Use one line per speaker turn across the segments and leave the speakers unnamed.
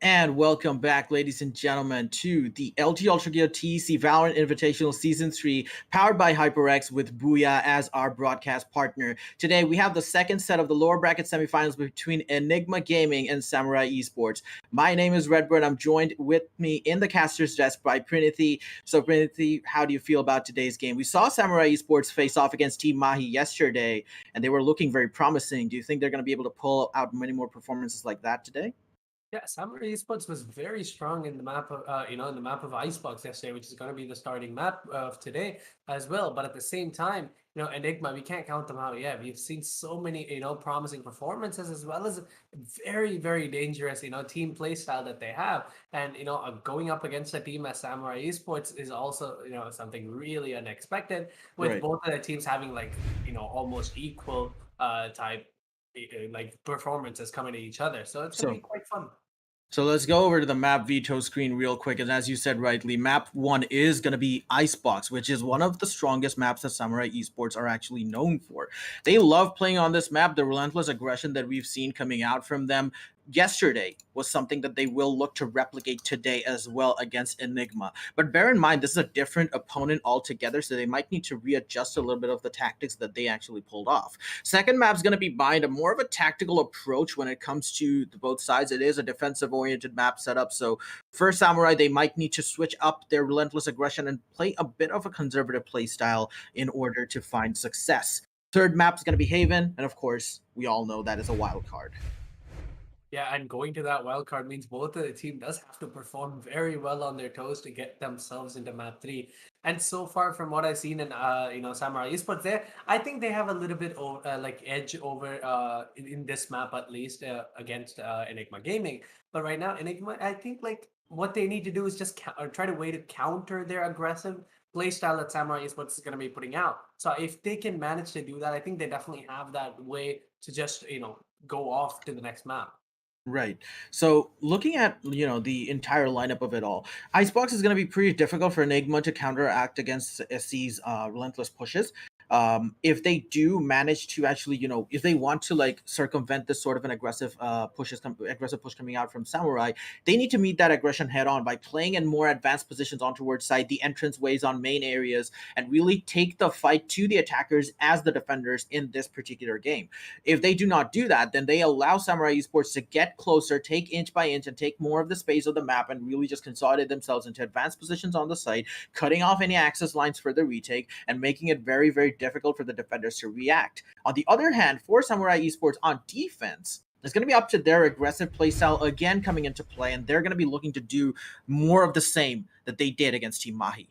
And welcome back, ladies and gentlemen, to the Ultragear TEC Valorant Invitational Season 3, powered by HyperX with Booyah as our broadcast partner. Today, we have the second set of the lower bracket semifinals between ENIGMA Gaming and Samurai Esports. My name is Redbird. I'm joined with me in the caster's desk by Prinithi. So, Prinithi, how do you feel about today's game? We saw Samurai Esports face off against Team Mahi yesterday, and they were looking very promising. Do you think they're going to be able to pull out many more performances like that today?
Yeah, Samurai Esports was very strong in the map of in the map of Icebox yesterday, which is going to be the starting map of today as well. But at the same time, Enigma, we can't count them out yet. We've seen so many promising performances as well as very very dangerous team play style that they have, and going up against a team as Samurai Esports is also something really unexpected, with
Right.
both of the teams having like almost equal type like performances coming to each other. So it's going to be
So,
quite fun.
So let's go over to the map veto screen real quick. And as you said rightly, map 1 is going to be Icebox, which is one of the strongest maps that Samurai Esports are actually known for. They love playing on this map. The relentless aggression that we've seen coming out from them yesterday was something that they will look to replicate today as well against Enigma. But bear in mind, this is a different opponent altogether, so they might need to readjust a little bit of the tactics that they actually pulled off. Second map is going to be Bind, a more of a tactical approach when it comes to both sides. It is a defensive-oriented map setup, so for Samurai, they might need to switch up their relentless aggression and play a bit of a conservative play style in order to find success. Third map is going to be Haven, and of course, we all know that is a wild card.
Yeah, and going to that wild card means both of the team does have to perform very well on their toes to get themselves into map 3. And so far, from what I've seen in Samurai Esports, there I think they have a little bit like edge over in this map at least against Enigma Gaming. But right now, Enigma, I think like what they need to do is just try to way to counter their aggressive play style that Samurai Esports is going to be putting out. So if they can manage to do that, I think they definitely have that way to just go off to the next map.
Right. So looking at the entire lineup of it all, Icebox is going to be pretty difficult for Enigma to counteract against SC's relentless pushes. If they do manage to actually, if they want to like circumvent this sort of an aggressive aggressive push coming out from Samurai, they need to meet that aggression head on by playing in more advanced positions on towards side, the entrance ways on main areas, and really take the fight to the attackers as the defenders in this particular game. If they do not do that, then they allow Samurai Esports to get closer, take inch by inch, and take more of the space of the map and really just consolidate themselves into advanced positions on the site, cutting off any access lines for the retake and making it very, very difficult for the defenders to react. On the other hand, for Samurai Esports on defense, it's going to be up to their aggressive playstyle again coming into play, and they're going to be looking to do more of the same that they did against Team Mahi.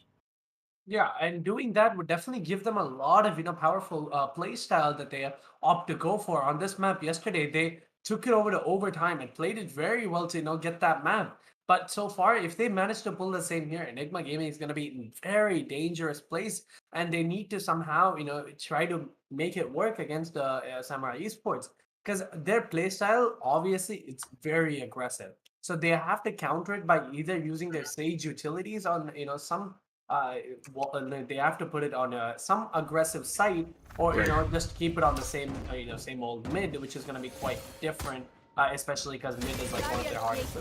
Yeah, and doing that would definitely give them a lot of powerful play style that they opt to go for on this map. Yesterday, they took it over to overtime and played it very well to get that map. But so far, if they manage to pull the same here, Enigma Gaming is going to be in very dangerous place, and they need to somehow try to make it work against Samurai Esports, because their play style obviously it's very aggressive. So they have to counter it by either using their Sage utilities on some they have to put it on some aggressive site, or
Right.
just keep it on the same same old mid, which is going to be quite different, especially because mid is like one of their hardest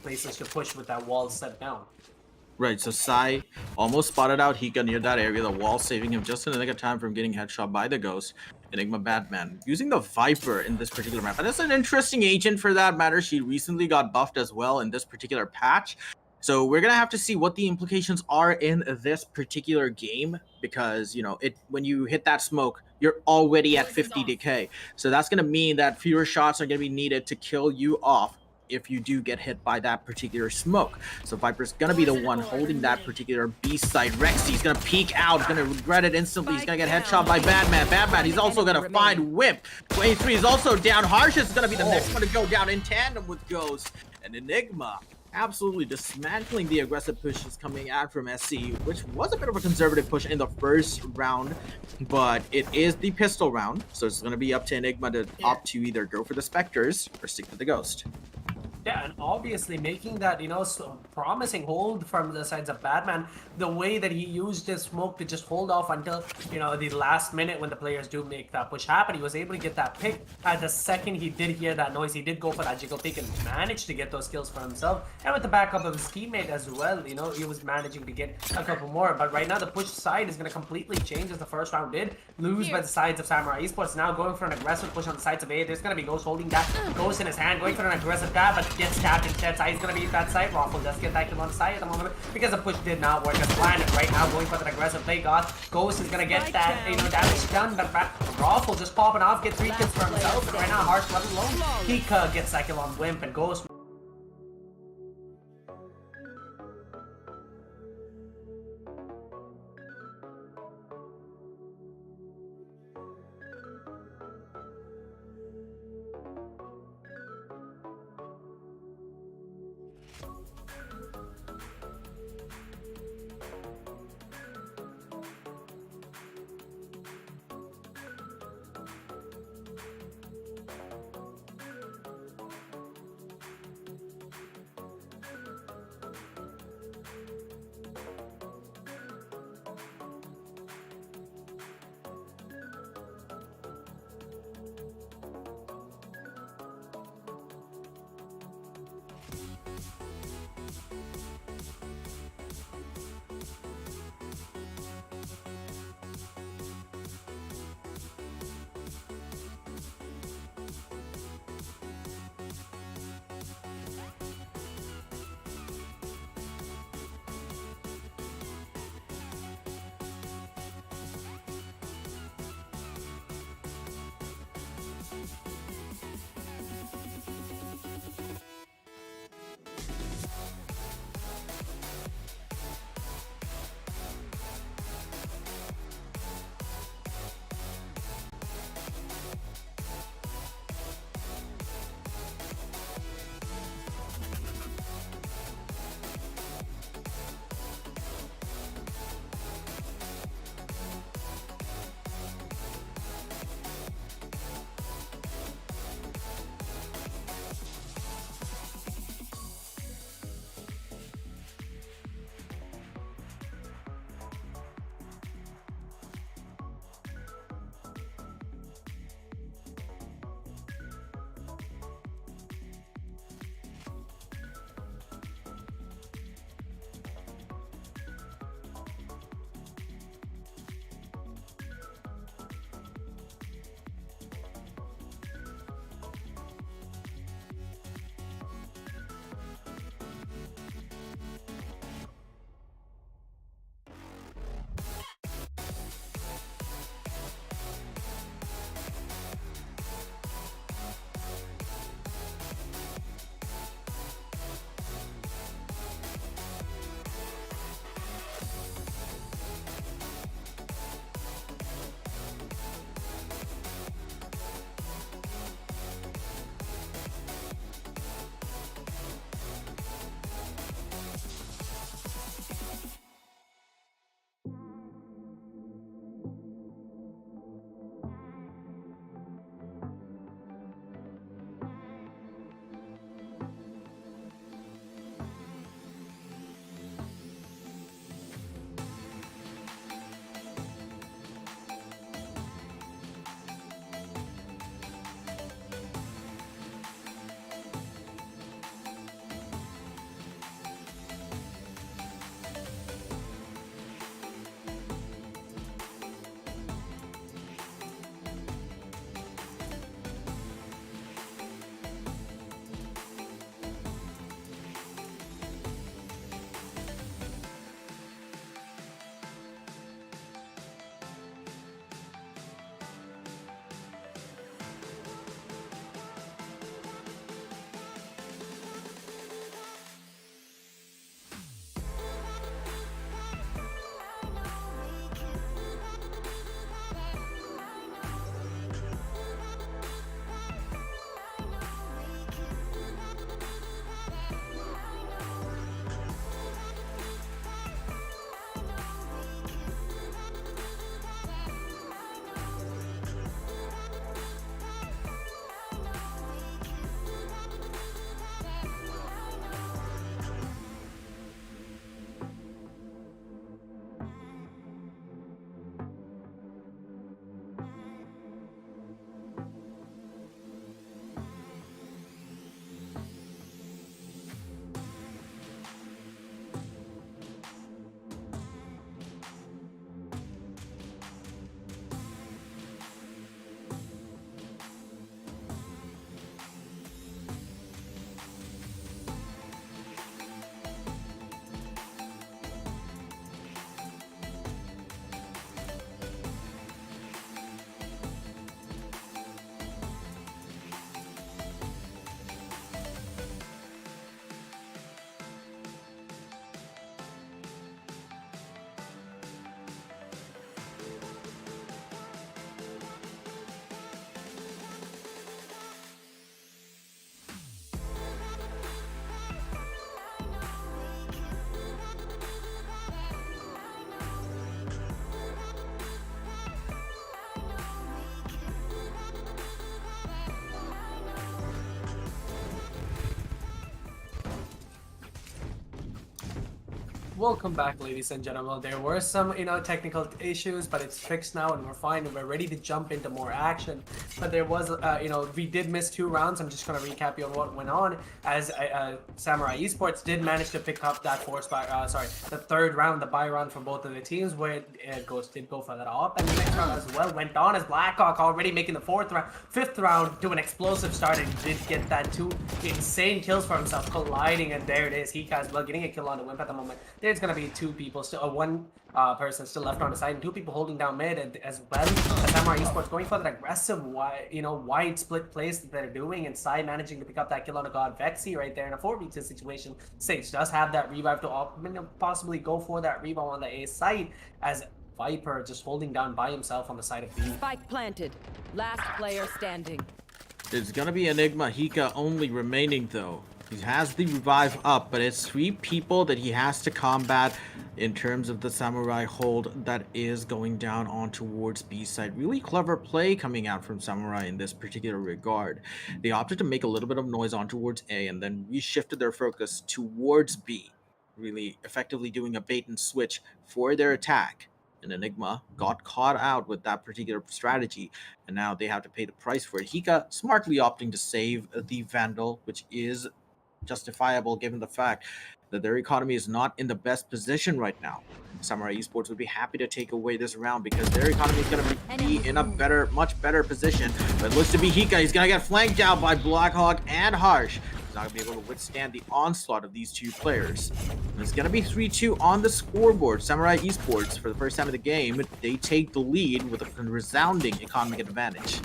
places to push with that wall set down.
Right, so Sai almost spotted out Hika near that area, the wall saving him just in the nick of time from getting headshot by the Ghost. Enigma Batman using the Viper in this particular map. And that's an interesting agent for that matter. She recently got buffed as well in this particular patch. So we're going to have to see what the implications are in this particular game because, when you hit that smoke, you're already at 50 decay. So that's going to mean that fewer shots are going to be needed to kill you off if you do get hit by that particular smoke. So Viper's gonna be the one holding that particular B side. Rexy's gonna peek out, he's gonna regret it instantly. He's gonna get headshot by Batman. Batman, he's also gonna find Whip. 23 is also down. Harsh is gonna be the next one to go down in tandem with Ghost. And Enigma absolutely dismantling the aggressive pushes coming out from SC, which was a bit of a conservative push in the first round, but it is the pistol round, so it's going to be up to Enigma to opt to either go for the Spectres or stick to the Ghost.
Yeah, and obviously making that, promising hold from the sides of Batman, the way that he used his smoke to just hold off until, the last minute when the players do make that push happen. He was able to get that pick at the second he did hear that noise. He did go for that jiggle pick and managed to get those kills for himself. And with the backup of his teammate as well, he was managing to get a couple more. But right now, the push side is going to completely change as the first round did. Lose by the sides of Samurai Esports. Now going for an aggressive push on the sides of A. There's going to be Ghost holding that Ghost in his hand, going for an aggressive dab, but gets tapped instead. Sai's gonna be that side. Raffle does get that kill on the side at the moment because the push did not work as planned. And right now, going for that aggressive play, Ghost is gonna get that damage done, but Raffle just popping off, get 3 kills for himself. And right now, Harsh left alone. He gets that kill on Wimp, and Ghost. Welcome back, ladies and gentlemen. There were some, technical issues, but it's fixed now, and we're fine, and we're ready to jump into more action. But there was, we did miss 2 rounds. I'm just gonna recap you on what went on, as Samurai Esports did manage to pick up that the 3rd round, the bye round for both of the teams, where Ghost did go for that op, and the next round as well went on as Blackhawk already making the 5th round to an explosive start, and did get that 2 insane kills for himself, colliding, and there it is. He as well getting a kill on the Wimp at the moment. There's gonna be 2 people still, one person still left on the side, and 2 people holding down mid, and as well as Samurai Esports going for that aggressive, wide split plays that they're doing, and Sai managing to pick up that kill on a God Vexy right there in a 4v2 situation. Sage does have that revive to possibly go for that rebound on the A side, as Viper just holding down by himself on the side of B.
Spike planted. Last player standing.
It's gonna be Enigma Hika only remaining though. He has the revive up, but it's 3 people that he has to combat in terms of the Samurai hold that is going down on towards B side. Really clever play coming out from Samurai in this particular regard. They opted to make a little bit of noise on towards A and then reshifted their focus towards B, really effectively doing a bait and switch for their attack. And Enigma got caught out with that particular strategy, and now they have to pay the price for it. Hika smartly opting to save the Vandal, which is justifiable given the fact that their economy is not in the best position right now. Samurai Esports would be happy to take away this round because their economy is going to be in a much better position. But it looks to be Hika. He's going to get flanked out by Blackhawk and Harsh. He's not going to be able to withstand the onslaught of these 2 players. And it's going to be 3-2 on the scoreboard. Samurai Esports, for the first time in the game, they take the lead with a resounding economic advantage.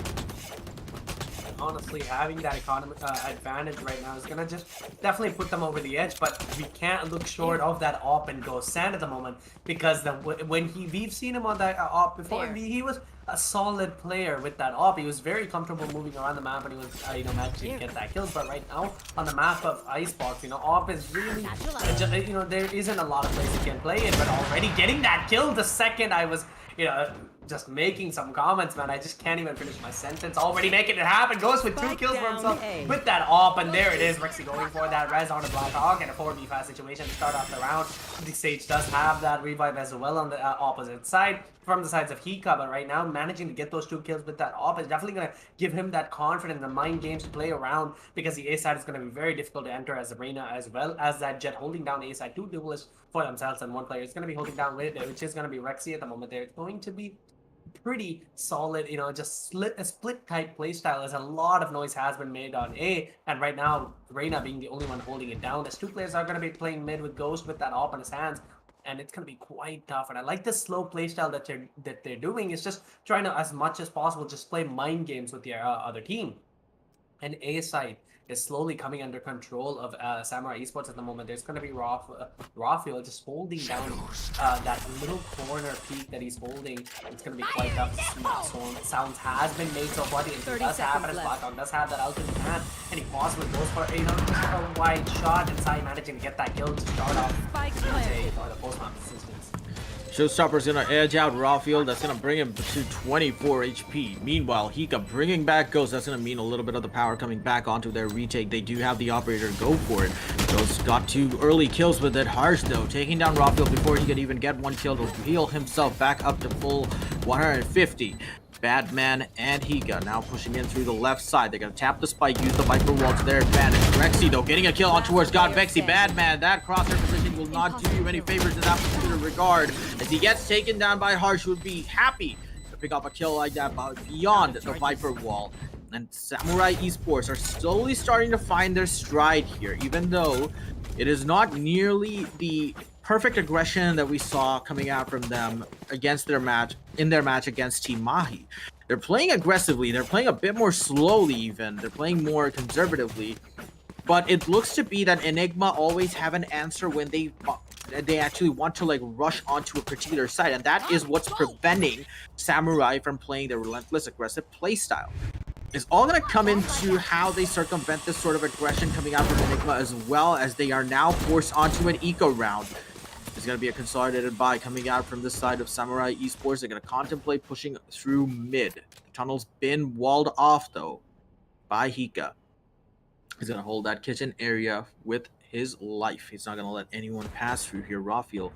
Honestly, having that economic advantage right now is gonna just definitely put them over the edge, but we can't look short of that op and go sand at the moment, because we've seen him on that op before. He was a solid player with that op. He was very comfortable moving around the map, and he was managing to get that kills. But right now on the map of Icebox, op is really there isn't a lot of places you can play it, but already getting that kill the second I was just making some comments, man. I just can't even finish my sentence. Already making it happen. Goes with 2 kills for himself with that op, and there it is. Rexy going for that res on the Blackhawk in a 4v5 situation to start off the round. The Sage does have that revive as well on the opposite side from the sides of Hika, but right now managing to get those 2 kills with that op is definitely going to give him that confidence, the mind games to play around, because the A side is going to be very difficult to enter as Arena, as well as that Jet holding down A side. 2 duelists for themselves, and 1 player is going to be holding down with it, which is going to be Rexy at the moment. There, it's going to be pretty solid, just a split type playstyle, as a lot of noise has been made on A, and right now Reyna being the only one holding it down, as 2 players are going to be playing mid with Ghost with that op in his hands, and it's going to be quite tough. And I like the slow playstyle that they're doing. Is just trying to, as much as possible, just play mind games with the other team. And A side is slowly coming under control of Samurai Esports at the moment. There's going to be Rafael just holding down that little corner peak that he's holding. It's going to be quite tough to see. Sounds has been made so far. It does happen as Blackhawk does have that ultimate in hand, and he possibly goes for a wide shot, and Sai managing to get that kill to start off the post-map assistance.
Showstopper's gonna edge out Rafael. That's gonna bring him to 24 HP. Meanwhile, Hika bringing back Ghost. That's gonna mean a little bit of the power coming back onto their retake. They do have the operator go for it. Ghost got 2 early kills with it. Harsh though, taking down Rafael before he could even get 1 kill to heal himself back up to full 150. Badman and Hika now pushing in through the left side. They're gonna tap the spike, use the Viper wall to their advantage. Rexy though getting a kill on towards God Vexy. Badman, that crosshair position will not do you any favors in that particular regard. As he gets taken down by Harsh, would be happy to pick up a kill like that beyond the Viper wall. And Samurai Esports are slowly starting to find their stride here, even though it is not nearly the perfect aggression that we saw coming out from them against their match against Team Mahi. They're playing aggressively, they're playing a bit more slowly even, they're playing more conservatively, but it looks to be that Enigma always have an answer when they actually want to rush onto a particular side, and that is what's preventing Samurai from playing their relentless aggressive playstyle. It's all going to come into how they circumvent this sort of aggression coming out from Enigma, as well as they are now forced onto an eco round. There's going to be a consolidated buy coming out from this side of Samurai Esports. They're going to contemplate pushing through mid. The tunnel's been walled off, though, by Hika. He's going to hold that kitchen area with his life. He's not gonna let anyone pass through here. Rafael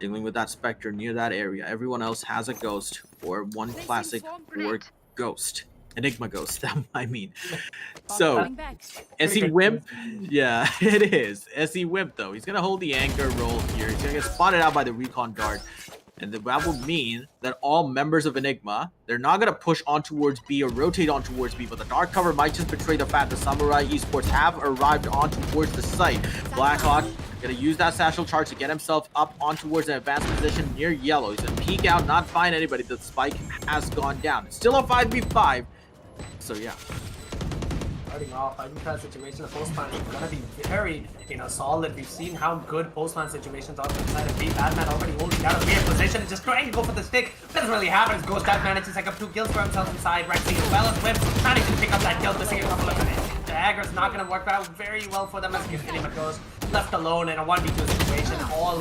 dealing with that Spectre near that area. Everyone else has a Ghost or one classic or Ghost. Enigma Ghost, I mean. So,
Coming back.
SE
good
Wimp,
choice.
yeah, it is. SE Wimp, though, he's gonna hold the anchor role here. He's gonna get spotted out by the recon guard. And that will mean that all members of Enigma, they're not going to push on towards B or rotate on towards B, but the dark cover might just betray the fact that Samurai Esports have arrived on towards the site. Blackhawk going to use that satchel charge to get himself up on towards an advanced position near yellow. He's going to peek out, not find anybody. The spike has gone down. It's still a 5v5. So, yeah.
Starting off, I think that situation, the postman is going to be very, solid. We've seen how good postman situations are on the side of B. Batman already holding down a weird position and just trying to go for the stick. Doesn't really happen as Ghost Dad manages to pick up 2 kills for himself inside. Rexy as well as Whip trying to pick up that kill, missing a couple of minutes. The aggro's not going to work out very well for them as Enigma goes left alone in a 1v2 situation. All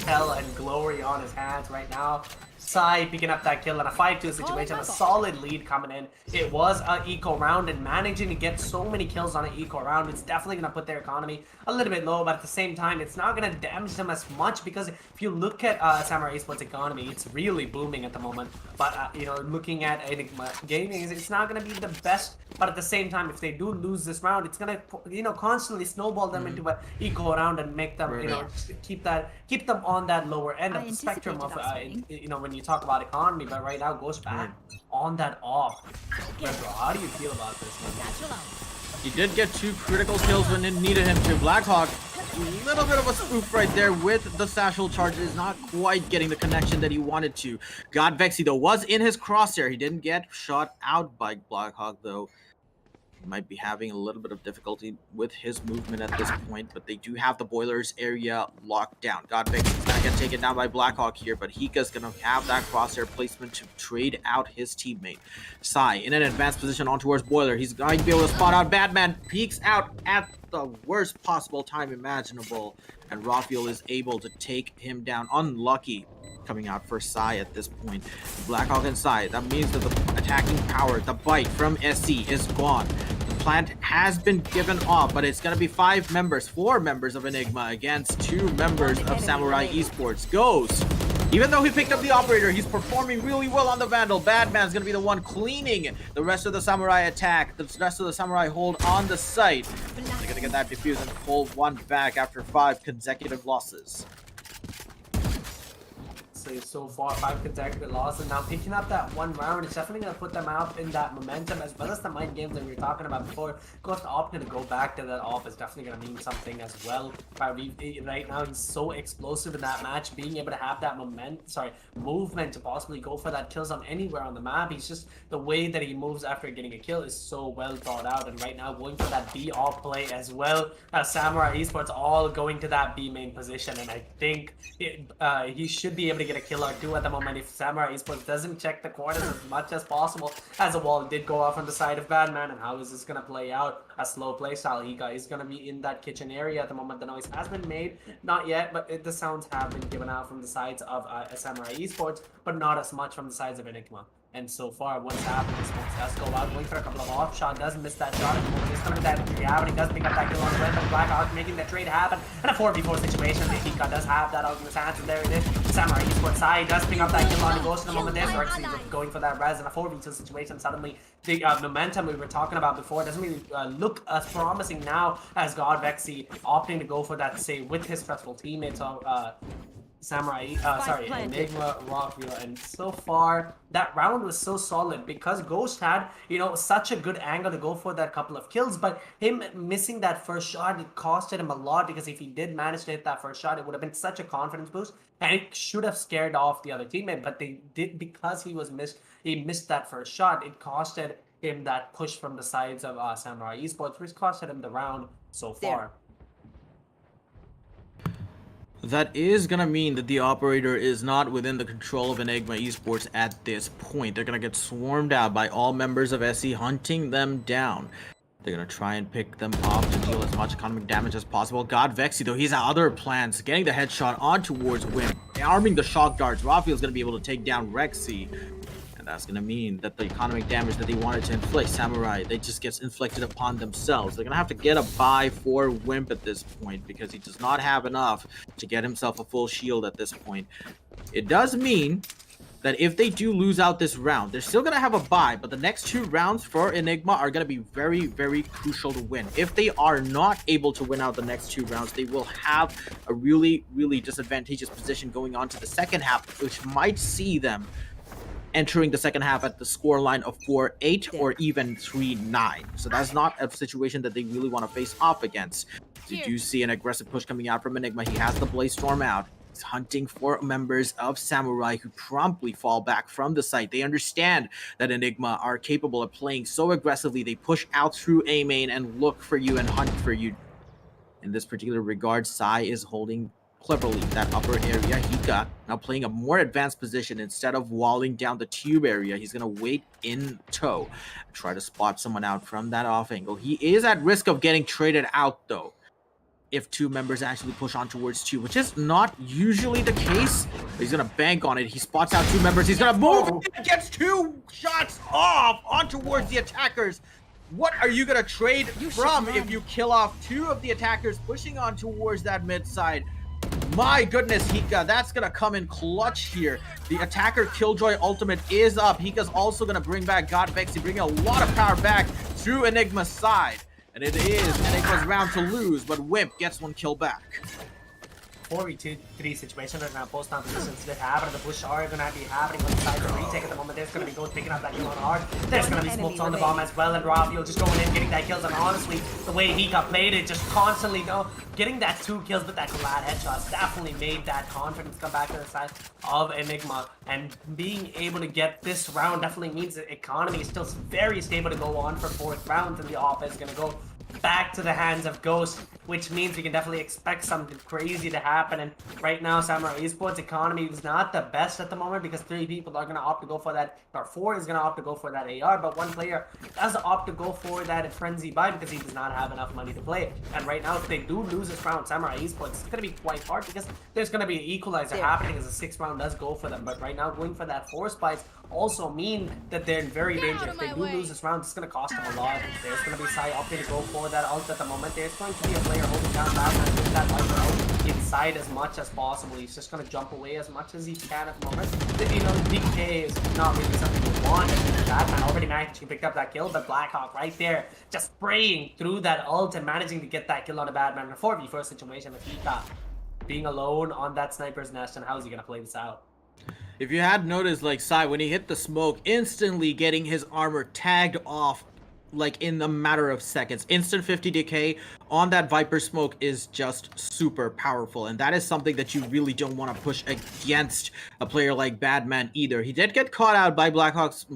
hell and glory on his hands right now. Sai picking up that kill in a 5-2 situation, a solid lead coming in. It was an eco round, and managing to get so many kills on an eco round, it's definitely going to put their economy a little bit low, but at the same time, it's not going to damage them as much because if you look at Samurai Esports economy, it's really booming at the moment. But, looking at Enigma Gaming, it's not going to be the best, but at the same time, if they do lose this round, it's going to, constantly snowball them into an eco round and make them, keep them on that lower end of the spectrum of, when you talk about economy, but right now goes back on that off. Bro, how do you feel about this one?
He did get 2 critical kills when it needed him to. Blackhawk, a little bit of a spoof right there with the satchel charges, not quite getting the connection that he wanted to. God Vexy, though, was in his crosshair. He didn't get shot out by Blackhawk, though. He might be having a little bit of difficulty with his movement at this point, but they do have the boilers area locked down. God Vexy's gonna get taken down by Blackhawk here, but Hika's gonna have that crosshair placement to trade out his teammate. Sai in an advanced position on towards boiler. He's going to be able to spot out Batman, peeks out at the worst possible time imaginable, and Rafael is able to take him down. Unlucky coming out for Sai at this point. Blackhawk and Sai, that means that the attacking power, the bite from SC is gone. The plant has been given off, but it's going to be 4 members of Enigma against 2 members of Samurai Esports. Ghost, even though he picked up the operator, he's performing really well on the Vandal. Badman's going to be the one cleaning the rest of the Samurai attack, the rest of the Samurai hold on the site. They're going to get that defuse and pull one back after 5 consecutive losses.
So far 5 consecutive losses. Now picking up that 1 round is definitely going to put them out in that momentum, as well as the mind games that we were talking about before. Ghost opting to go back to that off is definitely going to mean something as well. Right now he's so explosive in that match, being able to have that movement to possibly go for that kills on anywhere on the map. He's just, the way that he moves after getting a kill is so well thought out, and right now going for that B off play as well. Samurai Esports all going to that B main position, and I think he should be able to get a kill or 2 at the moment if Samurai Esports doesn't check the corners as much as possible, as a wall did go off on the side of Batman. And how is this going to play out? A slow play style. Hika is going to be in that kitchen area at the moment. The noise has been made, not yet, but the sounds have been given out from the sides of Samurai Esports, but not as much from the sides of Enigma. And so far, what's happening is Smokes does go out, going for a couple of off shot, doesn't miss that shot at the moment. It's coming to that reality, does pick up that kill on the way, but Blackhawk making that trade happen. And a 4v4 situation. Hika does have that out in his hands, and there it is. Samurai Esports side does pick up that kill on the Ghost in a moment there. So actually going for that res in a 4v2 situation. Suddenly, the momentum we were talking about before doesn't really look as promising now, as God Vexy opting to go for that save with his stressful teammates. Enigma, Rafael, and so far that round was so solid because Ghost had, such a good angle to go for that couple of kills, but him missing that first shot, it costed him a lot, because if he did manage to hit that first shot, it would have been such a confidence boost, and it should have scared off the other teammate, but they did, because he missed that first shot, it costed him that push from the sides of Samurai Esports, which costed him the round so far.
That is going to mean that the operator is not within the control of Enigma Esports at this point. They're going to get swarmed out by all members of SE, hunting them down. They're going to try and pick them off to deal as much economic damage as possible. God Vexy, though, he's had other plans. Getting the headshot on towards Wimp, arming the shock darts. Rafael's going to be able to take down Rexy. That's going to mean that the economic damage that they wanted to inflict Samurai, they just gets inflicted upon themselves. They're going to have to get a buy for Wimp at this point because he does not have enough to get himself a full shield at this point. It does mean that if they do lose out this round, they're still going to have a bye, but the next 2 rounds for Enigma are going to be very, very crucial to win. If they are not able to win out the next 2 rounds, they will have a really, really disadvantageous position going on to the second half, which might see them entering the second half at the scoreline of 4-8 or even 3-9. So that's not a situation that they really want to face off against. You do see an aggressive push coming out from Enigma. He has the Blaze Storm out. He's hunting for members of Samurai who promptly fall back from the site. They understand that Enigma are capable of playing so aggressively. They push out through A main and look for you and hunt for you. In this particular regard, Sai is holding cleverly that upper area. Hika now playing a more advanced position. Instead of walling down the tube area, he's going to wait in tow. Try to spot someone out from that off angle. He is at risk of getting traded out though, if 2 members actually push on towards 2, which is not usually the case. He's going to bank on it. He spots out 2 members. He's going to move. Gets 2 shots off on towards the attackers. What are you going to trade from if you kill off 2 of the attackers pushing on towards that mid side? My goodness, Hika, that's going to come in clutch here. The attacker Killjoy ultimate is up. Hika's also going to bring back Godvexy, bringing a lot of power back through Enigma's side. And it is Enigma's round to lose, but Wimp gets 1 kill back.
4v3 situation right now. Post down positions that happen. The push are going to be happening on the side of the retake at the moment. There's going to be Ghost picking up that kill on hard. There's going to be smokes on the bomb as well. And Rafael just going in, getting that kills. And honestly, the way he got played it, just constantly, getting that 2 kills with that collab headshots definitely made that confidence come back to the side of Enigma. And being able to get this round definitely means the economy is still very stable to go on for 4th round. And the offense is going to go back to the hands of Ghost, which means we can definitely expect something crazy to happen. And right now, Samurai Esports economy is not the best at the moment because 3 people are going to opt to go for that, or 4 is going to opt to go for that AR, but 1 player does opt to go for that frenzy buy because he does not have enough money to play. And right now, if they do lose this round, Samurai Esports, it's going to be quite hard because there's going to be an equalizer happening as the 6th round does go for them. But right now, going for that 4 spies also mean that they're in very danger. If they do lose this round, it's going to cost them a lot. There's going to be Sai opting to go for that ult at the moment. There's going to be a player holding down Batman with that Viper out inside as much as possible. He's just going to jump away as much as he can at the moment. DK is not really something you want. Batman already managed to pick up that kill, but Blackhawk right there just spraying through that ult and managing to get that kill on a Batman in a 4v4 situation with Hika being alone on that sniper's nest. And how's he going to play this out?
If you had noticed, like, Sai, when he hit the smoke, instantly getting his armor tagged off, like, in a matter of seconds. Instant 50 decay on that Viper smoke is just super powerful, and that is something that you really don't want to push against a player like Badman either. He did get caught out by Blackhawk's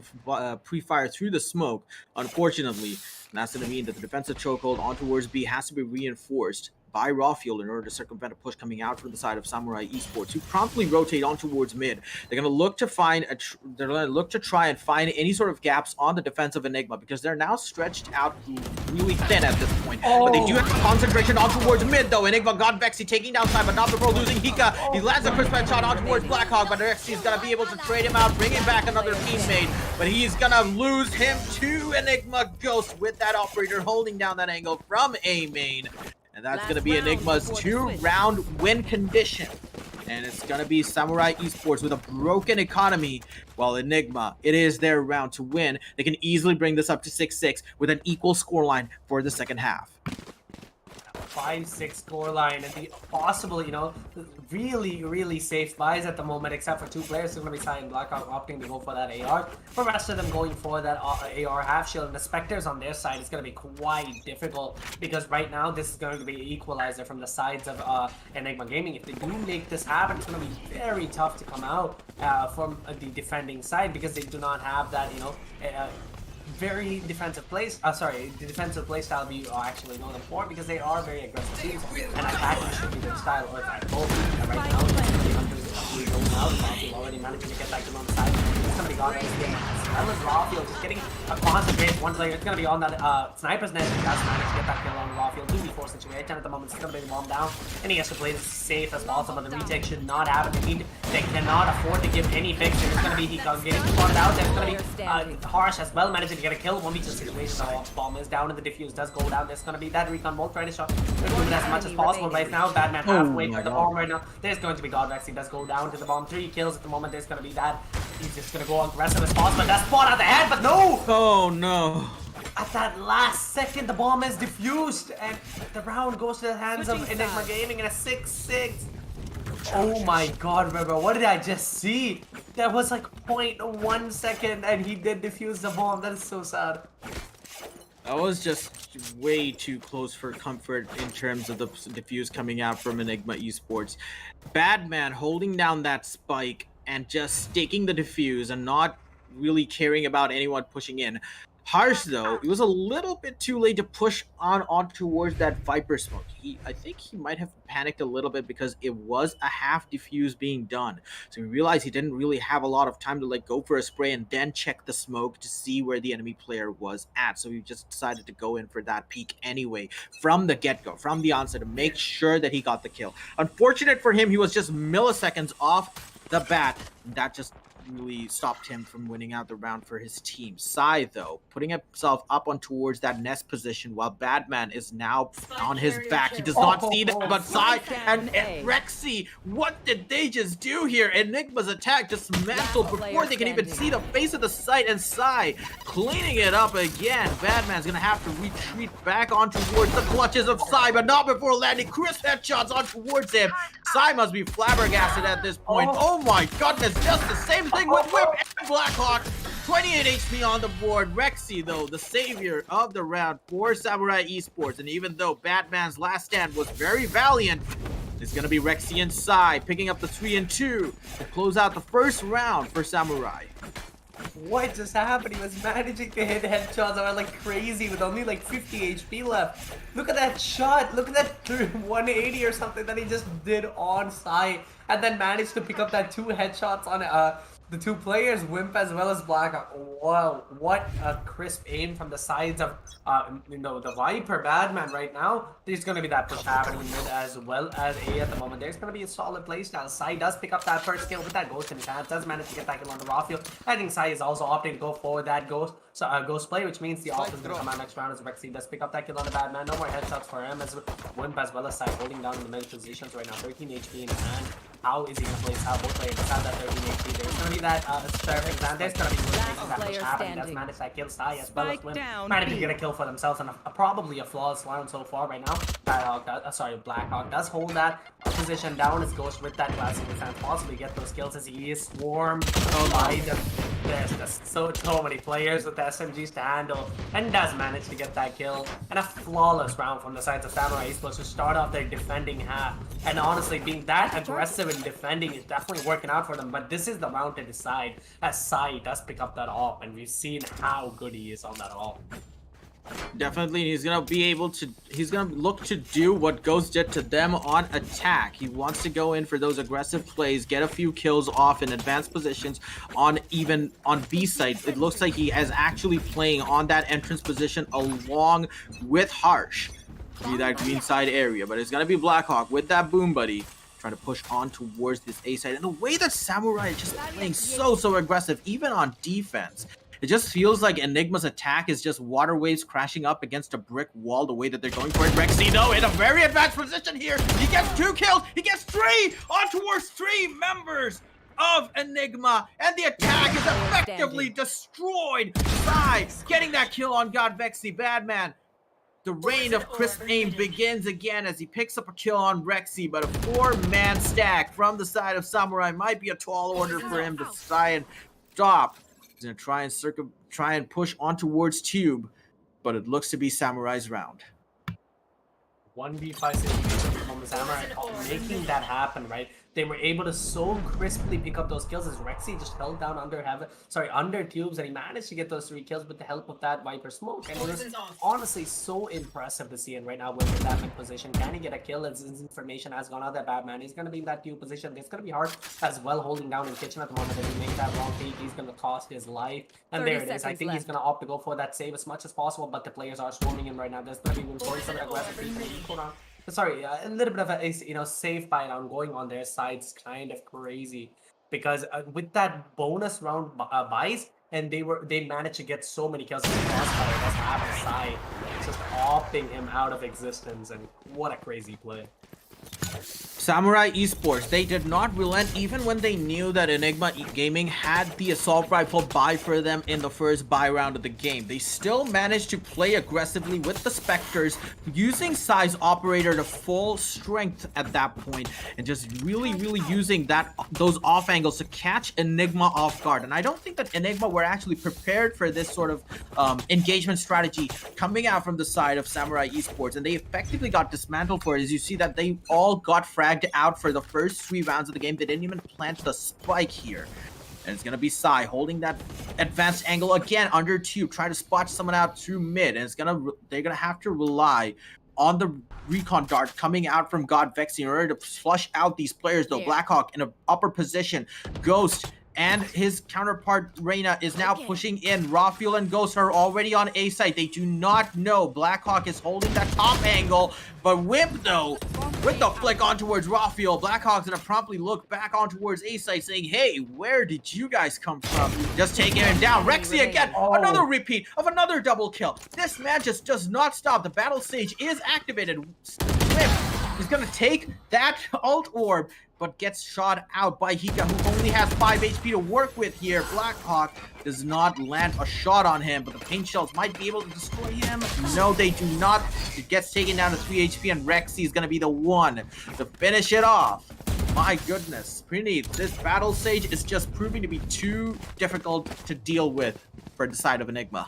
pre-fire through the smoke, unfortunately. And that's going to mean that the defensive chokehold on towards B has to be reinforced by Rafael in order to circumvent a push coming out from the side of Samurai Esports, who promptly rotate on towards mid. They're going to look to find they're going to look to try and find any sort of gaps on the defense of Enigma because they're now stretched out really thin at this point. But they do have concentration on towards mid though. Enigma got Vexy taking down side, but not before losing Hika. He lands a crisp shot on towards Blackhawk, but Vexy's going to be able to trade him out, bringing back another teammate. But he's going to lose him to Enigma Ghost with that operator holding down that angle from A main. And that's going to be Enigma's 2-round win condition. And it's going to be Samurai Esports with a broken economy, while Enigma, it is their round to win. They can easily bring this up to 6-6 with an equal scoreline for the second half.
5-6 scoreline and the possible, really safe buys at the moment, except for 2 players. They're going to be Sai and Blackhawk opting to go for that AR. The rest of them going for that AR half shield. And the Spectres on their side is going to be quite difficult because right now this is going to be an equalizer from the sides of Enigma Gaming. If they do make this happen, it's going to be very tough to come out from the defending side because they do not have that, very defensive plays. The defensive play style we actually know them for because they are very aggressive teams and attacking should be their style or attack both. And right now, actually going out. Rafiel already managing to get that kill on the side. It's gonna be gone in this game as well as Rafiel just getting a concentrate. One player, it's gonna be on that sniper's nest. He does manage to get that kill on Rafiel. 2v4 situation at the moment. It's gonna be the bomb down, and he has to play this safe as possible. But the retake should not happen. They cannot afford to give any fixture. It's gonna be he getting spotted out. There's gonna be Harsh as well managing to get a kill. 1v2 situation. The bomb is down and the defuse does go down. There's gonna be that recon bolt trying to shot. They're doing as much as possible right now. Batman halfway to the bomb right now. There's going to be Godrex. He does go down to the bomb. 3 kills at the moment. There's gonna be that. He's just gonna go aggressive as possible. That spot at the head, but no!
Oh no.
At that last second, the bomb is diffused, and the round goes to the hands of Enigma Gaming in a 6-6. Oh my god, River, what did I just see? That was like 0.1 second, and he did defuse the bomb. That is so sad.
That was just way too close for comfort in terms of the defuse coming out from Enigma Esports. Badman holding down that spike and just staking the defuse and not really caring about anyone pushing in. Harsh, though, it was a little bit too late to push on towards that Viper smoke. I think he might have panicked a little bit because it was a half defuse being done. So he realized he didn't really have a lot of time to like go for a spray and then check the smoke to see where the enemy player was at. So he just decided to go in for that peek anyway from the get-go, from the onset, to make sure that he got the kill. Unfortunate for him, he was just milliseconds off the bat. That just really stopped him from winning out the round for his team. Sai, though, putting himself up on towards that nest position while Badman is now on his back. He does not see that, but Sai and Rexy, what did they just do here? Enigma's attack dismantled before they can even see the face of the site, and Sai cleaning it up again. Badman's gonna have to retreat back on towards the clutches of Sai, but not before landing crisp headshots on towards him. Sai must be flabbergasted at this point. Oh my goodness, just the same thing with Whip and Blackhawk. 28 HP on the board. Rexy, though, the savior of the round for Samurai Esports. And even though Batman's last stand was very valiant, it's going to be Rexy and Sai picking up the 3-2 to close out the first round for Samurai.
What just happened? He was managing to hit headshots that were like crazy with only like 50 HP left. Look at that shot. Look at that 180 or something that he just did on Sai, and then managed to pick up that 2 headshots on the 2 players, Wimp as well as Blackhawk. Wow, what a crisp aim from the sides of the Viper. Badman right now. There's going to be that push happening mid as well as A at the moment. There's going to be a solid playstyle. Sai does pick up that first kill with that ghost in his hand. Does manage to get that kill on the Rafiel. I think Sai is also opting to go for that ghost play, which means the offense will come out next round as Rexy does pick up that kill on the Badman. No more headshots for him as Wimp as well as Sai holding down in the mid positions right now. 13 HP in hand. How is he going to place out? Both players have that 13 HP. There's going to be that perfect, and there's going to be that push happening. Does manage that kill. Sai as well as Wimp managing to get a kill for themselves, and probably a flawless round so far right now. Blackhawk does hold that position down. His Ghost with that classic defense, possibly get those kills as he is swarmed by there's just so many players with the SMGs to handle, and does manage to get that kill. And a flawless round from the sides of Samurai Esports to start off their defending half. And honestly, being that aggressive in defending is definitely working out for them. But this is the round to decide, as Sai does pick up that AWP, and we've seen how good he is on that AWP.
Definitely, he's gonna look to do what Ghost did to them on attack. He wants to go in for those aggressive plays, get a few kills off in advanced positions on B site. It looks like he is actually playing on that entrance position along with Harsh. Be that green side area, but it's gonna be Blackhawk with that boom buddy trying to push on towards this A side. And the way that Samurai is just playing so aggressive, even on defense. It just feels like Enigma's attack is just water waves crashing up against a brick wall the way that they're going for it. Rexy, though, in a very advanced position here. He gets 2 kills. He gets 3 on towards 3 members of Enigma. And the attack is effectively destroyed. Sai getting that kill on God Vexy. Badman. The reign of crisp aim begins again as he picks up a kill on Rexy, but a 4-man stack from the side of Samurai might be a tall order for him to try and stop. He's gonna try and push on towards Tube, but it looks to be Samurai's round.
1v5 situation from the Samurai making that happen, right? they were able to so crisply pick up those kills as Rexy just held down under tubes, and he managed to get those 3 kills with the help of that Viper smoke. And it was honestly so impressive to see. And right now, with that mid position, can he get a kill? As his information has gone out there, Batman. He's going to be in that tube position. It's going to be hard as well, holding down in kitchen at the moment. If he makes that wrong peek, he's going to cost his life. And there it is. I think he's going to opt to go for that save as much as possible, but the players are swarming him right now. There's going to be room for some aggressive sorry, a little bit of a safe buy down going on their side is kind of crazy, because with that bonus round buys, and they managed to get so many kills. Crossfire does have a side, just opting him out of existence, and what a crazy play.
Samurai Esports, they did not relent even when they knew that Enigma Gaming had the assault rifle buy for them in the first buy round of the game. They still managed to play aggressively with the Spectres, using Psy's operator to full strength at that point, and just really using those off angles to catch Enigma off guard. And I don't think that Enigma were actually prepared for this sort of engagement strategy coming out from the side of Samurai Esports, and they effectively got dismantled for it. As you see that they all got fragged out for the first 3 rounds of the game. They didn't even plant the spike here. And it's gonna be Psy holding that advanced angle again under tube, trying to spot someone out through mid, and they're gonna have to rely on the recon dart coming out from God Vexy in order to flush out these players though. Blackhawk in an upper position. Ghost and his counterpart Reyna is now pushing in. Rafael and Ghost are already on A site. They do not know Blackhawk is holding that top angle, but Wimp though, with the flick on towards Rafael, Blackhawk's gonna promptly look back on towards A site saying, hey, where did you guys come from? Just taking him down. Rexy again, another repeat of another double kill. This man just does not stop. The battle stage is activated. Wimp is gonna take that ult orb, but gets shot out by Hika, who only has 5 HP to work with here. Blackhawk does not land a shot on him, but the paint shells might be able to destroy him. No, they do not. It gets taken down to 3 HP, and Rexy is going to be the one to finish it off. My goodness, Prini, this battle stage is just proving to be too difficult to deal with for the side of Enigma.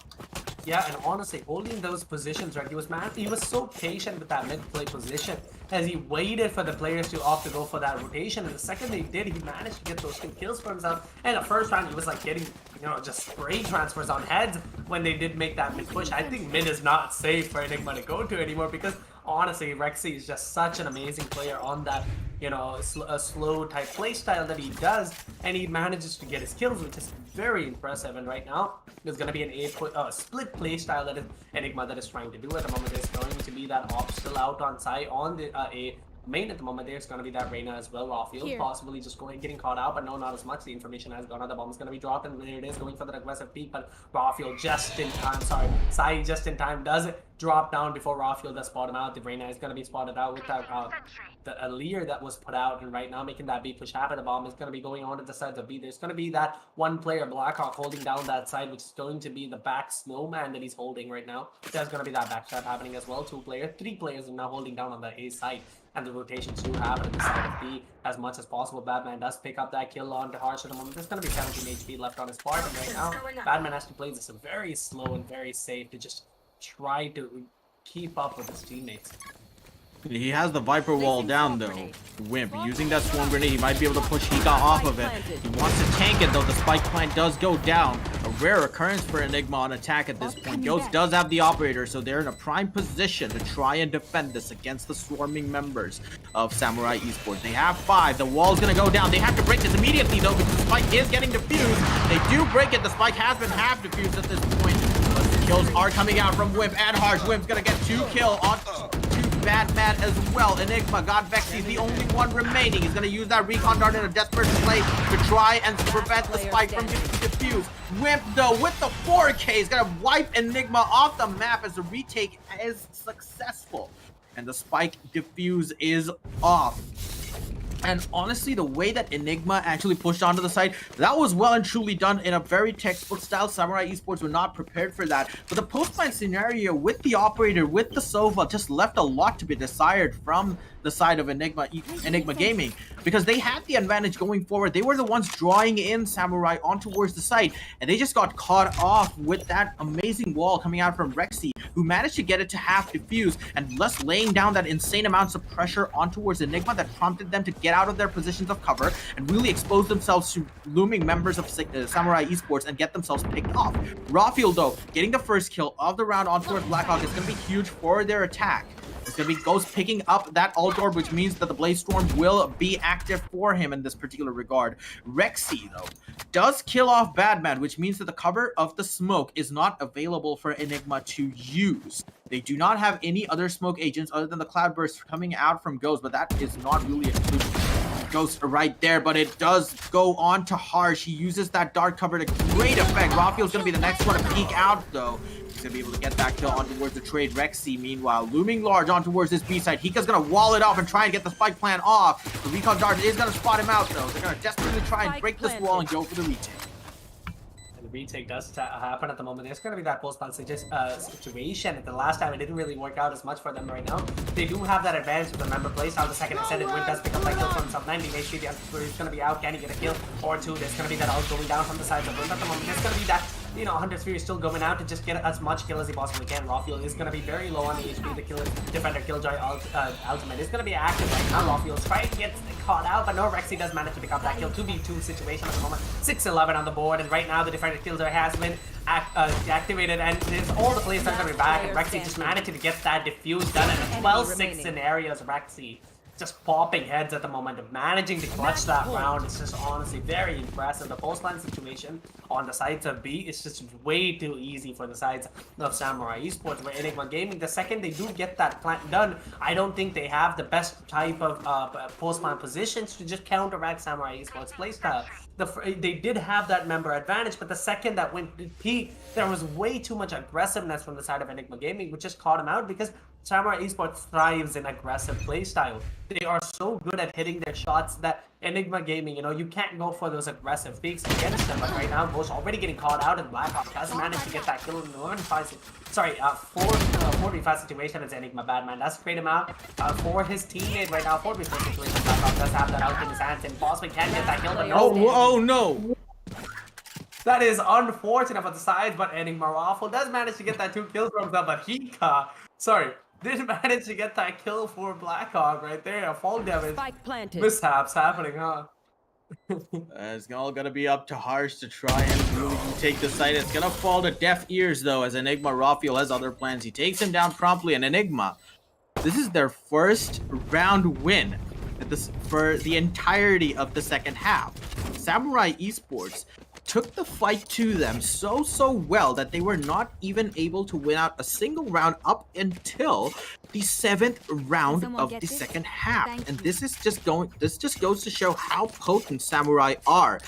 Yeah, and honestly, holding those positions, right, he was so patient with that mid-play position as he waited for the players to opt to go for that rotation, and the second they did, he managed to get those 2 kills for himself. And the first round, he was like getting, just spray transfers on heads when they did make that mid-push. I think mid is not safe for Enigma to go to anymore, because honestly, Rexy is just such an amazing player on that, a slow type playstyle that he does, and he manages to get his kills, which is very impressive. And right now, there's going to be an split playstyle that is Enigma that is trying to do at the moment. There's going to be that op still out on side on the A main at the moment. There's going to be that Reyna as well. Rafael possibly just getting caught out, but no, not as much. The information has gone out. The bomb is going to be dropped, and there it is, going for the aggressive peek, but Rafael just in time. Sorry, Sai just in time does it. Drop down before Rafael does spot him out. The Reyna is going to be spotted out with that the Leer that was put out, and right now making that B push happen. The bomb is going to be going on to the sides of B. There's going to be that one player, Blackhawk, holding down that side, which is going to be the back snowman that he's holding right now. There's going to be that backshot happening as well. 3 players are now holding down on the A side, and the rotations do happen at the side of B as much as possible. Batman does pick up that kill on the Harsh at the moment. There's going to be 17 HP left on his part, and right now Batman has to play this very slow and very safe to just try to keep up with his teammates.
He has the Viper wall down though. Wimp using that swarm grenade, he might be able to push Hika off of it. He wants to tank it though. The spike plant does go down. A rare occurrence for Enigma on attack at this point. Ghost does have the operator, so they're in a prime position to try and defend this against the swarming members of Samurai Esports. They have 5. The wall's gonna go down. They have to break this immediately though, because the spike is getting defused. They do break it. The spike has been half defused at this point. But the kills are coming out from Wimp and Harsh. Wimp's gonna get 2 kills on Batman as well. Enigma, God Vexy is the only one remaining. He's going to use that recon dart in a desperate play to try and prevent the spike from getting defused. Wimp, though, with the 4K, is going to wipe Enigma off the map as the retake is successful. And the spike defuse is off. And honestly, the way that Enigma actually pushed onto the site, that was well and truly done in a very textbook style. Samurai Esports were not prepared for that. But the post-plant scenario with the operator, with the Sova, just left a lot to be desired from the side of Enigma Gaming, because they had the advantage going forward. They were the ones drawing in Samurai on towards the side, and they just got caught off with that amazing wall coming out from Rexy, who managed to get it to half defuse, and thus laying down that insane amounts of pressure on towards Enigma that prompted them to get out of their positions of cover and really expose themselves to looming members of Samurai Esports and get themselves picked off. Rafael, though, getting the first kill of the round on towards Blackhawk is going to be huge for their attack. It's going to be Ghost picking up that ult orb, which means that the Blaze Storm will be active for him in this particular regard. Rexy, though, does kill off Badman, which means that the cover of the smoke is not available for Enigma to use. They do not have any other smoke agents other than the Cloudburst coming out from Ghost, but that is not really included. Ghost right there, but it does go on to Harsh. He uses that dark cover to great effect. Rafael's going to be the next one to peek out, though. He's going to be able to get that kill on towards the trade. Rexy, meanwhile, looming large on towards this B side. Hika's going to wall it off and try and get the spike plan off. The recon dart is going to spot him out, though. They're going to desperately try and break this wall and go for the retake.
And the retake does happen at the moment. There's going to be that post-plant situation. At the last time, it didn't really work out as much for them right now. They do have that advantage with the member plays. Now the second extended win does pick up that kill from Sub-90. They see the Antiquary is going to be out. Can he get a kill or two? There's going to be that ult going down from the sides of Rim at the moment. There's going to be that, you know, Hunter 3 is still going out to just get as much kill as he possibly can. Rafael is going to be very low on the HP. The Defender Killjoy ultimate is going to be active right now. Rafael's trying to get caught out, but no, Rexy does manage to pick up that kill. 2v2 situation at the moment. 6-11 on the board, and right now the Defender Killjoy has been activated, and there's all the players are coming back, and Rexy just managed to get that diffuse done in a 12-6 scenarios. Rexy just popping heads at the moment, managing to clutch that round. It's just honestly very impressive. The post-line situation on the sides of B is just way too easy for the sides of Samurai Esports. Where Enigma Gaming, the second they do get that plant done, I don't think they have the best type of post-line positions to just counteract Samurai Esports playstyle. They did have that member advantage, but the second that went peak, there was way too much aggressiveness from the side of Enigma Gaming, which just caught him out because Samurai Esports thrives in aggressive playstyle. They are so good at hitting their shots that Enigma Gaming, you know, you can't go for those aggressive peaks against them. But right now, Ghost already getting caught out, and Blackhawk hasn't managed to get that kill in the 4v5 situation. It's Enigma Badman does trade him out for his teammate right now. 4v4 situation. Blackhawk does have that out in his hands, and possibly can get that kill, but no.
Oh no!
That is unfortunate for the sides, but Enigma Raffle does manage to get that 2 kills from them, but Hika, did manage to get that kill for Blackhawk right there. A fall damage. Mishaps happening, huh?
It's all gonna be up to Harsh to try and really take the site. It's gonna fall to deaf ears, though, as Enigma Rafael has other plans. He takes him down promptly, and Enigma, this is their first round win for the entirety of the second half. Samurai Esports took the fight to them so well that they were not even able to win out a single round up until the 7th round of the second half. And this just goes to show how potent Samurai are.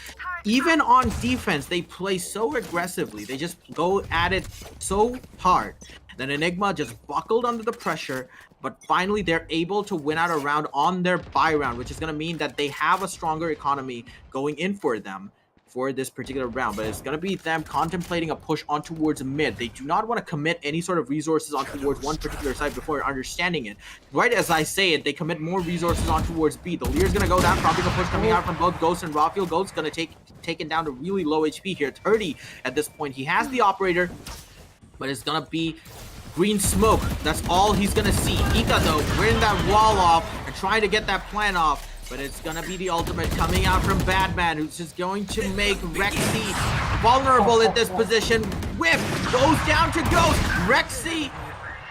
Even on defense, they play so aggressively. They just go at it so hard. Then Enigma just buckled under the pressure, but finally they're able to win out a round on their buy round, which is going to mean that they have a stronger economy going in for them for this particular round. But it's going to be them contemplating a push on towards mid. They do not want to commit any sort of resources on towards one particular side before understanding it. Right as I say it, they commit more resources on towards B. The Lear's going to go down, probably the push coming out from both Ghost and Rafael. Ghost's going to taken down to really low HP here, 30 at this point. He has the operator, but it's going to be green smoke. That's all he's going to see. Hika, though, wearing that wall off and trying to get that plan off. But it's gonna be the ultimate coming out from Badman, who's just going to make Rexy vulnerable in this position. Whip goes down to Ghost. Rexy,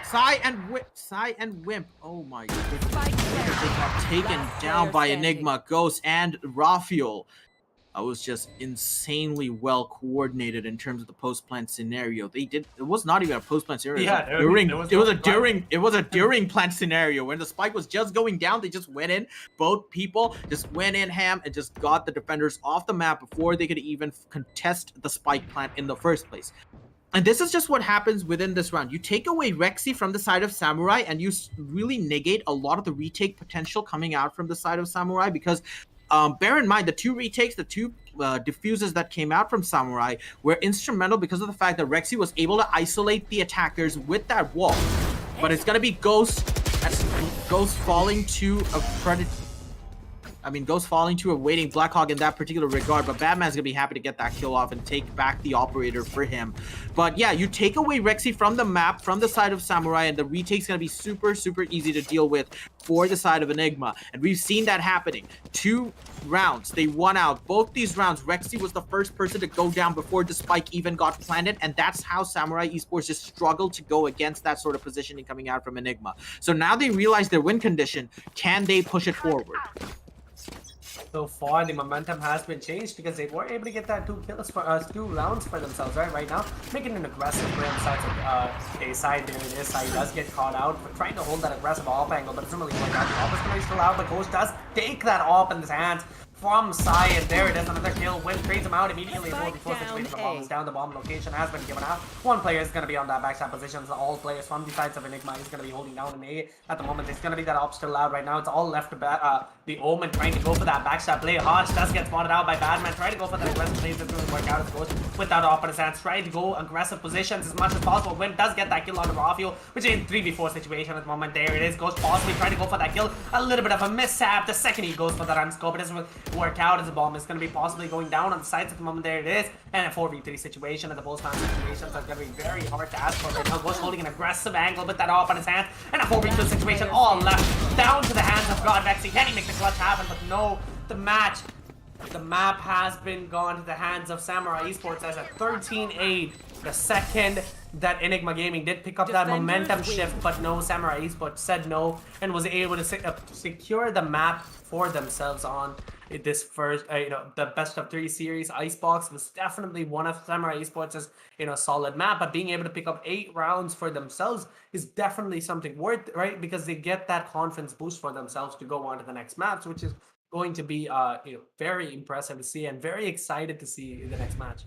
Psy and Wimp. Oh my goodness. They got taken down by Enigma, Ghost, and Rafael. I was just insanely well coordinated in terms of the post-plant scenario. It was not even a post-plant scenario.
Yeah,
it was a during plant scenario. When the spike was just going down, they just went in. Both people just went in ham and just got the defenders off the map before they could even contest the spike plant in the first place. And this is just what happens within this round. You take away Rexy from the side of Samurai, and you really negate a lot of the retake potential coming out from the side of Samurai, because bear in mind, the 2 retakes, the 2 diffuses that came out from Samurai were instrumental because of the fact that Rexy was able to isolate the attackers with that wall. But it's going to be Ghost Ghost falling to a predator. Ghost falling to a waiting Blackhawk in that particular regard, but Batman's gonna be happy to get that kill off and take back the operator for him. But yeah, you take away Rexy from the map, from the side of Samurai, and the retake's gonna be super easy to deal with for the side of Enigma. And we've seen that happening. 2 rounds, they won out. Both these rounds, Rexy was the first person to go down before the spike even got planted, and that's how Samurai Esports just struggled to go against that sort of positioning coming out from Enigma. So now they realize their win condition. Can they push it forward?
So far, the momentum has been changed because they were able to get that 2 kills for 2 rounds for themselves right now, making an aggressive play on the side of A side. There it is. Side does get caught out for trying to hold that aggressive off angle, but it doesn't really work out. The off is going to be still out, but Ghost does take that off in his hands from Sai, and there it is, another kill. Win trades him out immediately. 4v4 situation. The bomb is down. The bomb location has been given out. 1 player is going to be on that backside position. So all players from the sides of Enigma is going to be holding down an A at the moment. There's going to be that op still out right now. It's all left to the Omen trying to go for that backside play. Hodge does get spotted out by Badman. Trying to go for that aggressive play. It doesn't work out, of course, without op in his hands. Trying to go aggressive positions as much as possible. Win does get that kill on the Rafael, which is a 3v4 situation at the moment. There it is. Ghost possibly trying to go for that kill. A little bit of a mishap. The second he goes for that unscope, it doesn't work out as the bomb is going to be possibly going down on the sides at the moment. There it is. And a 4v3 situation at the post-man situations are going to be very hard to ask for right now. Ghost holding an aggressive angle with that op on his hands. And a 4v2 situation all left down to the hands of God Vexy. Can he make the clutch happen? But no, the map has been gone to the hands of Samurai Esports as a 13-8. The second that Enigma Gaming did pick up that momentum shift, but no, Samurai Esports said no and was able to secure the map for themselves on this first, the best of 3 series. Icebox was definitely one of Samurai Esports' solid map, but being able to pick up 8 rounds for themselves is definitely something worth, right? Because they get that confidence boost for themselves to go on to the next maps, which is going to be very impressive to see and very excited to see in the next match.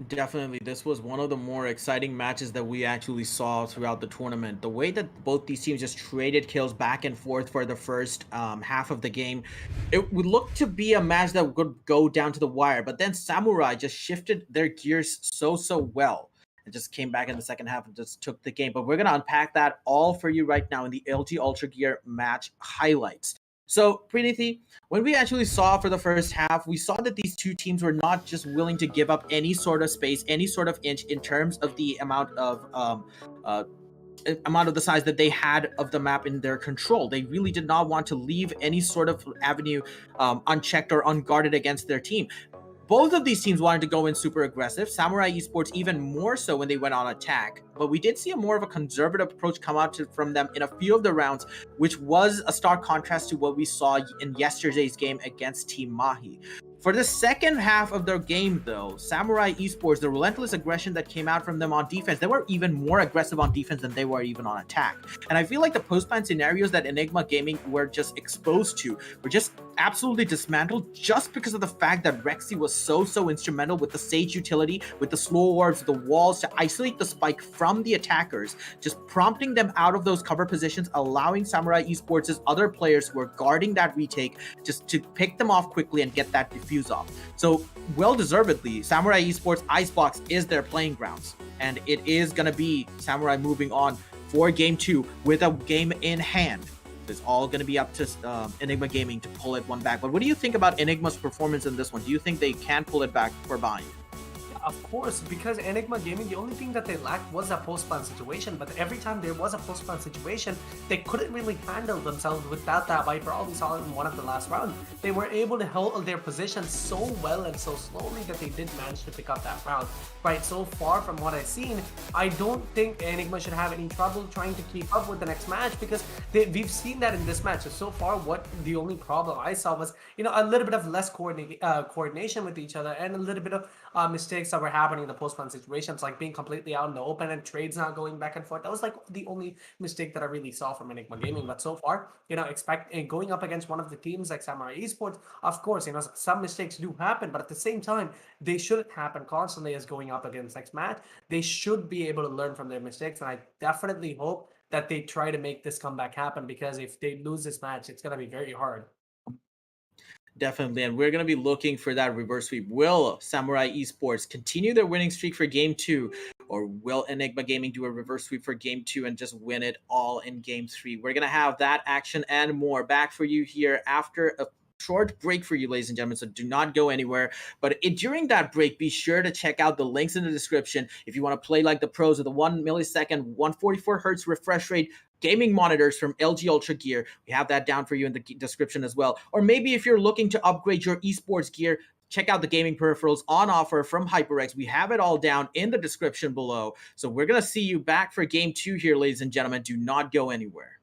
Definitely, this was one of the more exciting matches that we actually saw throughout the tournament. The way that both these teams just traded kills back and forth for the first half of the game, it would look to be a match that would go down to the wire, but then Samurai just shifted their gears so well and just came back in the second half and just took the game. But we're going to unpack that all for you right now in the LG Ultragear match highlights. So, Pranithy, when we actually saw for the first half, we saw that these 2 teams were not just willing to give up any sort of space, any sort of inch in terms of the amount of the size that they had of the map in their control. They really did not want to leave any sort of avenue unchecked or unguarded against their team. Both of these teams wanted to go in super aggressive. Samurai Esports even more so when they went on attack. But we did see a more of a conservative approach come out from them in a few of the rounds, which was a stark contrast to what we saw in yesterday's game against Team Mahi. For the second half of their game, though, Samurai Esports, the relentless aggression that came out from them on defense, they were even more aggressive on defense than they were even on attack. And I feel like the post-ban scenarios that Enigma Gaming were just exposed to were just absolutely dismantled just because of the fact that Rexy was so instrumental with the Sage utility, with the slow orbs, the walls to isolate the spike from the attackers, just prompting them out of those cover positions, allowing Samurai Esports' other players who are guarding that retake just to pick them off quickly and get that defuse off. So, well-deservedly, Samurai Esports Icebox is their playing grounds, and it is going to be Samurai moving on for Game 2 with a game in hand. It's all going to be up to Enigma Gaming to pull it one back. But what do you think about Enigma's performance in this one? Do you think they can pull it back for buying?
Of course, because Enigma Gaming, the only thing that they lacked was a post-ban situation, but every time there was a post-ban situation, they couldn't really handle themselves without that Viper. All we saw in one of the last rounds, they were able to hold their position so well and so slowly that they did manage to pick up that round. Right, so far from what I've seen, I don't think Enigma should have any trouble trying to keep up with the next match, because we've seen that in this match. So far, what the only problem I saw was, a little bit of less coordination with each other and a little bit of mistakes that were happening in the post-ban situations, like being completely out in the open and trades not going back and forth. That was like the only mistake that I really saw from Enigma Gaming. But so far, going up against one of the teams like Samurai Esports, of course, some mistakes do happen, but at the same time, they shouldn't happen constantly as going up against next match. They should be able to learn from their mistakes, and I definitely hope that they try to make this comeback happen, because if they lose this match, it's going to be very hard.
Definitely, and we're going to be looking for that reverse sweep. Will Samurai Esports continue their winning streak for game 2, or will Enigma Gaming do a reverse sweep for game 2 and just win it all in game 3? We're going to have that action and more back for you here after a short break for you, ladies and gentlemen, so do not go anywhere. But during that break, be sure to check out the links in the description if you want to play like the pros with a 1 millisecond 144 hertz refresh rate gaming monitors from LG Ultragear. We have that down for you in the description as well. Or maybe if you're looking to upgrade your esports gear, check out the gaming peripherals on offer from HyperX. We have it all down in the description below. So we're going to see you back for game 2 here, ladies and gentlemen. Do not go anywhere.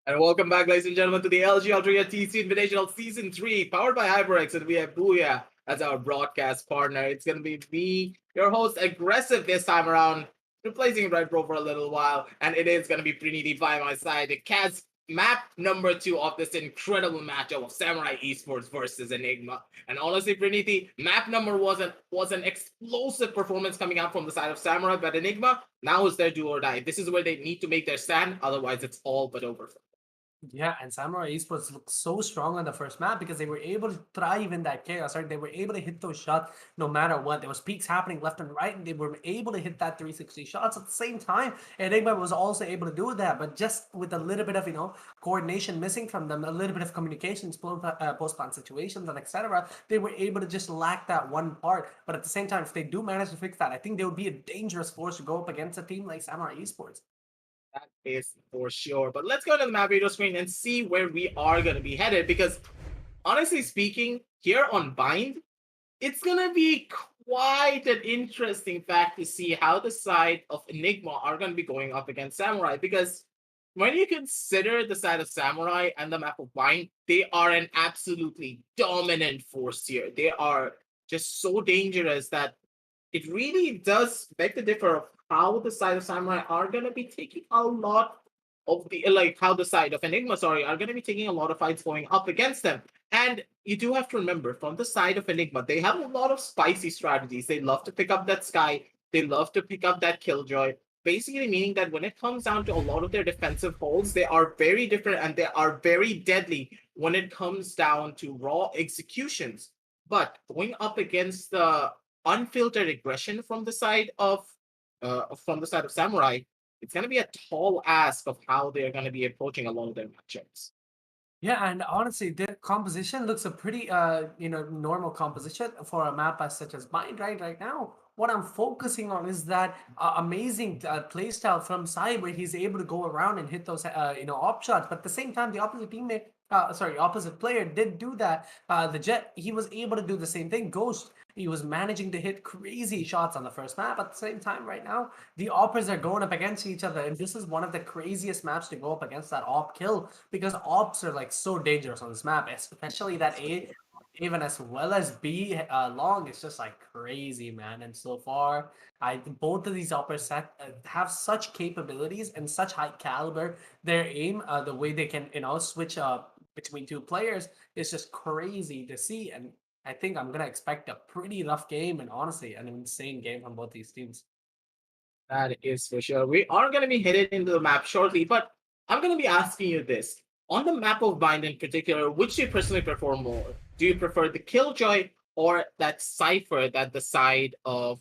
And welcome back, ladies and gentlemen, to the LG Ultragear TEC Invitational Season 3, powered by HyperX, and we have Booyah as our broadcast partner. It's going to be me, your host, Aggressive this time around, replacing Red Pro for a little while, and it is going to be Priniti by my side. The Cats map number 2 of this incredible matchup of Samurai Esports versus Enigma. And honestly, Priniti, map number was an explosive performance coming out from the side of Samurai, but Enigma, now is their do or die. This is where they need to make their stand, otherwise it's all but over.
Yeah, and Samurai Esports looked so strong on the first map because they were able to thrive in that chaos, right? They were able to hit those shots no matter what. There was peaks happening left and right, and they were able to hit that 360 shots at the same time. Enigma was also able to do that, but just with a little bit of, coordination missing from them, a little bit of communications, post-plan situations, and etc., they were able to just lack that one part. But at the same time, if they do manage to fix that, I think they would be a dangerous force to go up against a team like Samurai Esports.
That is for sure. But let's go to the map radio screen and see where we are going to be headed. Because honestly speaking, here on Bind, it's going to be quite an interesting fact to see how the side of Enigma are going to be going up against Samurai. Because when you consider the side of Samurai and the map of Bind, they are an absolutely dominant force here. They are just so dangerous that it really does beg the differ of how the side of Samurai are going to be taking a lot of the, like, how the side of Enigma, sorry, are going to be taking a lot of fights going up against them. And you do have to remember, from the side of Enigma, they have a lot of spicy strategies. They love to pick up that Sky, they love to pick up that Killjoy, basically meaning that when it comes down to a lot of their defensive holds, they are very different and they are very deadly when it comes down to raw executions. But going up against the unfiltered aggression from the side of Samurai, it's going to be a tall ask of how they're going to be approaching a lot of their matchups.
Yeah, and honestly, the composition looks a pretty, normal composition for a map as such as mine, right now. What I'm focusing on is that amazing playstyle from Sai, where he's able to go around and hit those, op shots. But at the same time, the opposite teammate, opposite player did do that. The Jet, he was able to do the same thing. Ghost, he was managing to hit crazy shots on the first map. At the same time, right now, the oppers are going up against each other, and this is one of the craziest maps to go up against that op kill, because ops are like so dangerous on this map, especially that A, even as well as B long. It's just like crazy, man. And so far, both of these oppers have such capabilities and such high caliber. Their aim, the way they can switch between two players, is just crazy to see. And I think I'm gonna expect a pretty rough game, and honestly, an insane game from both these teams.
That is for sure. We are going to be headed into the map shortly, but I'm going to be asking you this. On the map of Bind in particular, which do you personally prefer more? Do you prefer the Killjoy or that Cypher that the side of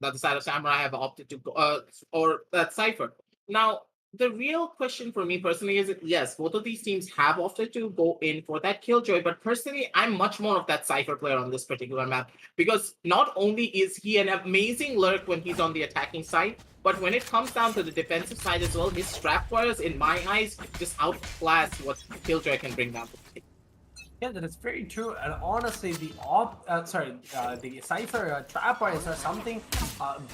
Samurai have opted to go, or that Cypher? Now, the real question for me personally is, yes, both of these teams have opted to go in for that Killjoy, but personally, I'm much more of that Cypher player on this particular map, because not only is he an amazing lurk when he's on the attacking side, but when it comes down to the defensive side as well, his trap fires, in my eyes, just outclass what Killjoy can bring down.
Yeah, that is very true. And honestly, the Cypher trap wires are something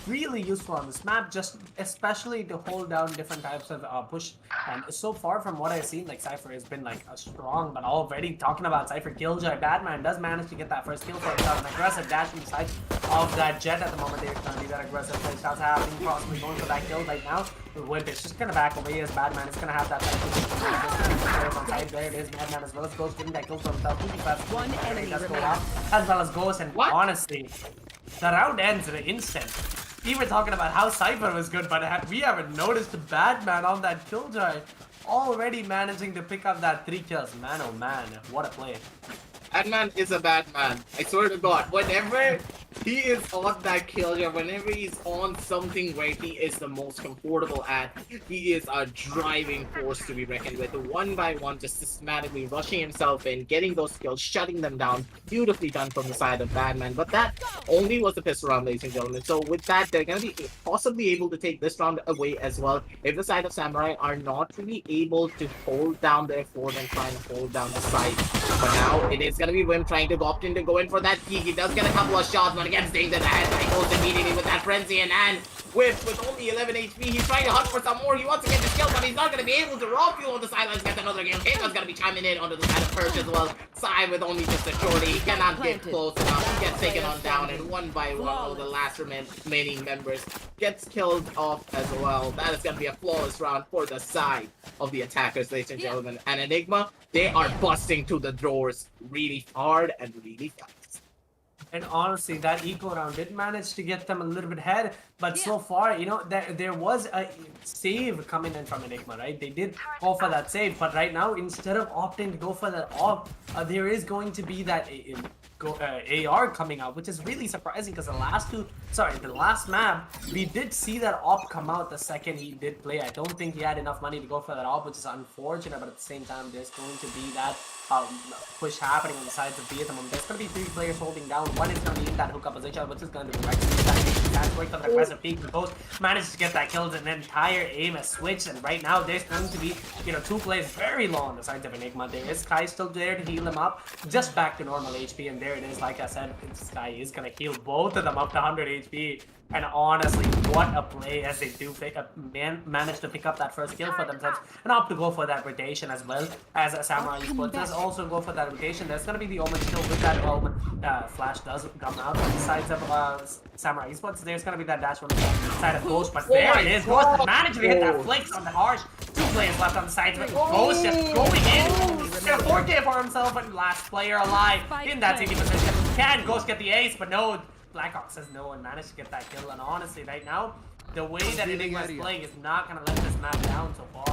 really useful on this map, just especially to hold down different types of push. And so far from what I've seen, like, Cypher has been like a strong, but already talking about Cypher, Killjoy, Batman does manage to get that first kill for himself. An aggressive dash inside of that Jet at the moment. They're trying to do that aggressive play styles happening, possibly going for that kill right now. The Wimp is just gonna back away as Batman is gonna have that on side. There it is, Batman as well as Ghost getting that kill for himself.
One enemy remaining.
As well as Ghost, and honestly, the round ends in an instant. We were talking about how Cypher was good, but we haven't noticed Batman on that Killjoy already managing to pick up that 3 kills. Man, oh man, what a play.
Batman is a bad man. I swear to God. Whenever he is on that Killjoy, whenever he's on something where he is the most comfortable at, he is a driving force to be reckoned with. One by one, just systematically rushing himself in, getting those kills, shutting them down. Beautifully done from the side of Batman. But that only was the pistol round, ladies and gentlemen. So with that, they're going to be possibly able to take this round away as well, if the side of Samurai are not really able to hold down their fort and try and hold down the side. But now it is going to be Wim trying to opt in to go in for that peek. He does get a couple of shots, but again, staying to the head. He goes immediately with that frenzy, and whip with only 11 HP. He's trying to hunt for some more. He wants to get the kill, but he's not going to be able to. Raw Fuel on the sidelines gets another game. Kate's going to be chiming in onto the side of Perch as well. Sai with only just a shorty. He cannot get close enough. He gets taken on down, and one by one, all the last remaining members gets killed off as well. That is going to be a flawless round for the side of the attackers, ladies and gentlemen. And Enigma, they are busting to the doors really hard and really fast.
And honestly, that eco round did manage to get them a little bit ahead, but so far, you know, there was a save coming in from Enigma, right? They did go for that save, but right now, instead of opting to go for that off, there is going to be that AR coming out, which is really surprising because the last map, we did see that op come out the second he did play. I don't think he had enough money to go for that op, which is unfortunate, but at the same time, there's going to be that push happening on the sides of B at the moment. There's going to be 3 players holding down. One is going to be in that hookup position, which is going to be right. That's going for the aggressive peek. Both managed to get that kill. An entire aim has switched, and right now there's going to be, you know, 2 players very low on the sides of Enigma. There is Kai still there to heal him up, just back to normal HP, and there it is. Like I said, Sky is going to heal both of them up to 100 HP. And honestly, what a play as they do manage to pick up that first kill for themselves and opt to go for that rotation as well as Samurai Esports does also go for that rotation. There's going to be the Omen still with that Omen. Flash does come out on the sides of Samurai Esports. There's going to be that dash on the side of Ghost, but there it is. Ghost managed to hit that flicks on the harsh. 2 players left on the sides of it. Ghost just going in. He's going to 4K for himself, and last player alive in that TD position. Can Ghost get the ace? But no. Blackhawk says no and managed to get that kill, and honestly, right now, the way that Enigma is playing is not going to let this map down so far.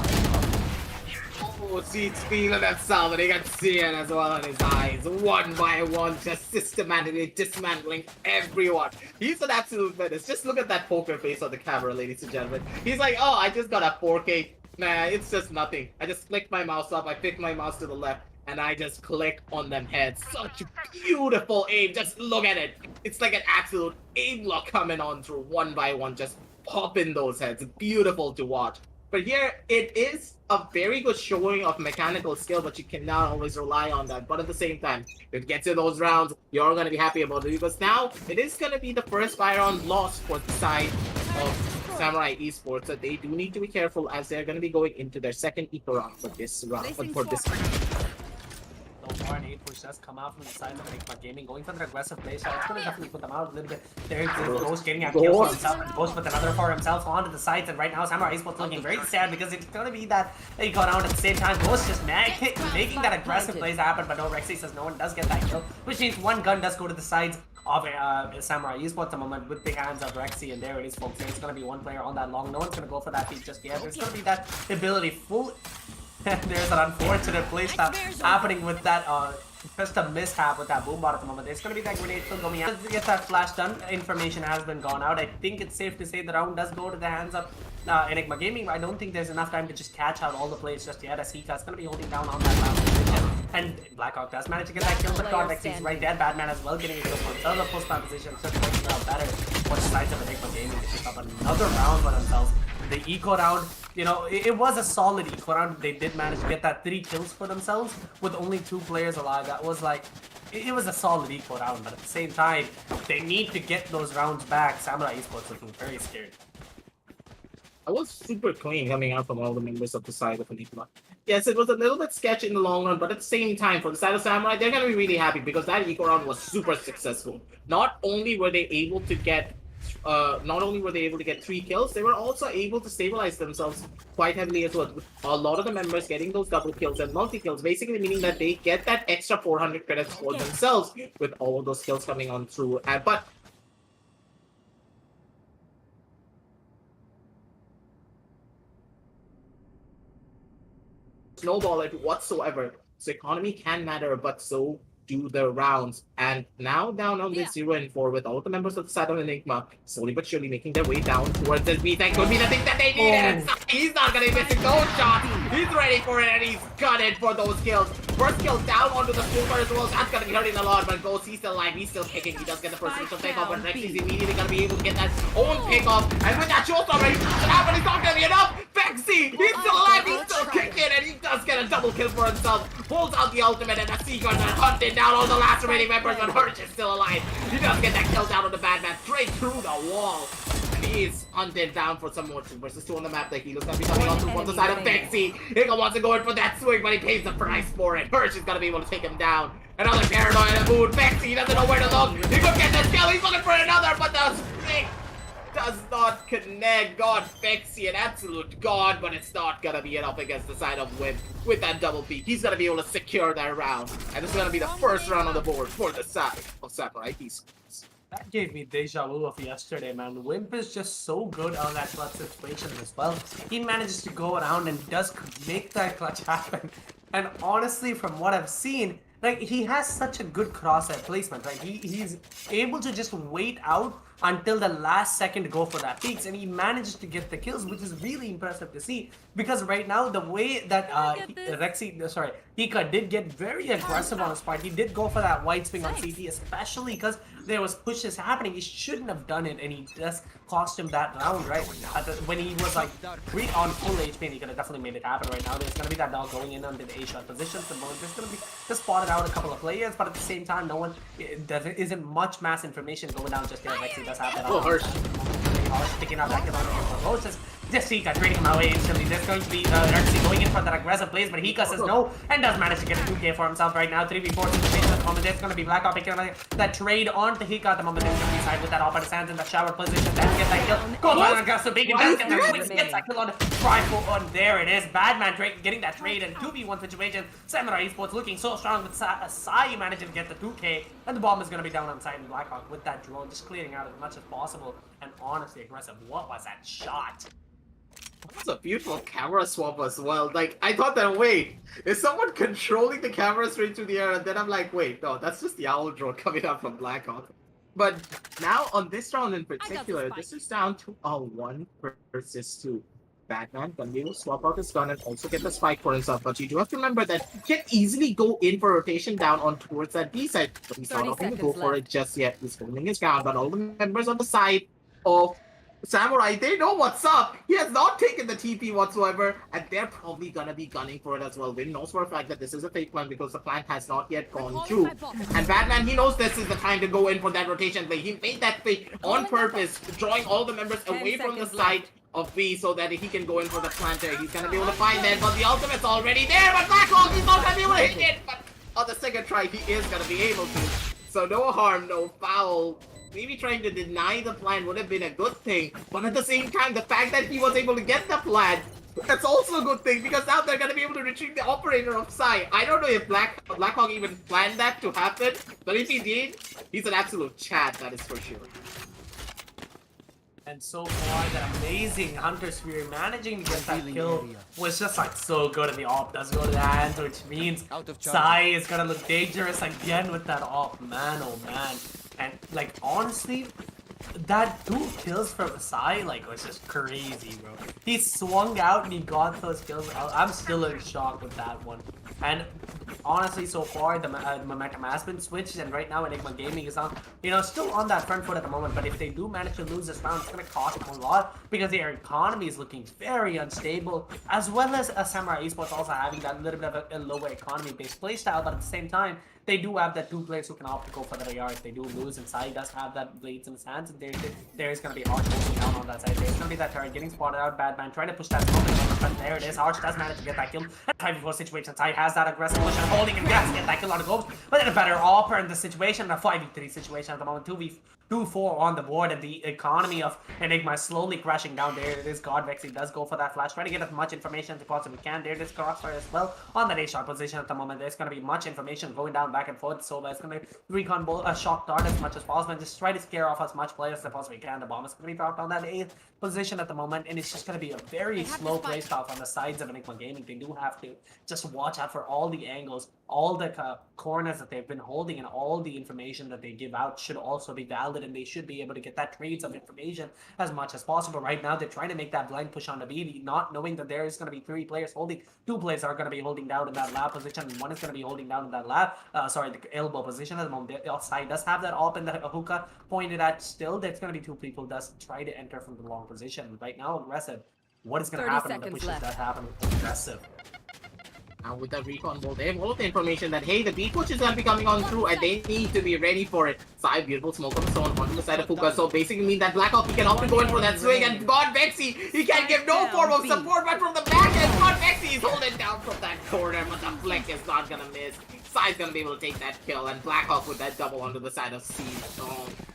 Oh, Seed's feeling himself, and he got Cian as well in his eyes. One by one, just systematically dismantling everyone. He's an absolute menace. Just look at that poker face on the camera, ladies and gentlemen. He's like, oh, I just got a 4K. Nah, it's just nothing. I just flicked my mouse up, I picked my mouse to the left, and I just click on them heads. Such beautiful aim. Just look at it. It's like an absolute aim lock coming on through one by one, just popping those heads. Beautiful to watch. But here, it is a very good showing of mechanical skill, but you cannot always rely on that. But at the same time, if it gets in those rounds, you're going to be happy about it, because now it is going to be the first firearm loss for the side of Samurai Esports. So they do need to be careful as they're going to be going into their second eco round for this round.
So far, an 8 push does come out from the side of Enigma Gaming, going for the aggressive play, so it's going to definitely put them out a little bit. There's Ghost getting a kill for himself, and Ghost with another for himself onto the sides, and right now Samurai Esports looking very sad because it's going to be that they go down at the same time. Ghost just making that aggressive plays happen, but no, Rexy says no one does get that kill, which means one gun does go to the sides of Samurai Esports at the moment with the hands of Rexy, and there it is, folks. There's going to be one player on that long. No one's going to go for that peak just yet. There's going to be that ability full. There's an unfortunate playstyle happening with that just a mishap with that boombot at the moment. There's going to be that grenade still going out. To get that flash done, information has been gone out. I think it's safe to say the round does go to the hands of Enigma Gaming. I don't think there's enough time to just catch out all the plays just yet, as Hika's going to be holding down on that last position. And Blackhawk does manage to get that kill, but God, Rexy's right there. Batman as well getting a kill for himself. The post-man position is just working out better for the sides of Enigma Gaming to pick up another round for themselves. The eco round, you know, it was a solid eco round. They did manage to get that 3 kills for themselves with only 2 players alive. That was like, it was a solid eco round, but at the same time, they need to get those rounds back. Samurai Esports looking very scared.
I was super clean coming out from all the members of the side of Enigma. Yes, it was a little bit sketchy in the long run, but at the same time, for the side of Samurai, they're going to be really happy because that eco round was super successful. Not only were they able to get 3 kills, they were also able to stabilize themselves quite heavily as well. A lot of the members getting those double kills and multi-kills, basically meaning that they get that extra 400 credits for themselves with all of those kills coming on through. But snowball it whatsoever. So economy can matter, but so do the rounds. And now down on this 0-4 with all the members of the side of Enigma slowly but surely making their way down towards this B. That could be the thing that they needed. He's not gonna miss a goal shot. He's ready for it, and he's gunning for those kills. First kill down onto the scooper as well. That's gonna be hurting a lot, but Ghost, he's still alive. He's still kicking. He does get the first initial takeoff, but Rex is immediately gonna be able to get that own pickoff. And with that showstopper, it's happening. It's not gonna be enough. Vexy, he's still alive. He's still kicking, and he does get a double kill for himself. Pulls out the ultimate, and the Seaguns are hunting down all the last remaining members, but Hurch is still alive. He does get that kill down on the Batman straight through the wall. he is hunted down for some more 2 versus 2 on the map. Like he looks gonna be coming on towards the side of Bexy. ENIGMA wants to go in for that swing, but he pays the price for it. Hirsch is gonna be able to take him down. Another paranoid in the mood. Bexy doesn't know where to look. He could get this kill. He's looking for another, but the swing does not connect. God, Bexy, an absolute god, but it's not gonna be enough against the side of Win. With that double peak, he's gonna be able to secure that round. And this is gonna be the first round on the board for the side of Samurai Esports.
That gave me deja vu of yesterday, man. Wimp is just so good on that clutch situation as well. He manages to go around and does make that clutch happen. And honestly, from what I've seen, like he has such a good crosshair placement, right? He's able to just wait out until the last second to go for that peaks, and he manages to get the kills, which is really impressive to see. Because right now, the way that Hika did get very aggressive on his part, he did go for that white swing on CT, especially because there was pushes happening. He shouldn't have done it, and he just cost him that round, right? When he was like on full HP, and he could have definitely made it happen right now. There's gonna be that dog going in under the A-shot position. The moment there's gonna be just spotted out a couple of players, but at the same time, no one isn't much mass information going down just yet. Like, does have that.
Oh, Hirsch.
Hirsch picking up that kill on the Roses. Just Hika trading him away instantly. There's going to be Rexy going in for that aggressive plays, but Hika says no and does manage to get a 2K for himself right now. 3v4 situation at the moment. There's going to be Blackout picking up that trade onto Hika at the moment. There's going to be side with that off, but his hands in the shower position. Then get that kill. Go for an aggressive big and get that swing. Gets that kill on the rifle on. There it is. Badman getting that trade in 2v1 situation. Samurai Esports looking so strong, but Sai managing to get the 2K, and the bomb is going to be down on side and Blackhawk with that drone, just clearing out as much as possible. And honestly aggressive. What was that shot?
That's a beautiful camera swap as well. Like, I thought that, wait, is someone controlling the camera straight through the air? And then I'm like, wait, no, that's just the owl drone coming out from Blackhawk. But now, on this round in particular, this is down to a 1 versus 2. Batman can be able to swap out his gun and also get the spike for himself. But you do have to remember that he can easily go in for rotation down on towards that B side. But he's not going to go for it just yet. He's holding his ground. But all the members on the side of Samurai, they know what's up. He has not taken the TP whatsoever, and they're probably gonna be gunning for it as well. Win knows for a fact that this is a fake plan because the plan has not yet gone through. And Batman, he knows this is the time to go in for that rotation play. He made that play on purpose, drawing all the members away from the side of B so that he can go in for the planter. He's gonna be able to find that, but the ultimate's already there. But Blackhawk, he's not gonna be able to hit it. But on the second try, he is gonna be able to. So no harm, no foul. Maybe trying to deny the plan would have been a good thing, but at the same time, the fact that he was able to get the plan, that's also a good thing, because now they're going to be able to retrieve the operator of Sai. I don't know if Blackhawk even planned that to happen, but if he did, he's an absolute Chad, that is for sure.
And so far, that amazing Hunter Sphere managing to get that kill was just like so good, and the op does go to the hands, which means Sai is going to look dangerous again with that op. Man, oh man. And like honestly, that 2 kills from Sai was just crazy, bro. He swung out and he got those kills. I'm still in shock with that one. And honestly, so far the momentum has been switched, and right now ENIGMA Gaming is on, still on that front foot at the moment. But if they do manage to lose this round, it's gonna cost them a lot because their economy is looking very unstable, as well as Samurai Esports also having that little bit of a lower economy-based playstyle. But at the same time, they do have that 2 players who can opt to go for the AR if they do lose, and Sai does have that blades in his hands, and there is going to be Arch holding down on that side. There's going to be that turret getting spotted out, Badman trying to push that smoke, but there it is. Arch does manage to get that kill. 5v4 situation, Sai has that aggressive push and holding, and yes, get that kill on the go. But then a better offer in the situation, a 5v3 situation at the moment, 2v4 on the board, and the economy of ENIGMA is slowly crashing down. There it is. Godvex, he does go for that flash, trying to get as much information as he possibly can. There it is. Crossfire as well on that A-shot position at the moment. There's going to be much information going down back and forth, so there's going to recon a shock dart as much as possible and just try to scare off as much players as they possibly can. The bomb is going to be dropped on that A position at the moment, and it's just going to be a very slow playstyle on the sides of ENIGMA Gaming. They do have to just watch out for all the angles, all the corners that they've been holding, and all the information that they give out should also be valid, and they should be able to get that trades of information as much as possible. Right now, they're trying to make that blind push on the B, not knowing that there is going to be 3 players holding. 2 players are going to be holding down in that lab position, and 1 is going to be holding down in that lab, the elbow position at the moment. The outside does have that op in the hookah pointed at still. There's going to be 2 people does try to enter from the long position. Right now, aggressive. What is going to happen when the pushes that happen? Aggressive.
Now with the recon ball, they have all of the information that, hey, the B push is going to be coming on through and they need to be ready for it. Sai, beautiful smoke on the zone, onto the side of Puka. So basically mean that Blackhawk, he can often go in for that swing, and God Vexy, he can give no form of support, but from the back end, God Vexy is holding down from that corner, but the flick is not going to miss. Sai's going to be able to take that kill, and Blackhawk with that double onto the side of C.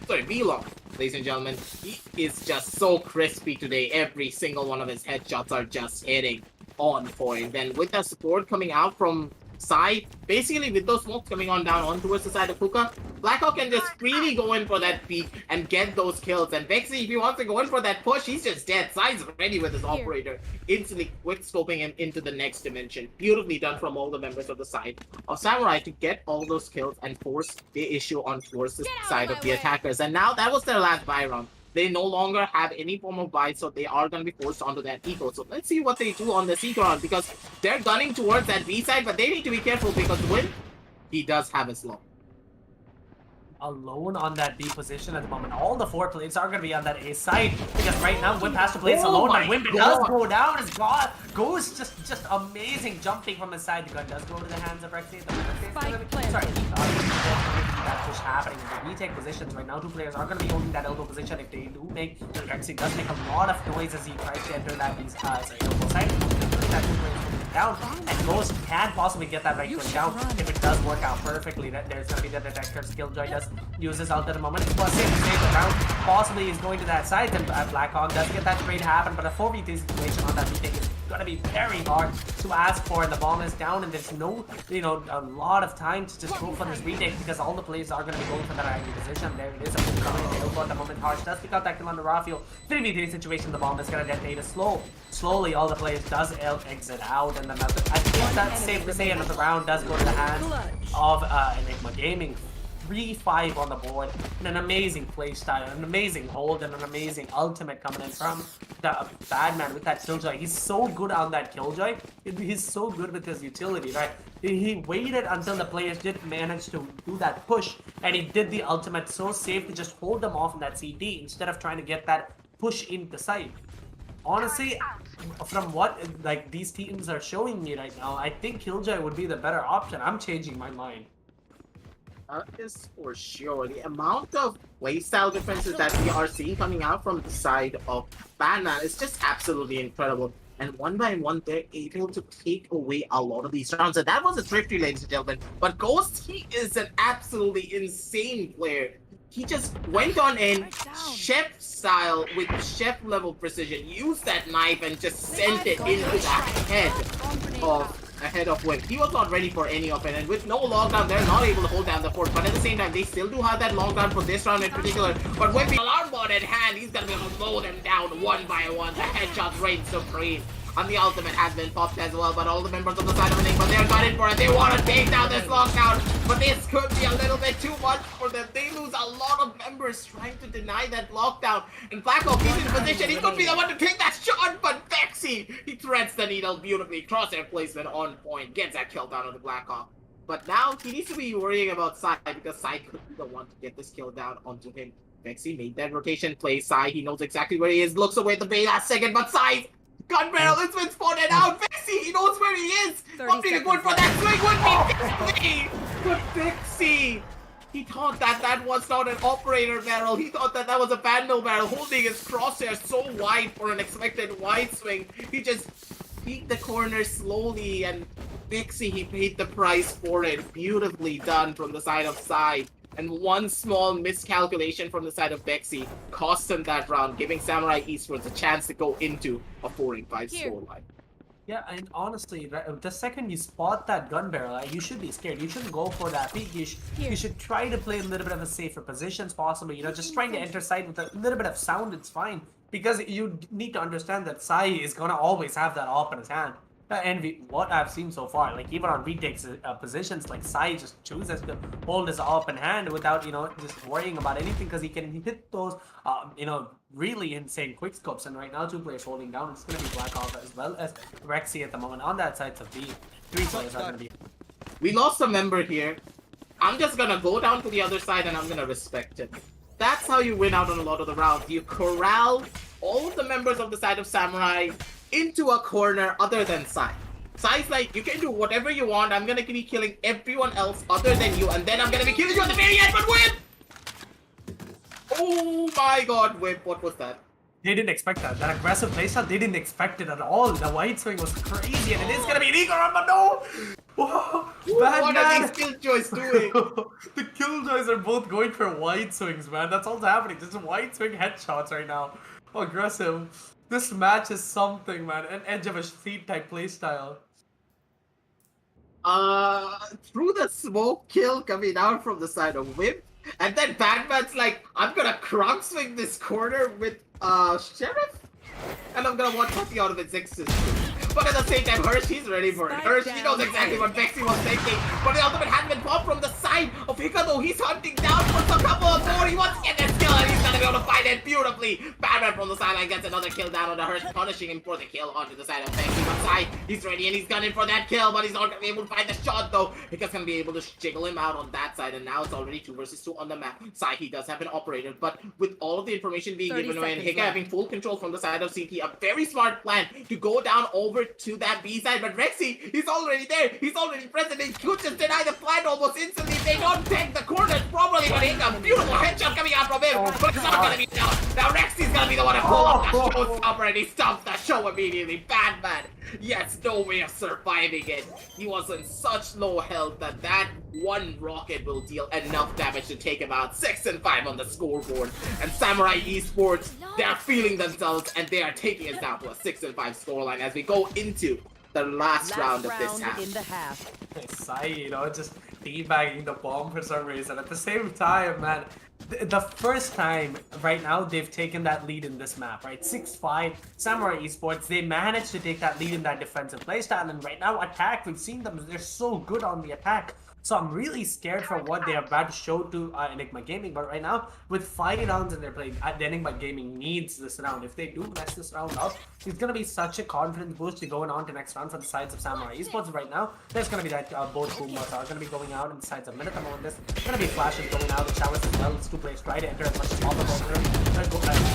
Sorry, V-Long, ladies and gentlemen. He is just so crispy today. Every single one of his headshots are just hitting on point. Then with the support coming out from Sai, basically with those smokes coming on down on towards the side of Puka, Blackhawk can just freely go in for that peek and get those kills. And Vexy, if he wants to go in for that push, he's just dead. Sai's ready with his operator, instantly quick scoping him into the next dimension. Beautifully done from all the members of the side of Samurai to get all those kills and force the issue on towards the side of the attackers. And now that was their last buy round. They no longer have any form of buy, so they are going to be forced onto that eco. So let's see what they do on this eco round, because they're gunning towards that B side, but they need to be careful because Win, he does have his low.
Alone on that B position at the moment. All the 4 players are going to be on that A side, because right now Wimp has to place alone, but Wimp does go down. His god goes just amazing jumping from his side. The gun does go to the hands of Rexy. Sorry, that push happening in the retake positions right now. 2 players are going to be holding that elbow position. If they do make, Rexy does make a lot of noise as he tries to enter that elbow side. That 2 players down, and Ghost can possibly get that right click down if it does work out perfectly. That there's going to be the detector. Killjoy does use his ult at the moment. It was safe to say the round possibly is going to that side, and Blackhawk does get that trade happen, but a 4v3 situation on that retake is going to be very hard to ask for, and the bomb is down, and there's no, a lot of time to just go for this retake because all the players are going to be going for that angry position. There it is, coming in the elbow at the moment. Harsh does pick out that kill on the Rafael. 3v3 situation, the bomb is going to detonate it slowly. All the players does exit out, and I think that's safe to say another round does go to the hands of Enigma Gaming. 3-5 on the board, and an amazing play style, an amazing hold, and an amazing ultimate coming in from the Badman with that Killjoy. He's so good on that Killjoy. He's so good with his utility, right? He waited until the players did manage to do that push, and he did the ultimate so safe to just hold them off in that CD instead of trying to get that push in the side. Honestly, from what these teams are showing me right now, I think Killjoy would be the better option. I'm changing my mind.
That is for sure. The amount of playstyle differences that we are seeing coming out from the side of Batman is just absolutely incredible. And one by one, they're able to take away a lot of these rounds. And that was a Thrifty, ladies and gentlemen. But Ghost, he is an absolutely insane player. He just went on in chef style with chef level precision, used that knife and just sent it into the head of Wimp. He was not ready for any of it, and with no lockdown, they're not able to hold down the fort. But at the same time, they still do have that lockdown for this round in particular. But with the alarm bot in hand, he's gonna be able to mow them down one by one. The headshots reign supreme. And the ultimate has been popped as well, but all the members on the side of the Enigma, they're gunning for it. They want to take down this lockdown, but this could be a little bit too much for them. They lose a lot of members trying to deny that lockdown. And Blackhawk, he's in position. He could be the one to take that shot, but Vexy, he threads the needle beautifully. Crosshair placement on point. Gets that kill down on the Blackhawk. But now he needs to be worrying about Sai, because Sai could be the one to get this kill down onto him. Vexy made that rotation play. Sai, he knows exactly where he is. Looks away at the very last second, but Sai, gun barrel has been spotted out. Vexy, he knows where he is. Opting going for that swing would be Vexy. But Vexy, he thought that was not an operator barrel. He thought that was a vandal barrel, holding his crosshair so wide for an expected wide swing. He just peeked the corner slowly, and Vexy, he paid the price for it. Beautifully done from the side of Sai. And one small miscalculation from the side of Vexy cost him that round, giving Samurai Esports a chance to go into a 4-5 scoreline.
Yeah, and honestly, the second you spot that gun barrel, you should be scared. You shouldn't go for that peek. You should try to play a little bit of a safer positions possible. Just trying to enter side with a little bit of sound, it's fine. Because you need to understand that Sai is going to always have that op in his hand. And what I've seen so far, even on retakes positions, Sai just chooses to hold his op in hand without, just worrying about anything, because he can hit those, really insane quick scopes. And right now, 2 players holding down. It's going to be Blackhawk as well as Rexy at the moment. On that side, so 3 players are going to be.
We lost a member here. I'm just going to go down to the other side and I'm going to respect it. That's how you win out on a lot of the rounds. You corral all of the members of the side of Samurai into a corner other than Sai. Sai's like, you can do whatever you want. I'm gonna be killing everyone else other than you, and then I'm gonna be killing you at the very end. But Whip! Oh my God, Whip! What was that?
They didn't expect that. That aggressive playstyle, they didn't expect it at all. The white swing was crazy, and it is gonna be an eagle run, but no! Whoa,
What are these Killjoys doing?
The Killjoys are both going for wide swings, man. That's all that's happening. Just wide swing headshots right now. Aggressive. This match is something, man. An edge of a seat type playstyle.
Through the smoke kill coming out from the side of Whip, and then Batman's like, I'm gonna crumb swing this corner with Sheriff, and I'm gonna one-shot the out of its existence. But at the same time, Hirsch, he's ready for it. Hirsch, he knows exactly what Vexy was thinking. But the ultimate has been popped from the side of Hika, though. He's hunting down for a couple of more. He wants to get this kill, and he's gonna be able to find it beautifully. Batman from the sideline gets another kill down on the Hirsch, punishing him for the kill onto the side of Vexy. But Sai, he's ready and he's gunning for that kill, but he's not gonna be able to find the shot, though. Hika's gonna be able to jiggle him out on that side, and now it's already 2 versus 2 on the map. Sai, he does have an operator, but with all of the information being given away and Hika having full control from the side of CT, a very smart plan to go down over to that B side, but Rexy, he's already there, he's already present, he could just deny the plant almost instantly if they don't take the corners properly, but Hika, beautiful headshot coming out from him, but it's not gonna be enough. Now Rexy's gonna be the one to pull up that showstopper, and he stops the show immediately. Batman, yes, no way of surviving it. He was in such low health that one rocket will deal enough damage to take him out. 6 and 5 on the scoreboard, and Samurai Esports, they're feeling themselves, and they are taking us down to a 6 and 5 scoreline as we go into the last round of this half.
In the half.
Sai, you know, just teabagging the bomb for some reason. At the same time, man, the first time right now they've taken that lead in this map, right? 6-5, Samurai Esports, they managed to take that lead in that defensive playstyle, and right now attack, we've seen them, they're so good on the attack. So I'm really scared for what they're about to show to Enigma Gaming. But right now, with 5 rounds in their play, the Enigma Gaming needs this round. If they do mess this round up, it's going to be such a confidence boost to going on to next round for the sides of Samurai Esports. Right now, there's going to be that both Booyahs are going to be going out, and the sides of Minute on this. There's going to be flashes going out, the showers as well. It's 2 players try to enter as much as possible.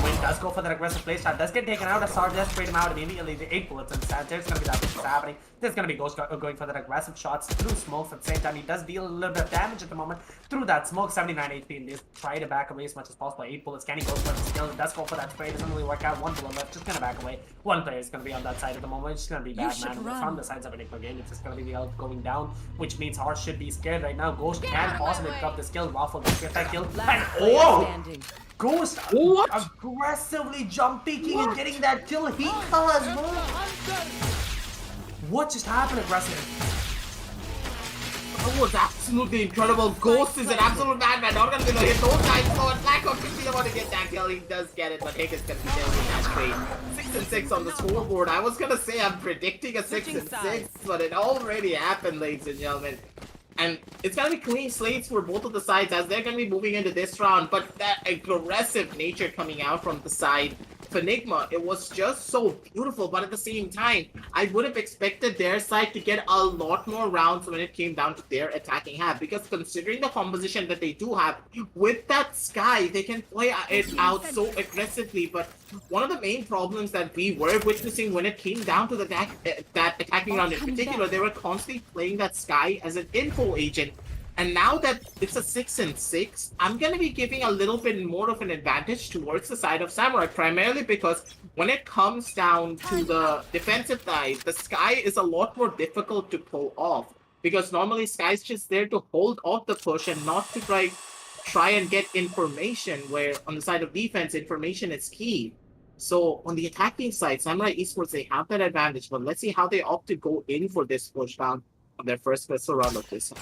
Win does go for that aggressive playstyle, does get taken out. Asar just sprayed him out immediately. The 8 bullets and there's going to be that which is happening. There's going to be Ghost going for that aggressive shots through smokes at the same time. He does deal a little bit of damage at the moment through that smoke. 79 HP, and they try to back away as much as possible. 8 bullets. Can he go for the skill? Does go for that spray. Doesn't really work out. 1 bullet left. Just gonna back away. 1 player is gonna be on that side at the moment. It's just gonna be Batman from the sides of Enigma Game. It's just gonna be the elf going down, which means Horse should be scared right now. Ghost can possibly pick up the skill. Waffle does get that kill. And Ghost aggressively jump peeking and getting that kill. He does. What just happened, aggressive?
That was absolutely incredible. Ghost is an absolute madman. Not gonna be able to hit those guys. So and Black Hawk really want to get that kill. He does get it, but Hickus can be there with that trade. 6 and 6 on the scoreboard. I was gonna say I'm predicting a 6 and 6, but it already happened, ladies and gentlemen. And it's gonna be clean slates for both of the sides as they're gonna be moving into this round. But that aggressive nature coming out from the side of Enigma, it was just so beautiful. But at the same time, I would have expected their side to get a lot more rounds when it came down to their attacking half. Because considering the composition that they do have, with that Sky, they can play it out so aggressively. But one of the main problems that we were witnessing when it came down to that attacking round in particular, they were constantly playing that Sky as an info agent. And now that it's a 6 and 6, I'm going to be giving a little bit more of an advantage towards the side of Samurai, primarily because when it comes down to the defensive side, the Sky is a lot more difficult to pull off. Because normally Sky's just there to hold off the push and not to try and get information, where on the side of defense, information is key. So on the attacking side, Samurai Esports, they have that advantage, but let's see how they opt to go in for this push down on their first pistol round of this one.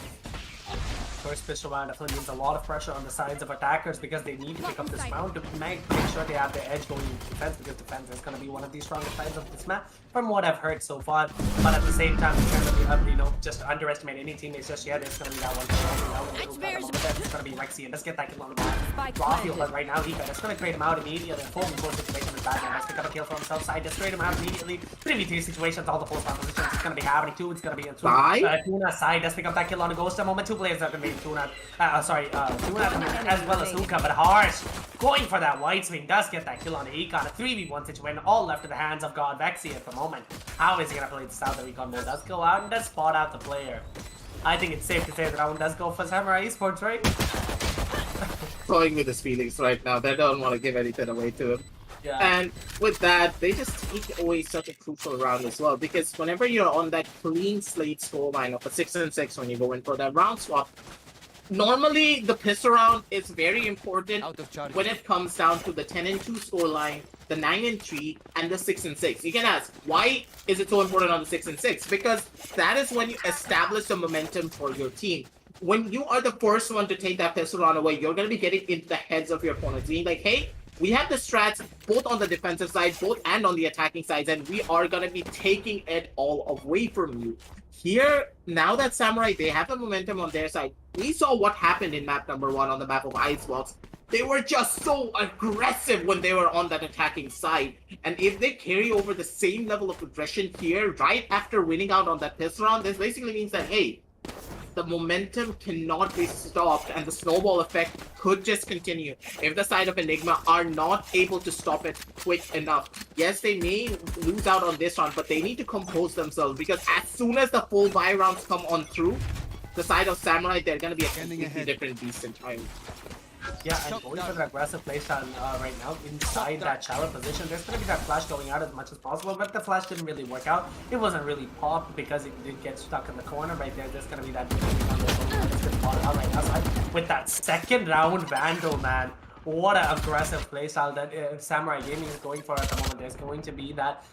First pistol round definitely means a lot of pressure on the sides of attackers because they need to pick up this round to make sure they have their edge going into defense, because defense is going to be one of the strongest sides of this map from what I've heard so far. But at the same time, you can't really, just underestimate any teammates just yet. There's going to be that one. It's going to be Rexy, and let's get that kill on the ball. Rafiel, but right now, that's going to create him out immediately. 4v4 situation is bad.
pick up a kill for himself. Side destroyed him out immediately. Pretty these situations, all the post positions. It's going to be happening too. It's going to be in Tuna. Side does pick up that kill on the Ghost. A moment, two players are going to be in Tuna. Tuna as well as Hookah, but Harsh going for that white swing does get that kill on the Econ. A 3v1 situation, all left in the hands of God Vexy at the moment. How is he going to play this out? The Recon mode does go out and does spot out the player. I think it's safe to say that that one does go for Samurai Esports, right?
Toying with his feelings right now. They don't want to give anything away to him.
Yeah.
And with that, they just take away such a crucial round as well. Because whenever you're on that clean slate scoreline of a 6-6 when you go in for that round swap, normally the piss around is very important when it comes down to the 10-2 scoreline, the 9-3, and the 6-6. You can ask, why is it so important on the 6-6? Because that is when you establish the momentum for your team. When you are the first one to take that pistol round away, you're going to be getting into the heads of your opponents, being like, hey, we have the strats both on the defensive side, both and on the attacking sides, and we are going to be taking it all away from you. Here, now that Samurai, they have the momentum on their side. We saw what happened in map number 1 on the map of Icebox. They were just so aggressive when they were on that attacking side. And if they carry over the same level of aggression here, right after winning out on that piss round, this basically means that, hey, the momentum cannot be stopped and the snowball effect could just continue if the side of Enigma are not able to stop it quick enough. Yes, they may lose out on this round, but they need to compose themselves because as soon as the full buy rounds come on through, the side of Samurai, they're going to be a completely different beast entirely.
Yeah, and going for the aggressive playstyle right now inside that shallow position. There's going to be that flash going out as much as possible, but the flash didn't really work out. It wasn't really popped because it did get stuck in the corner right there. There's going to be that out right outside with that second round Vandal, man. What an aggressive playstyle that Samurai Gaming is going for at the moment. There's going to be that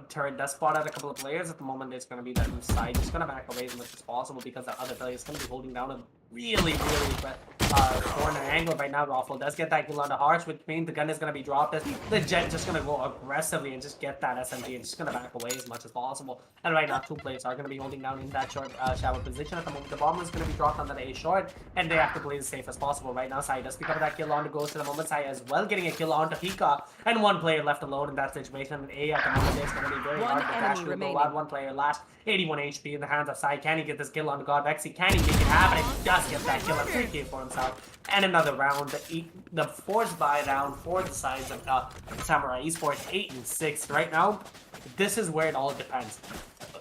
turret does spot out a couple of players. At the moment, there's going to be that side just going to back away as much as possible because the other player is going to be holding down a really corner angle right now. Raffle does get that kill on the Harsh, which means the gun is going to be dropped. The Jet just going to go aggressively and just get that SMG and just going to back away as much as possible. And right now, two players are going to be holding down in that short shower position at the moment. The bomber is going to be dropped on that A short, and they have to play as safe as possible right now. Sai does pick up that kill on the Ghost to the moment. Sai as well getting a kill onto Hika, and one player left alone in that situation. And A at the moment is going to be very hard to dash to go out. One player last, 81 HP in the hands of Sai. Can he get this kill on the God Vexy? Can he make it happen? And he does get that kill, a 3K for himself. And another round, the fourth buy round for the sides of Samurai Esports, 8-6. Right now, this is where it all depends.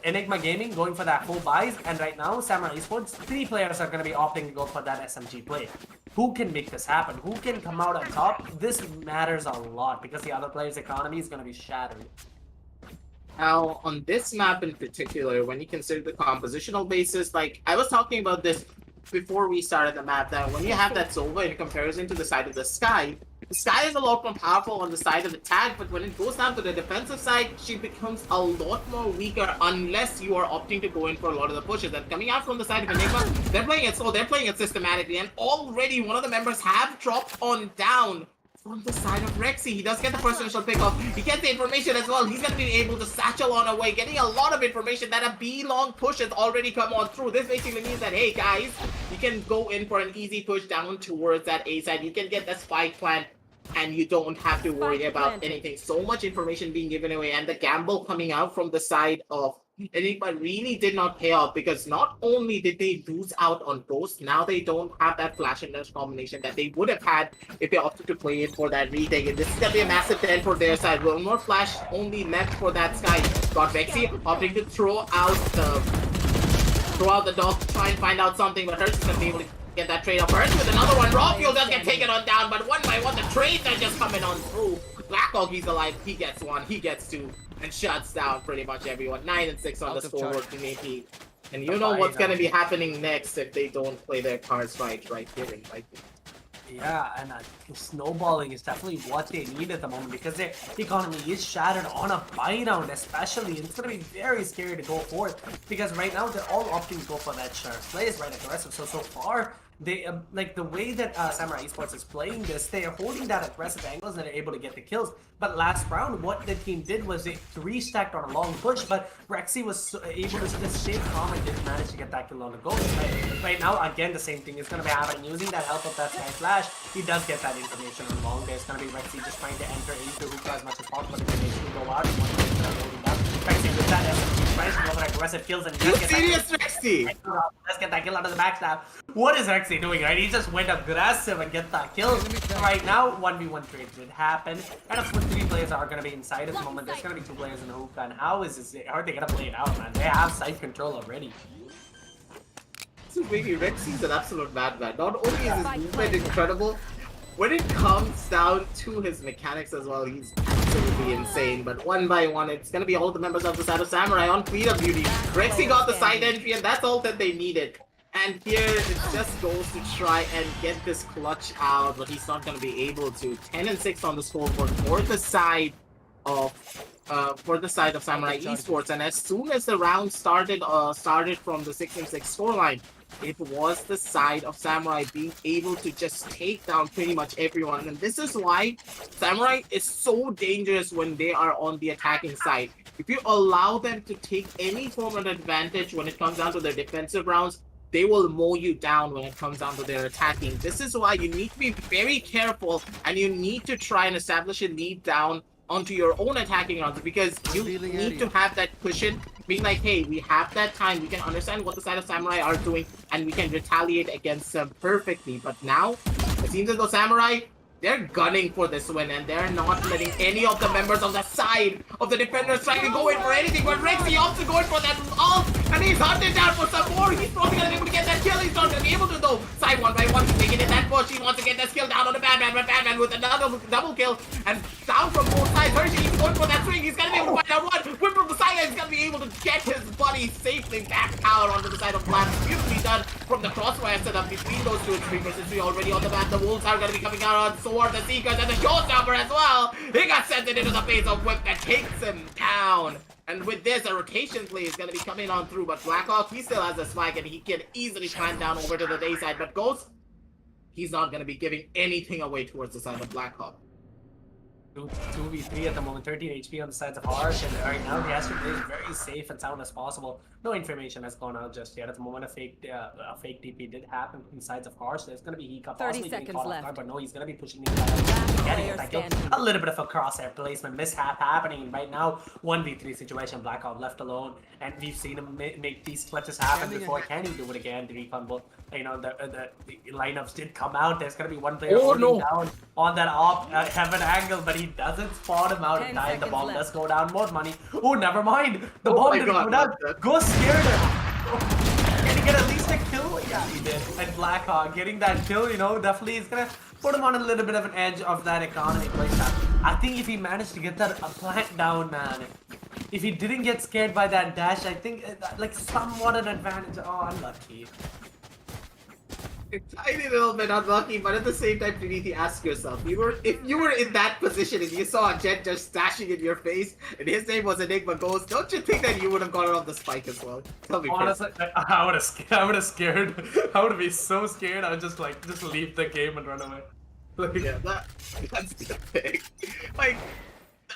Enigma Gaming going for that full buys, and right now, Samurai Esports, 3 players are going to be opting to go for that SMG play. Who can make this happen? Who can come out on top? This matters a lot because the other player's economy is going to be shattered.
Now, on this map in particular, when you consider the compositional basis, like I was talking about this before we started the map, that when you have that Zova in comparison to the side of the Sky is a lot more powerful on the side of the tag, but when it goes down to the defensive side, she becomes a lot more weaker unless you are opting to go in for a lot of the pushes. And coming out from the side of Enigma, they're playing it systematically, and already one of the members have dropped on down from the side of Rexy. He does get the first initial pickoff. He gets the information as well. He's going to be able to satchel on away, getting a lot of information that a B-long push has already come on through. This basically means that, hey guys, you can go in for an easy push down towards that A side. You can get the spike plant, and you don't have to worry about anything. So much information being given away, and the gamble coming out from the side of Enigma really did not pay off, because not only did they lose out on Ghost, now they don't have that flash and dash combination that they would have had if they opted to play it for that retake. And this is going to be a massive 10 for their side. One more flash only left for that Sky. Got Vexy opting to throw out the dog to try and find out something, but Hurst is going to be able to get that trade up. Hurst with another one. Raw Fuel does get taken on down, but one by one the trades are just coming on through. Black Hawk, he's alive. He gets one. He gets two. And shuts down pretty much everyone. 9-6 on the scoreboard in AP. And you know what's going to be happening next if they don't play their cards right here in Viking.
Yeah, and snowballing is definitely what they need at the moment because their economy is shattered on a buy round especially. It's going to be very scary to go forth because right now they're all opting to go for that sharp play is right aggressive. So far, they like the way that Samurai Esports is playing this, they are holding that aggressive angles and they're able to get the kills. But last round, what the team did was they 3-stacked on a long push, but Rexy was able to just stay calm and didn't manage to get that kill on the goal. Right now, again, the same thing is going to be happening. Using that help of that Sky Flash, he does get that information on long. There's going to be Rexy just trying to enter into Hookah as much as possible. out. Rexy with that SMG, tries to go for aggressive kills and
You
just get that
serious,
kill.
Rexy?
Let's get that kill out of the backstab. What is Rexy doing, right? He just went aggressive and get that kill. Right now, 1v1 trade did happen. And of course, 3 players are going to be inside at the moment. There's going to be 2 players in the hoop. And how are they going to play it out, man? They have side control already.
This is really Rexy's an absolute madman. Not only is his movement incredible, when it comes down to his mechanics as well, he's absolutely insane. But one by one, it's going to be all the members of the side of Samurai on Freedom Beauty. Rexy got the side entry, and that's all that they needed. And here, it just goes to try and get this clutch out, but he's not going to be able to. 10-6 on the scoreboard for the side of Samurai Esports. And as soon as the round started from the 6-6 scoreline, it was the side of Samurai being able to just take down pretty much everyone. And this is why Samurai is so dangerous when they are on the attacking side. If you allow them to take any form of advantage when it comes down to their defensive rounds, they will mow you down when it comes down to their attacking. This is why you need to be very careful and you need to try and establish a lead down onto your own attacking rounds, because you need to have that cushion being like, hey, we have that time, we can understand what the side of Samurai are doing and we can retaliate against them perfectly. But now it seems as though Samurai, they're gunning for this win and they're not letting any of the members on the side of the defenders try to go in for anything. But Rexy also going for that ult, and he's hunted down for some more. He's probably gonna be able to get that kill. He's not gonna be able to though. Side 1 by 1, he's taking it that push. He wants to get that skill down on the Batman, but Batman with another double kill and down from both sides. Hershey, he's going for that swing. He's gonna be able to find out one. Whip from the side, he's gonna be able to get his buddy safely back out onto the side of Black. Beautifully done from the crossfire setup between those two. 3 versus 3 already on the bat. The Wolves are gonna be coming out on Sword, the Seekers, and the Showstopper as well. He got sent into the face of Whip that takes him down. And with this, a rotation play is going to be coming on through. But Blackhawk, he still has a spike and he can easily plant down over to the day side. But Ghost, he's not going to be giving anything away towards the side of Blackhawk.
2v3 at the moment, 13 HP on the sides of Harsh, and right now the Astro plays very safe and sound as possible. No information has gone out just yet. At the moment, a fake TP did happen from the sides of Harsh. There's going to be Hika
30 seconds left.
But no, he's going to be pushing the kill. A little bit of a crosshair placement mishap happening right now. 1v3 situation, Blackhawk left alone, and we've seen him make these clutches happen before. Can he do it again? The recon ball, you know, the lineups did come out. There's going to be one player down on that heaven angle, but he doesn't spot him out in time. The bomb does go down. More money. Oh, never mind. The bomb didn't go down. Ghost scared him. Can he get at least a kill? Yeah, he did. And Blackhawk getting that kill, you know, definitely is gonna put him on a little bit of an edge of that economy playstyle. I think if he managed to get that plant down, man, if he didn't get scared by that dash, I think like somewhat an advantage. Oh, unlucky.
A tiny little bit unlucky, but at the same time, you need to ask yourself, if you were in that position and you saw a Jet just dashing in your face and his name was Enigma Ghost, don't you think that you would have gotten off the spike as well? Tell me.
Honestly, I would have scared. I would be so scared. I would just leave the game and run away. Like,
yeah, that's the thing. Like,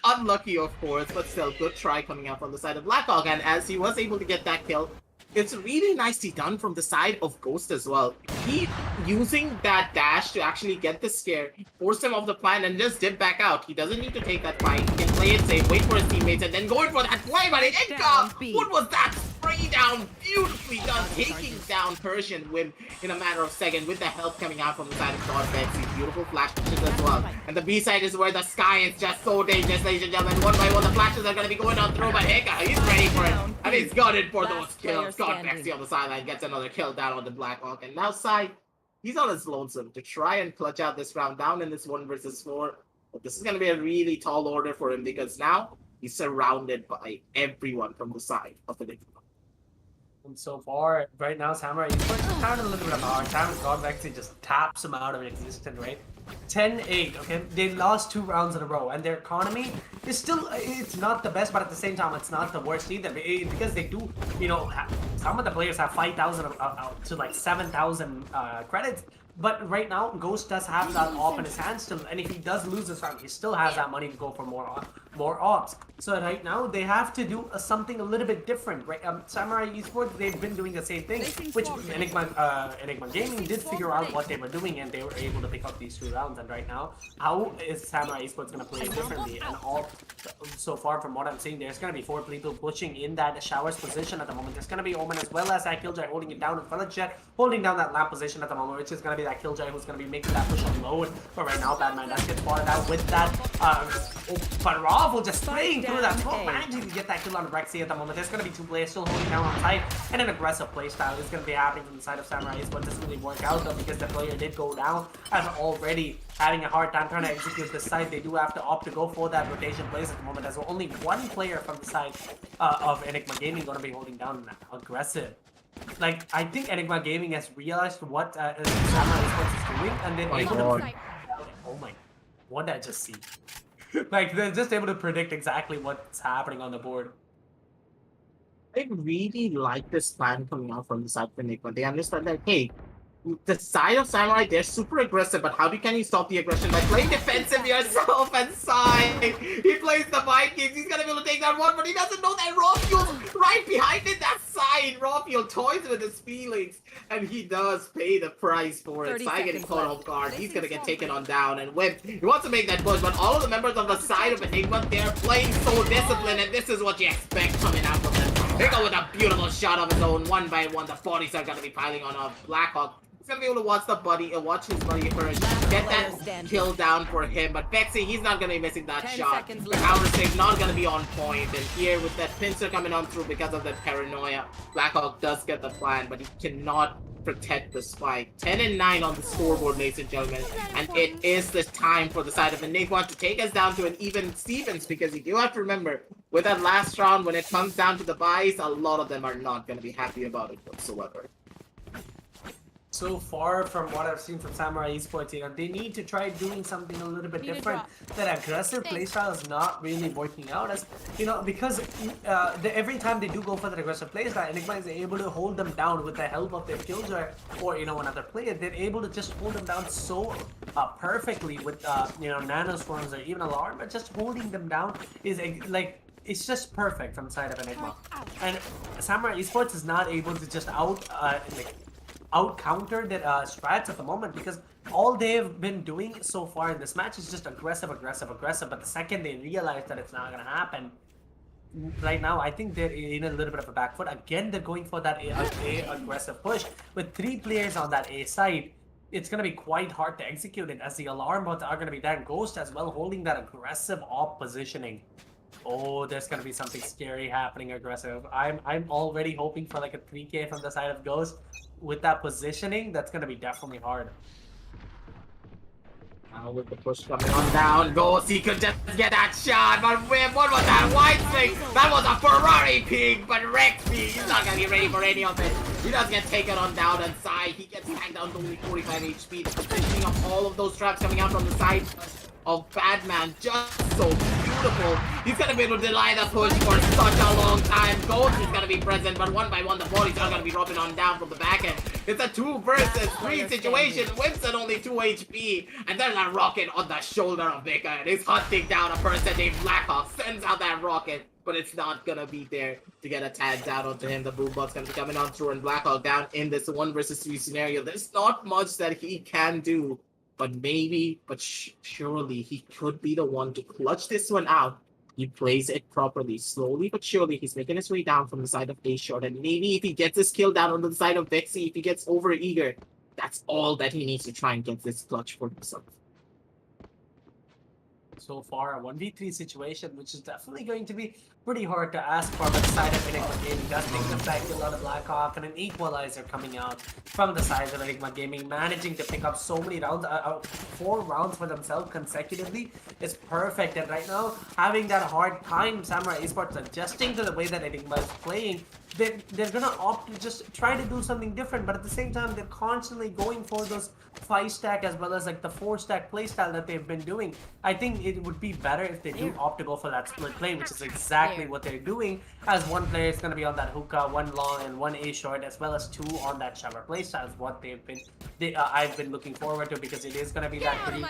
unlucky of course, but still good try coming out from the side of Blackhawk, and as he was able to get that kill, it's really nicely done from the side of Ghost as well. He using that dash to actually get the scare, force him off the plan and just dip back out. He doesn't need to take that fight. He can play it safe, wait for his teammates, and then go in for that play. But what was that? Spray down, beautifully done, taking down Persian Whim in a matter of seconds with the help coming out from the side of God Betsy. Beautiful flash pushes as well. And the B side is where the sky is just so dangerous, ladies and gentlemen. One by one, the flashes are going to be going on through, but Hika, he's ready for it. And he's got it for those kills. God Betsy on the sideline gets another kill down on the Blackhawk. And now Sai, he's on his lonesome to try and clutch out this round down in this 1 versus 4. But this is going to be a really tall order for him because now he's surrounded by everyone from the side of the Enigma.
And so far, right now, Samurai Esports found a little bit of hard time. God Vexy just taps him out of existence, right? 10-8, okay? They lost 2 rounds in a row, and their economy is still, it's not the best, but at the same time, it's not the worst either. Because they do, you know, some of the players have 5,000 to like 7,000 credits.
But right now, Ghost does have that op in his hand still, and if he does lose this round, he still has that money to go for more ops. So right now, they have to do something a little bit different, right? Samurai Esports, they've been doing the same thing, which Enigma Gaming did figure out what they were doing, and they were able to pick up these 2 rounds. And right now, how is Samurai Esports going to play it differently? And all so far from what I'm seeing, there's going to be 4 people pushing in that Shower's position at the moment. There's going to be Omen as well as that Killjoy holding it down, and Jet holding down that lamp position at the moment, which is going to be that Killjoy who's going to be making that push on load. But right now, Batman does get spotted out with that. But Ravel just spraying through that smoke, managing to get that kill on Rexy at the moment. There's going to be 2 players still holding down on site, and an aggressive playstyle is going to be happening from the side of Samurai Esports. Doesn't really work out though, because the player did go down as already having a hard time trying to execute this side. They do have to opt to go for that rotation plays at the moment, as only 1 player from the side of Enigma Gaming going to be holding down aggressive. Like, I think Enigma Gaming has realized what Samurai Esports is doing, and they're able to... Oh my... What did I just see? Like, they're just able to predict exactly what's happening on the board.
I really like this plan coming out from the side of Enigma. They understand that, hey, the side of Samurai, they're super aggressive, but how can you stop the aggression? By playing defensive yourself and side. He plays the Vikings, he's gonna be able to take that one, but he doesn't know that Rawfuel's right behind it, that side. Rawfuel toys with his feelings, and he does pay the price for it. Sai getting caught off guard, he's gonna get taken on down, and Whip, he wants to make that push, but all of the members on the side of Enigma, they're playing so disciplined, and this is what you expect coming out from them. They go with a beautiful shot of his own, 1 by 1. The 40s are gonna be piling on Blackhawk. He's gonna be able to watch his buddy first, get that kill down for him. But Bexy, he's not gonna be missing that shot. The counter save not gonna be on point. And here with that pincer coming on through because of that paranoia, Blackhawk does get the plan, but he cannot protect the spike. 10 and 9 on the scoreboard, ladies and gentlemen. And it is the time for the side of Enigma to take us down to an even Stevens, because you do have to remember, with that last round, when it comes down to the buys, a lot of them are not gonna be happy about it whatsoever.
So far from what I've seen from Samurai Esports, they need to try doing something a little bit different. That aggressive playstyle is not really working out, as because every time they do go for that aggressive playstyle, Enigma is able to hold them down with the help of their Killjoy or another player. They're able to just hold them down so perfectly with nanoswarms or even alarm, but just holding them down is like, it's just perfect from the side of Enigma. And Samurai Esports is not able to just out counter their strats at the moment, because all they've been doing so far in this match is just aggressive. But the second they realize that it's not gonna happen, right now I think they're in a little bit of a back foot. Again, they're going for that A aggressive push with 3 players on that A side. It's gonna be quite hard to execute it, as the alarm bots are gonna be there, and Ghost as well holding that aggressive op positioning. Oh, there's gonna be something scary happening aggressive. I'm already hoping for like a 3K from the side of Ghost. With that positioning, that's gonna be definitely hard.
Now with the push coming on down, Ghost, he could just get that shot, but Whip, what was that white thing? That was a Ferrari pig, but Rex pig, he's not gonna be ready for any of it. He does get taken on down, and Sai, he gets tagged down to only 45 HP. The positioning of all of those traps coming out from the side of Batman, just so beautiful. He's gonna be able to deny the push for such a long time. Ghost is gonna be present, but 1 by 1 the bodies are gonna be dropping on down from the back end. It's a 2 versus 3 situation. Whips at only 2 HP, and there's a rocket on the shoulder of Vika, and he's hunting down a person named Blackhawk. Sends out that rocket, but it's not gonna be there to get a tag down onto him. The Boombot's gonna be coming on through, and Blackhawk down in this 1 versus 3 scenario. There's not much that he can do. But maybe, surely he could be the one to clutch this one out. He plays it properly, slowly but surely. He's making his way down from the side of A-Short, and maybe if he gets his kill down on the side of Vexy, if he gets over eager, that's all that he needs to try and get this clutch for himself.
So far, a 1v3 situation, which is definitely going to be pretty hard to ask for, but the side of Enigma Gaming does take the fact a lot of Blackhawk and an equalizer coming out from the side of Enigma Gaming, managing to pick up so many rounds, 4 rounds for themselves consecutively is perfect. And right now, having that hard time, Samurai Esports adjusting to the way that Enigma is playing, they're gonna opt to just try to do something different, but at the same time, they're constantly going for those 5-stack as well as like the 4-stack playstyle that they've been doing. I think
it would be better if they do opt to go for that split play, which is exactly what they're doing, as one player is going to be on that hookah, one long and one A short, as well as 2 on that shower playstyle is what I've been looking forward to, because it is going to be that pretty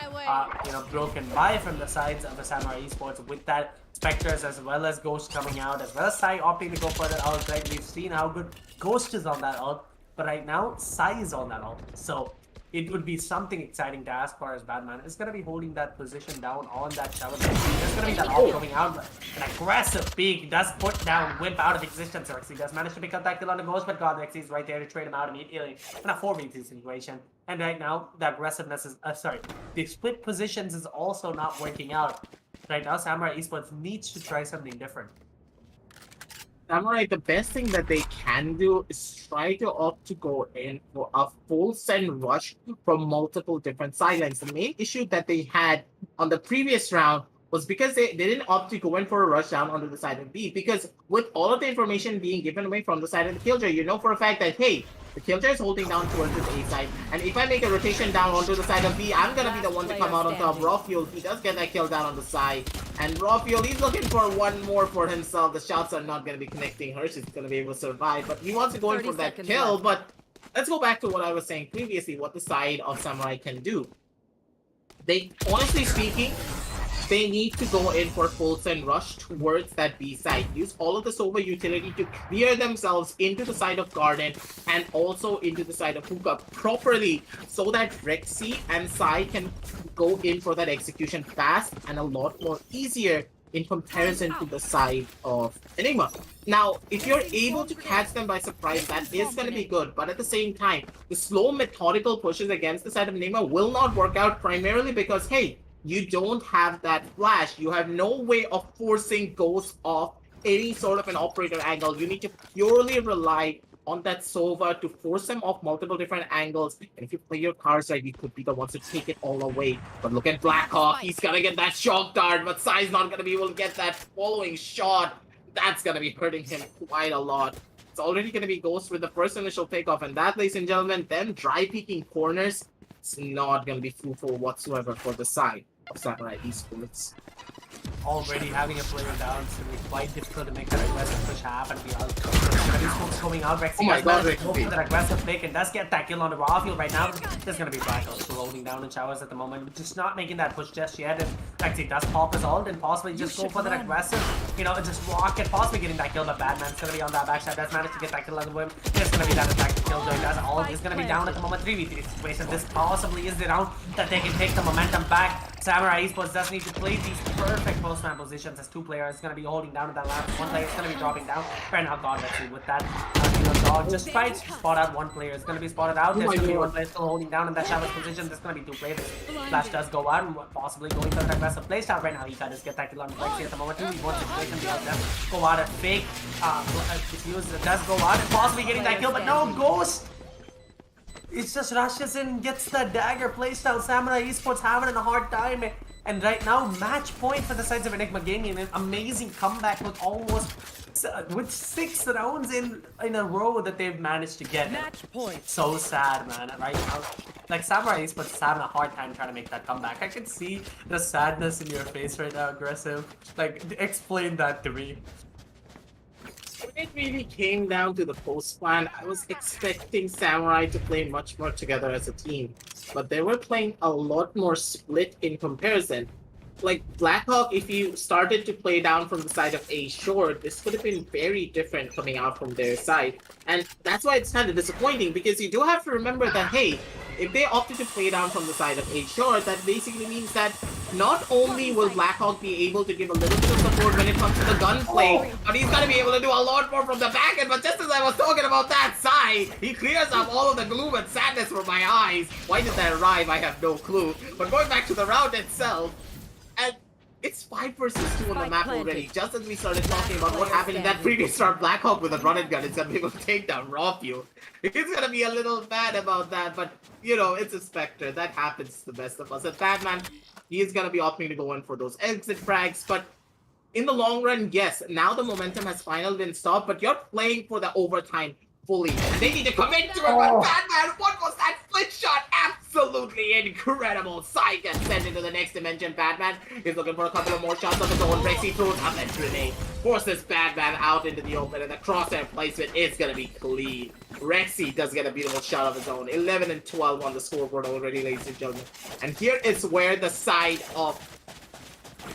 broken buy from the sides of the Samurai Esports with that Spectres as well as Ghost coming out, as well as Sai opting to go for that ult. Right, we've seen how good Ghost is on that ult, but right now Sai is on that ult, so it would be something exciting to ask for as Batman. It's going to be holding that position down on that shower. There's going to be that ult coming out. An aggressive peek does put down Wimp out of existence. Rexy does manage to pick up that kill on the Ghost, but God, Rexy's right there to trade him out immediately in a 4v2 situation. And right now, the aggressiveness is, the split positions is also not working out. Right now, Samurai Esports needs to try something different.
Samurai, the best thing that they can do is try to opt to go in for a full send rush from multiple different sidelines. The main issue that they had on the previous round was because they didn't opt to go in for a rush down onto the side of B, because with all of the information being given away from the side of the Killjoy, you know for a fact that, hey, the Killjoy is holding down towards the A side, and if I make a rotation down onto the side of B, I'm gonna be the one to come out on top. Raw Fuel, he does get that kill down on the side, and Raw Fuel, he's looking for one more for himself. The shots are not gonna be connecting her, she's gonna be able to survive, but he wants to go in for that kill. Left. But let's go back to what I was saying previously, what the side of Samurai can do. They, honestly speaking, they need to go in for full send rush towards that B side. Use all of the Sova utility to clear themselves into the side of Garden and also into the side of Hookah properly, so that Rexy and Sai can go in for that execution fast and a lot more easier in comparison to the side of Enigma. Now, if you're able to catch them by surprise, that is going to be good, but at the same time, the slow methodical pushes against the side of Enigma will not work out, primarily because, hey, you don't have that flash. You have no way of forcing Ghost off any sort of an operator angle. You need to purely rely on that Sova to force them off multiple different angles. And if you play your cards right, you could be the ones to take it all away. But look at Blackhawk. He's gonna get that shock dart, but Sai's not gonna be able to get that following shot. That's gonna be hurting him quite a lot. It's already gonna be Ghost with the first initial takeoff, and that, ladies and gentlemen, them dry peeking corners, it's not going to be fruitful whatsoever for the side of Samurai Esports.
Already having a player down, so it's quite difficult to make that aggressive push happen. These folks going out, Rexy as well, go for that aggressive pick and does get that kill on the raw field right now. There's going to be Blackout rolling down in showers at the moment, just not making that push just yet. And Rexy does pop his ult and possibly just go for that aggressive, just rocket, possibly getting that kill, but Batman's going to be on that backside, does manage to get that kill on the whim. There's going to be that attack to Killjoy, does all is going to be down at the moment, 3v3 situation. This possibly is the round that they can take the momentum back. Samurai Esports does need to play these perfect post-man positions as 2 players going to be holding down at that last. 1 player is going to be dropping down. Right now, God, let's see with that. Dog just tried to spot out 1 player. It's going to be spotted out. There's going to be 1 player still holding down in that Shadows position. There's going to be 2 players. Flash does go out and possibly going for an aggressive playstyle right now. He can just get that kill on Rexy at the moment. 2v1 situation. The other go out and fake. Does go out and possibly getting that kill, but no, Ghost! It just rushes in, gets the dagger playstyle. Samurai Esports having a hard time. And right now, match point for the sides of Enigma Gaming. An amazing comeback with 6 rounds in a row that they've managed to get.
Match point.
So sad, man. Right now, like Samurai Esports is having a hard time trying to make that comeback. I can see the sadness in your face right now, aggressive. Like, explain that to me.
When it really came down to the post plan, I was expecting Samurai to play much more together as a team, but they were playing a lot more split in comparison. Like Blackhawk, if you started to play down from the side of A short, this could have been very different coming out from their side. And that's why it's kind of disappointing, because you do have to remember that, hey, if they opted to play down from the side of A short, that basically means that not only will Blackhawk be able to give a little bit of support when it comes to the gunplay, but he's going to be able to do a lot more from the back end. But just as I was talking about that side, he clears up all of the gloom and sadness from my eyes. Why did that rhyme? I have no clue. But going back to the round itself, and it's 5 versus 2 on the map already. Just as we started talking about what happened in that previous round, Blackhawk with a run-and gun is going to be able to take down Raw Fuel. He's going to be a little bad about that, but, it's a Spectre. That happens to the best of us. And Batman, he is going to be opting to go in for those exit frags, but in the long run, yes, now the momentum has finally been stopped, but you're playing for the overtime fully, and they need to commit to it. But Batman, what was that flinch shot? absolutely incredible. Sai gets sent into the next dimension. Batman is looking for a couple of more shots of his own. Rexy throws up that grenade, forces Batman out into the open, and the crosshair placement is going to be clean. Rexy does get a beautiful shot of his own. 11 and 12 on the scoreboard already, ladies and gentlemen. And here is where the side of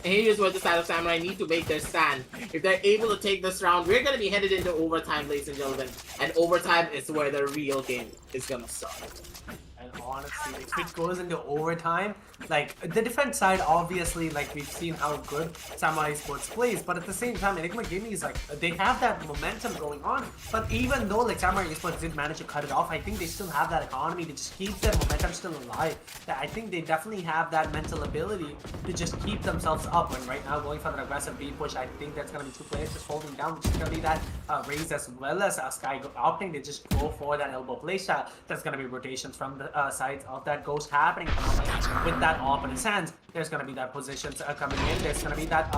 Samurai need to make their stand. If they're able to take this round, we're going to be headed into overtime, ladies and gentlemen. And overtime is where the real game is going to start.
And honestly, if it goes into overtime, like the defense side, obviously, like we've seen how good Samurai Esports plays, but at the same time, Enigma Gaming is like they have that momentum going on. But even though like Samurai Esports did manage to cut it off, I think they still have that economy to just keep their momentum still alive. I think they definitely have that mental ability to just keep themselves up. And right now, going for an aggressive B push, I think that's gonna be two players just holding down, which is gonna be that Raze as well as Sky opting. They just go for that elbow playstyle. That's gonna be rotations from the sides of that Ghost happening with that op in his hands. There's gonna be that positions coming in. There's gonna be that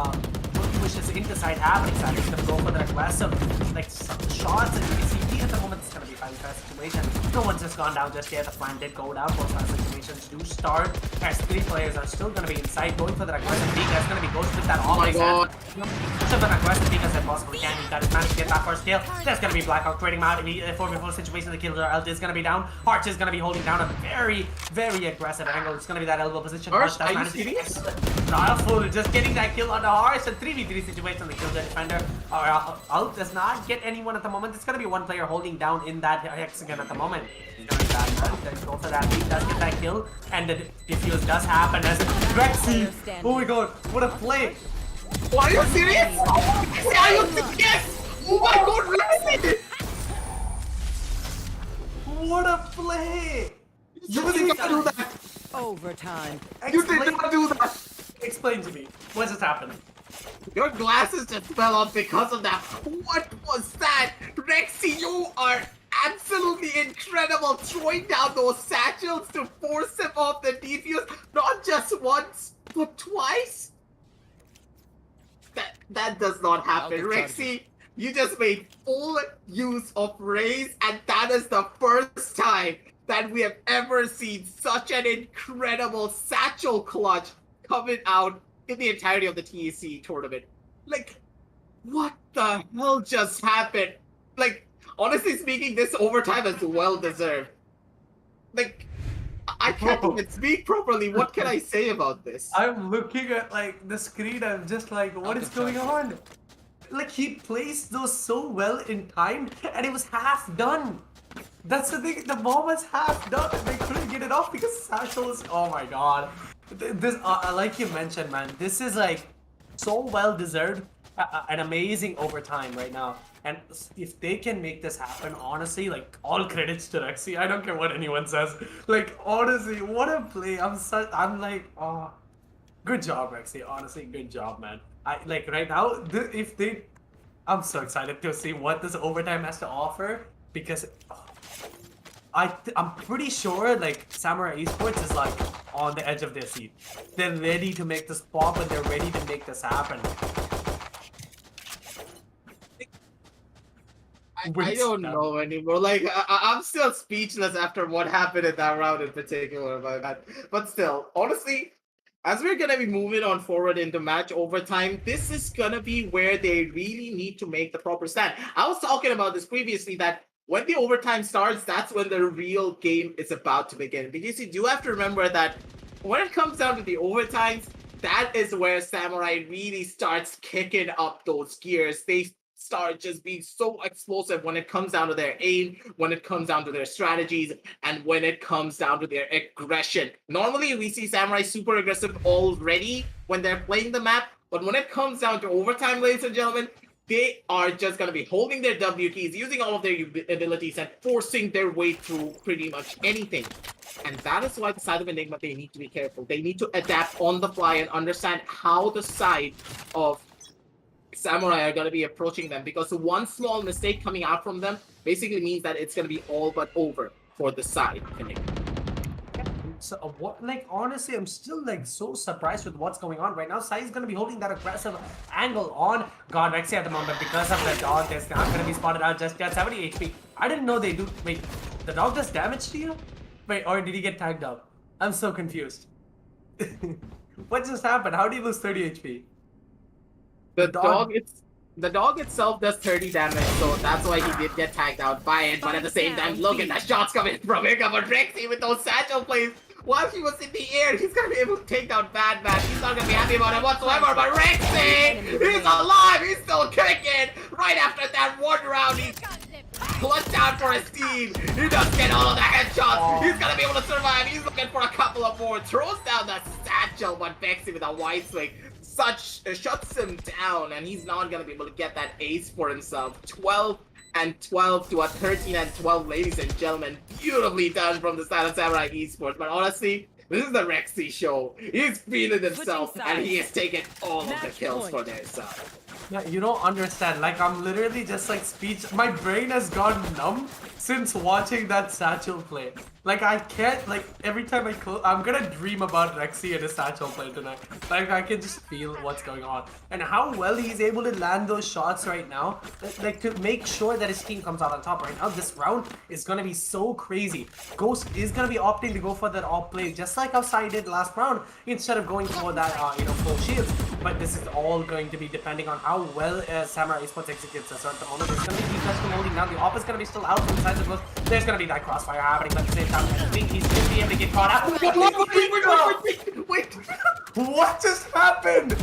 pushes into side happening. Side is gonna go for the aggressive like shots, and you can see at the moment it's gonna be a five situation. No one's just gone down just yet. The plan did go down. Both fast situations do start. As three players are still gonna be inside, going for the aggressive peek. That's gonna be Ghost with that op in his hand. Such an aggressive peek as they possibly can. He got his managed to get that first kill. There's gonna be Blackout creating him out in the 4v4 situation. The killer ult is gonna be down. Arch is gonna be holding down a very, very aggressive angle. It's gonna be that elbow position.
Arch, are you serious?
Powerful, just getting that kill on the Harsh. A 3v3 situation. The kill the defender. Ult does not get anyone at the moment. It's gonna be one player holding down in that hexagon at the moment. Let's go for that beat. Does get that kill, and the defuse does happen as Rexy. Oh my god, what a play!
Oh, are you serious? Are you serious? Oh my god, Rexy!
What a play!
You did not do that!
Overtime.
You did not do that!
Explain to me, what just happened?
Your glasses just fell off because of that. What was that? Rexy, you are absolutely incredible, throwing down those satchels to force him off the defuse, not just once, but twice? That does not happen. Rexy, you just made full use of Raze, and that is the first time that we have ever seen such an incredible satchel clutch coming out in the entirety of the TEC tournament. Like, what the hell just happened? Like, honestly speaking, this overtime is well deserved. Like, I can't even speak properly. What can I say about this?
I'm looking at like the screen. I'm just like, what is going on? Like he placed those so well in time, and it was half done. That's the thing. The bomb was half done, and they couldn't get it off because satchels. Oh my god. This, like you mentioned, man. This is like so well deserved. An amazing overtime right now. And if they can make this happen, honestly, like all credits to Rexy. I don't care what anyone says. Like honestly, what a play! I'm like, oh, good job, Rexy. Honestly, good job, man. I like right now. I'm so excited to see what this overtime has to offer because I'm pretty sure like Samurai Esports is like on the edge of their seat. They're ready to make this pop and they're ready to make this happen.
I don't know anymore. Like, I'm still speechless after what happened in that round in particular, but still, honestly, as we're gonna be moving on forward into match overtime, this is gonna be where they really need to make the proper stand. I was talking about this previously, that when the overtime starts, that's when the real game is about to begin. Because you do have to remember that when it comes down to the overtimes, that is where Samurai really starts kicking up those gears. They start just being so explosive when it comes down to their aim, when it comes down to their strategies, and when it comes down to their aggression. Normally, we see Samurai super aggressive already when they're playing the map, but when it comes down to overtime, ladies and gentlemen, they are just going to be holding their W keys, using all of their abilities, and forcing their way through pretty much anything. And that is why the side of Enigma, they need to be careful. They need to adapt on the fly and understand how the side of Samurai are going to be approaching them, because one small mistake coming out from them basically means that it's going to be all but over for the side.
So what, like honestly, I'm still like so surprised with what's going on right now. Sai is gonna be holding that aggressive angle on God Rexy at the moment because of the dog. There's not gonna be spotted out just yet. 70 HP. I didn't know they do. Wait, the dog does damage to you? Wait, or did he get tagged up? I'm so confused. What just happened? How do you lose 30 HP?
The dog itself does 30 damage, so that's why he did get tagged out by it. But at the same time, look at the shots coming from Hiccup and Rexy with those satchel plays. While he was in the air, he's gonna be able to take down Bad Man. He's not gonna be happy about it whatsoever. But Rexy, he's alive. He's still kicking. Right after that one round, he clutched out for his team. He does get all of the headshots. He's gonna be able to survive. He's looking for a couple of more. Throws down the satchel, but Vexy with a wide swing shuts him down, and he's not gonna be able to get that ace for himself. 12 and 12 to a 13 and 12, ladies and gentlemen. Beautifully done from the side of Samurai Esports. But honestly, this is the Rexy show. He's feeling himself, and he has taken all of the kills for their side.
Yeah, you don't understand. Like, I'm literally just like speech. My brain has gone numb since watching that satchel play. Like, I can't, like, every time I close, I'm gonna dream about Rexy and his satchel play tonight. Like, I can just feel what's going on. And how well he's able to land those shots right now, like, to make sure that his team comes out on top right now. This round is gonna be so crazy. Ghost is gonna be opting to go for that off play, just like how Sai did last round, instead of going for that, full shields. But this is all going to be depending on how well Samurai Esports executes this. So at the moment, there's gonna be Pikachu still holding down. The op is gonna be still out from inside the ghost. There's gonna be that crossfire happening, but at the same time, I think he's gonna be able to get caught out.
Wait.
What just happened?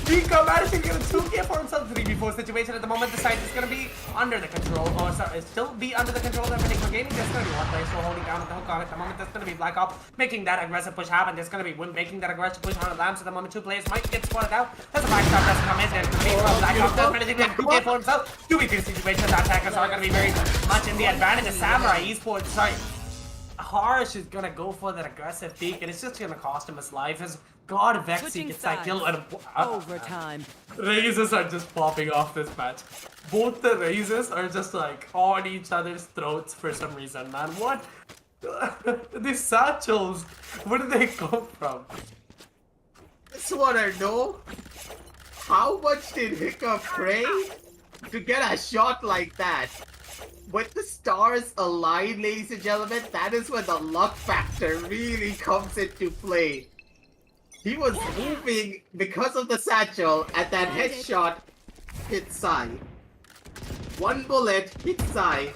Pika managed to get a 2K for himself. 3v4 situation at the moment. The side is gonna be under the control, or sorry, still be under the control of Enigma Gaming. There's gonna be one player still holding down with the hook on at the moment. There's gonna be Black Op making that aggressive push happen. There's gonna be Wim making that aggressive push on the lamps at the moment. Two players might get spotted out. There's a backstop that's come in. There's gonna be Black Op does anything to 2K for himself. 2v3 situation. The attackers are gonna be very much in the advantage of Samurai Esports. Sorry. Harsh is gonna go for that aggressive peek, and it's just gonna cost him his life. As God Vexy gets that kill, and
Overtime.
Raises are just popping off this match. Both the Raises are just like on each other's throats for some reason, man. What? These satchels, where did they come from?
Just wanna know, how much did Hiccup pray to get a shot like that? When the stars align, ladies and gentlemen, that is when the luck factor really comes into play. He was moving because of the satchel, and that headshot hit Sai. One bullet hit Sai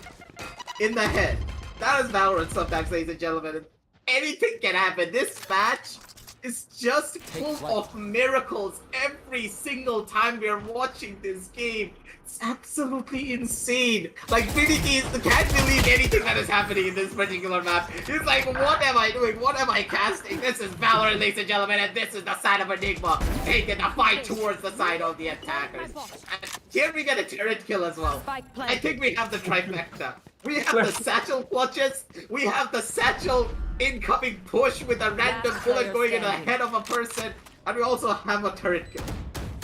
in the head. That is Valorant sometimes, ladies and gentlemen. Anything can happen. This match is just full of miracles every single time we are watching this game. It's absolutely insane. Like, BDT can't believe anything that is happening in this particular map. He's like, what am I doing? What am I casting? This is Valorant, ladies and gentlemen, and this is the side of Enigma taking the fight towards the side of the attackers. And here we get a turret kill as well. I think we have the trifecta. We have the satchel clutches, we have the satchel incoming push with a random bullet going in the head of a person, and we also have a turret kill.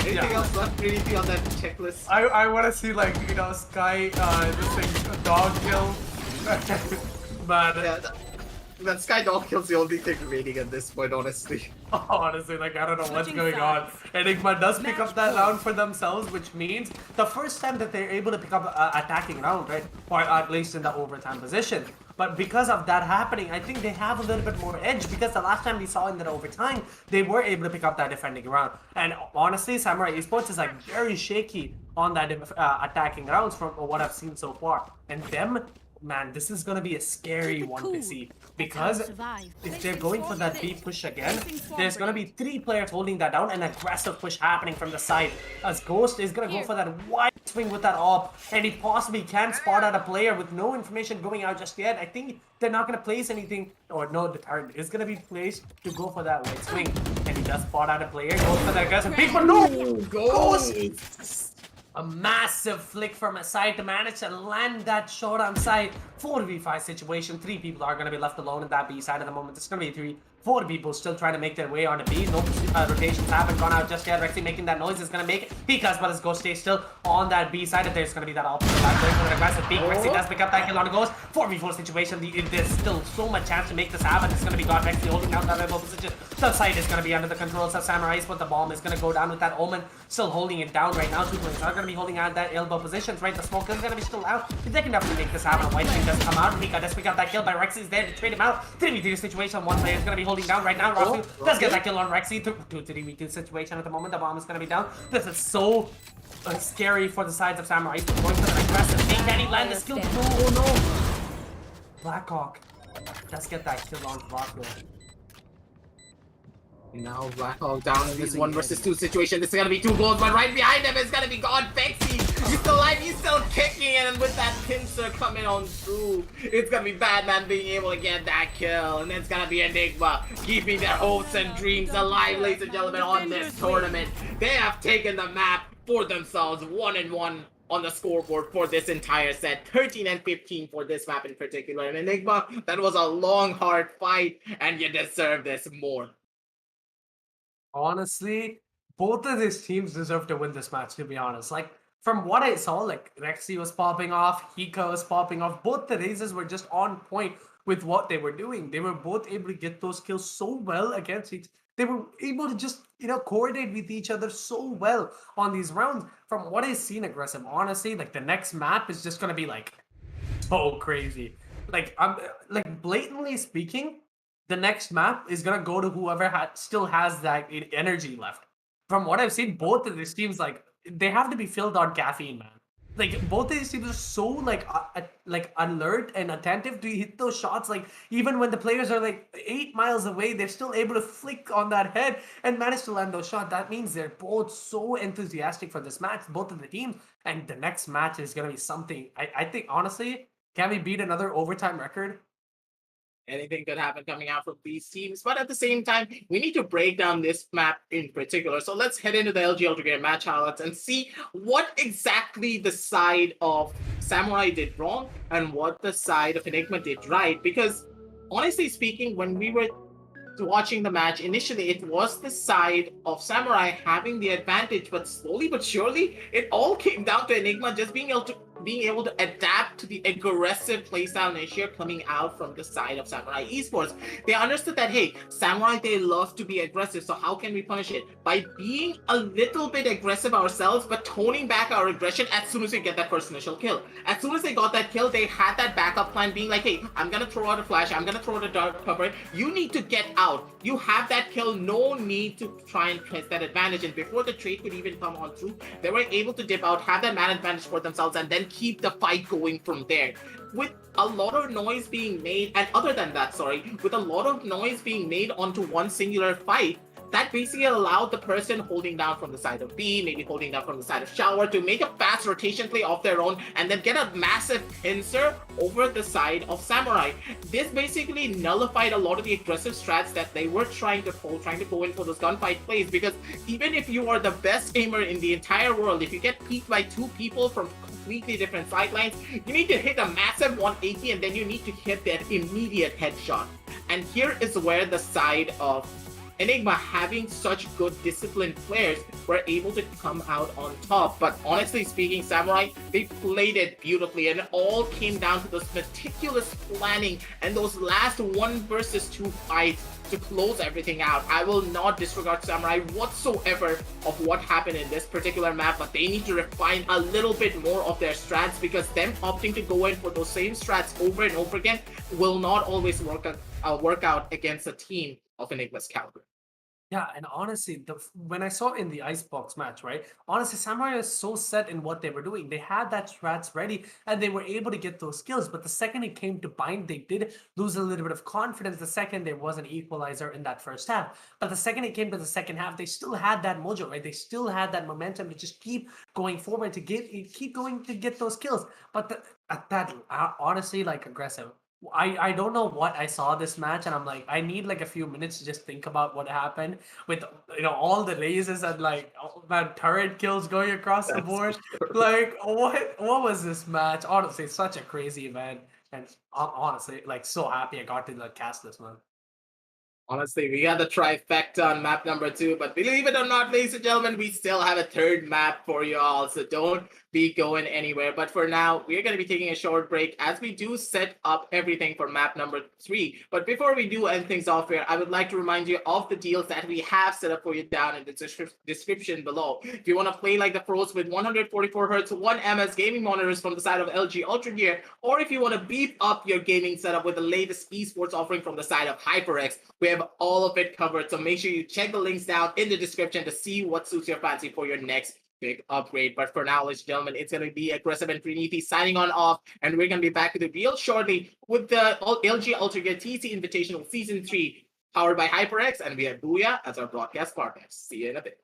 Anything else left really on that checklist?
I want to see, like, Sky, this thing, dog kill. But
yeah, that Sky dog kill's the only thing remaining at this point, honestly.
honestly, like, I don't know what's going on. Enigma does pick up that round for themselves, which means the first time that they're able to pick up attacking round, right? Or at least in the overtime position. But because of that happening, I think they have a little bit more edge, because the last time we saw in that overtime, they were able to pick up that defending round. And honestly, Samurai Esports is like very shaky on that attacking rounds from what I've seen so far. And them, man, this is gonna be a scary one to see, because if they're going for that deep push again, there's gonna be 3 players holding that down, and aggressive push happening from the side, as Ghost is gonna go for that wide swing with that op, and he possibly can spot out a player with no information going out just yet. I think they're not gonna place anything, or no, the target is gonna be placed to go for that wide swing, and he just spot out a player, goes for that aggressive peek, but no! Ghost! A massive flick from a side to manage to land that shot on side. 4v5 situation. 3 people are going to be left alone in that B side at the moment. It's going to be 3
Four people still trying to make their way on a B. No rotations haven't gone out just yet. Rexy making that noise is going to make it. Because, but his Ghost stays still on that B side. If there's going to be that opposite back going for an aggressive peek. Rexy does pick up that kill on the Ghost. 4v4 situation. There's still so much chance to make this happen. It's going to be God Rexy holding down that elbow position. The side is going to be under the controls of Samurai, but the bomb is going to go down with that Omen. Still holding it down right now. Two players are going to be holding out that elbow positions, right? The smoke is going to be still out. They can definitely make this happen. A white thing does come out. Mika does pick up that kill by Rexy's there to trade him out. 3v3 situation. One player is going to be holding down right now. Rafu does get that kill on Rexy. 2-3v2 situation at the moment. The bomb is going to be down. This is so scary for the sides of Samurai. Going for the aggressive thing. Can he land the skill? No. Blackhawk does get that kill on Rafu.
Now Blackhawk down in this 1 versus 2 situation. This is gonna be 2 goals, but right behind him is gonna be God Pexy. He's still alive, he's still kicking, and with that pincer coming on through, it's gonna be Batman being able to get that kill, and it's gonna be Enigma keeping their hopes and dreams alive, ladies and gentlemen, on this tournament. They have taken the map for themselves, 1-1 on the scoreboard for this entire set. 13 and 15 for this map in particular. And Enigma, that was a long, hard fight, and you deserve this more.
Honestly, both of these teams deserve to win this match, to be honest. Like, from what I saw, like, Rexy was popping off, Hika was popping off. Both the races were just on point with what they were doing. They were both able to get those kills so well against each. They were able to just, coordinate with each other so well on these rounds. From what I've seen, aggressive, honestly, like, the next map is just going to be, like, so crazy. Like, I'm, like, blatantly speaking, the next map is gonna go to whoever still has that energy left. From what I've seen, both of these teams, like, they have to be filled on caffeine, man. Like, both of these teams are so like alert and attentive to hit those shots. Like, even when the players are like 8 miles away, they're still able to flick on that head and manage to land those shots. That means they're both so enthusiastic for this match, both of the teams. And the next match is gonna be something. I think, honestly, can we beat another overtime record?
Anything could happen coming out from these teams, but at the same time, we need to break down this map in particular. So let's head into the LG Ultragear match highlights and see what exactly the side of Samurai did wrong and what the side of Enigma did right. Because honestly speaking, when we were watching the match, initially it was the side of Samurai having the advantage, but slowly but surely, it all came down to Enigma just being able to adapt to the aggressive playstyle nature coming out from the side of Samurai Esports. They understood that, hey, Samurai, they love to be aggressive, so how can we punish it? By being a little bit aggressive ourselves, but toning back our aggression as soon as we get that first initial kill. As soon as they got that kill, they had that backup plan being like, hey, I'm gonna throw out a flash, I'm gonna throw out a dark cover, you need to get out. You have that kill, no need to try and press that advantage. And before the trade could even come on through, they were able to dip out, have that man advantage for themselves, and then keep the fight going from there. With a lot of noise being made, and other than that, with a lot of noise being made onto one singular fight, that basically allowed the person holding down from the side of B, maybe holding down from the side of Shower, to make a fast rotation play of their own and then get a massive pincer over the side of Samurai. This basically nullified a lot of the aggressive strats that they were trying to pull, trying to go in for those gunfight plays, because even if you are the best aimer in the entire world, if you get peeked by 2 people from completely different sidelines, you need to hit a massive 180 and then you need to hit that immediate headshot. And here is where the side of Enigma, having such good disciplined players, were able to come out on top. But honestly speaking, Samurai, they played it beautifully, and it all came down to this meticulous planning and those last 1 versus 2 fights to close everything out. I will not disregard Samurai whatsoever of what happened in this particular map, but they need to refine a little bit more of their strats, because them opting to go in for those same strats over and over again will not always work out against a team of Enigma's caliber.
Yeah, and honestly, when I saw in the Icebox match, right? Honestly, Samurai is so set in what they were doing. They had that strats ready, and they were able to get those kills. But the second it came to bind, they did lose a little bit of confidence. The second there was an equalizer in that first half. But the second it came to the second half, they still had that mojo, right? They still had that momentum to just keep going forward, to keep going to get those kills. But honestly, like, aggressive. I don't know what I saw this match, and I'm like, I need like a few minutes to just think about what happened with all the raises and like that turret kills going across the board. Like, what was this match? Honestly, it's such a crazy event, and honestly, like, so happy I got to like cast this one.
Honestly, we got the trifecta on map number 2, but believe it or not, ladies and gentlemen, we still have a third map for you all, so don't be going anywhere. But for now, we're going to be taking a short break as we do set up everything for map number 3. But before we do end things off here, I would like to remind you of the deals that we have set up for you down in the description below. If you want to play like the pros with 144Hz 1MS gaming monitors from the side of LG Ultragear, or if you want to beef up your gaming setup with the latest esports offering from the side of HyperX, we have all of it covered. So make sure you check the links down in the description to see what suits your fancy for your next big upgrade. But for now, ladies and gentlemen, it's going to be Aggressive and Trinity signing on off, and we're going to be back with the real shortly with the LG Ultragear TEC Invitational Season 3, powered by HyperX, and we have Booyah as our broadcast partners. See you in a bit.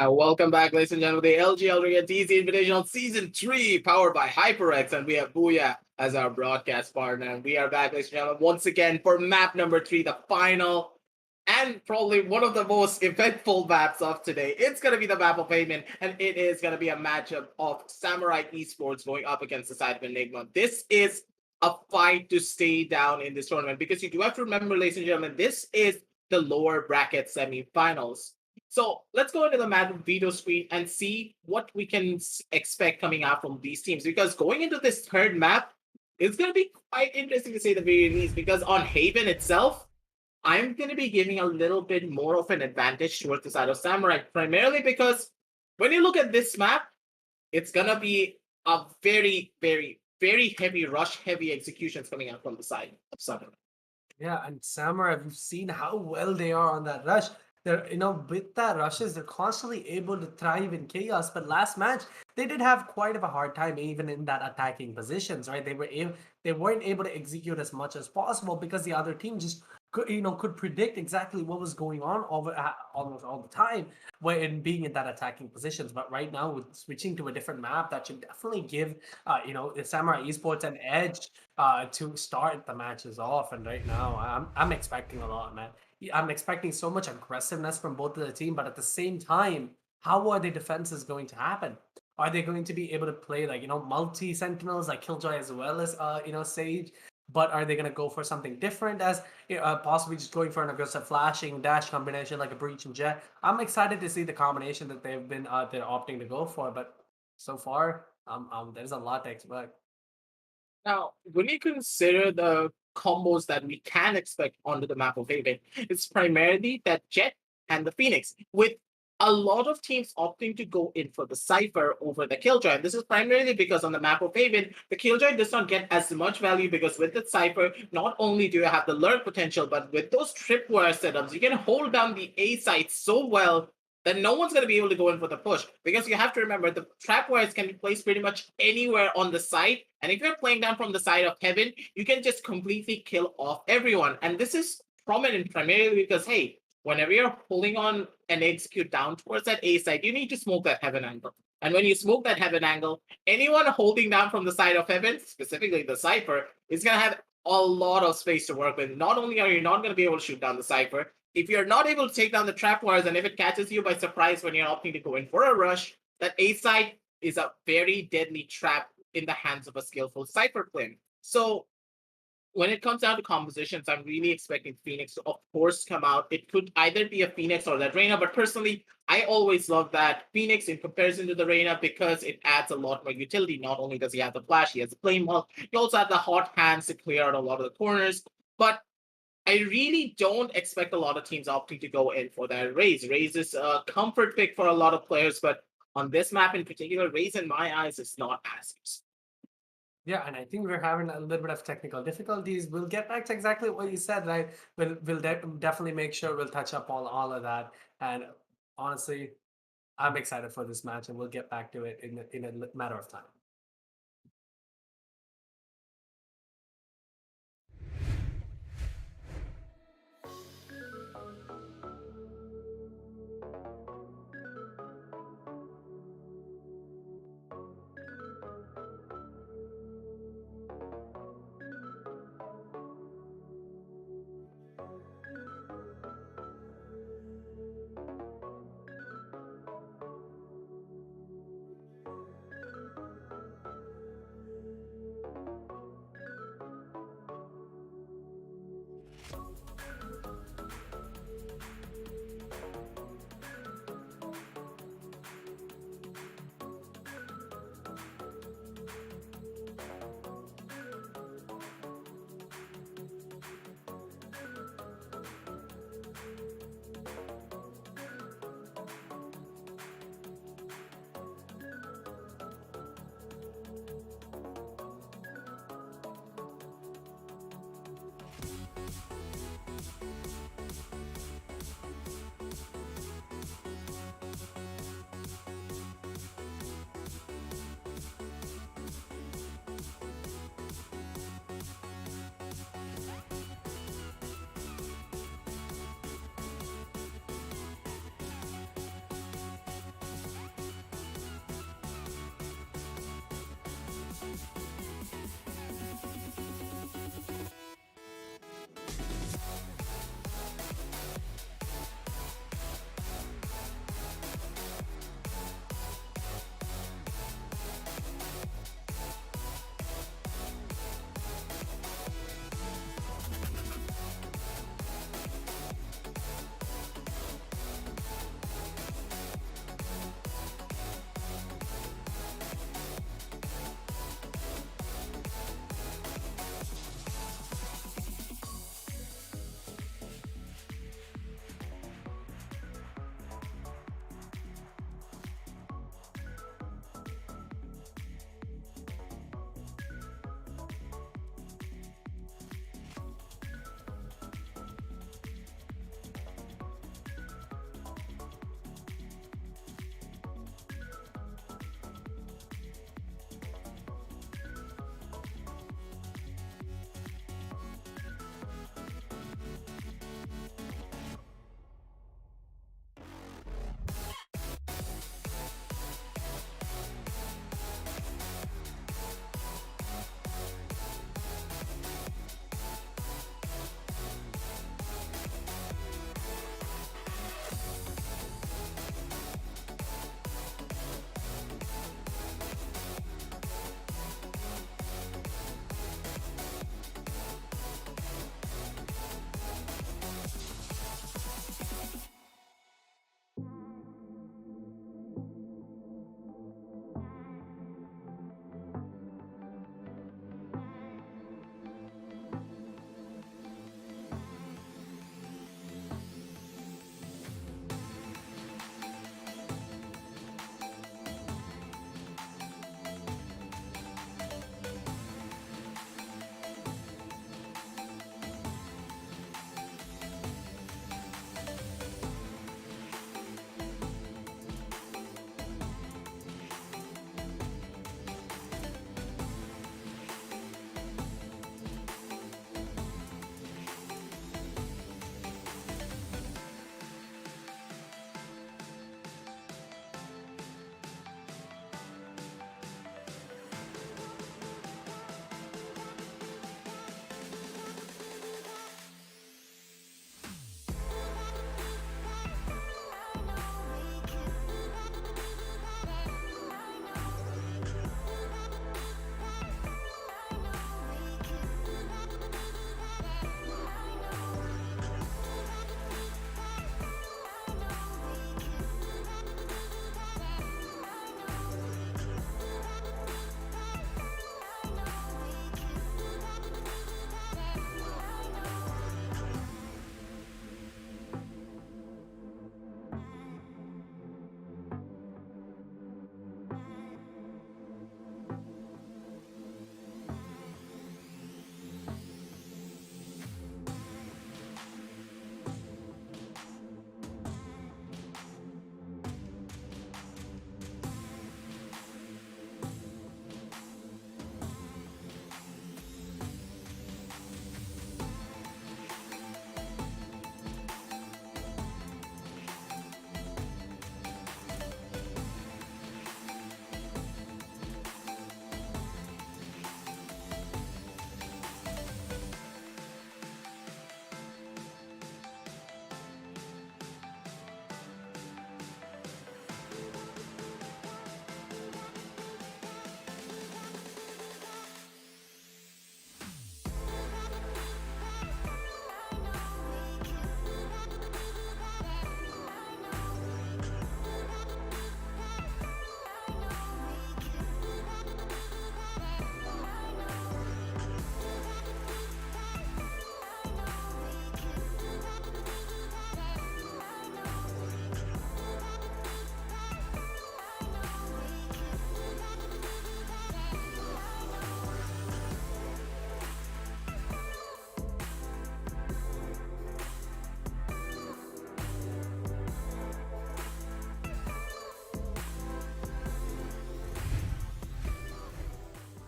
Welcome back, ladies and gentlemen, the LG Ultragear TEC Invitational Season 3, powered by HyperX, and we have Booyah as our broadcast partner. And we are back, ladies and gentlemen, once again for map number 3, the final, and probably one of the most eventful maps of today. It's going to be the map of Payment, and it is going to be a matchup of Samurai Esports going up against the side of Enigma. This is a fight to stay down in this tournament, because you do have to remember, ladies and gentlemen, this is the lower bracket semifinals. So let's go into the map video screen and see what we can expect coming out from these teams. Because going into this third map, it's going to be quite interesting to say the very least. Because on Haven itself, I'm going to be giving a little bit more of an advantage towards the side of Samurai. Primarily because when you look at this map, it's going to be a very, very, very heavy rush, heavy executions coming out from the side of Samurai.
Yeah, and Samurai, we've seen how well they are on that rush. They're, with that rushes, they're constantly able to thrive in chaos. But last match, they did have quite of a hard time, even in that attacking positions, right? They weren't able to execute as much as possible because the other team just could predict exactly what was going on almost all the time when being in that attacking positions. But right now, with switching to a different map, that should definitely give the Samurai Esports an edge to start the matches off. And right now, I'm expecting a lot, man. I'm expecting so much aggressiveness from both of the team, but at the same time, how are the defenses going to happen? Are they going to be able to play like multi sentinels like Killjoy as well as Sage? But are they going to go for something different as possibly just going for an aggressive flashing dash combination like a breach and jet? I'm excited to see the combination that they're opting to go for, but so far there's a lot to expect.
Now, when you consider the combos that we can expect onto the map of Haven, it's primarily that Jet and the Phoenix, with a lot of teams opting to go in for the Cypher over the Killjoy. And this is primarily because on the map of Haven, the Killjoy does not get as much value because with the Cypher, not only do you have the lurk potential, but with those tripwire setups, you can hold down the A site so well that no one's going to be able to go in for the push. Because you have to remember, the trap wires can be placed pretty much anywhere on the site. And if you're playing down from the side of Heaven, you can just completely kill off everyone. And this is prominent primarily because, hey, whenever you're pulling on and execute down towards that A site, you need to smoke that Heaven angle. And when you smoke that Heaven angle, anyone holding down from the side of Heaven, specifically the Cypher, is going to have a lot of space to work with. Not only are you not going to be able to shoot down the Cypher, if you're not able to take down the trap wires, and if it catches you by surprise when you're opting to go in for a rush, that A site is a very deadly trap in the hands of a skillful Cypher player. So when it comes down to compositions, I'm really expecting Phoenix to, of course, come out. It could either be a Phoenix or that Reyna, but personally, I always love that Phoenix in comparison to the Reyna because it adds a lot more utility. Not only does he have the flash, he has the flame hulk, he also has the hot hands to clear out a lot of the corners. But I really don't expect a lot of teams opting to go in for that Raze. Raze is a comfort pick for a lot of players, but on this map in particular, Raze in my eyes is not as useful.
Yeah, and I think we're having a little bit of technical difficulties. We'll get back to exactly what you said, right? We'll definitely make sure we'll touch up on all of that. And honestly, I'm excited for this match, and we'll get back to it in a matter of time.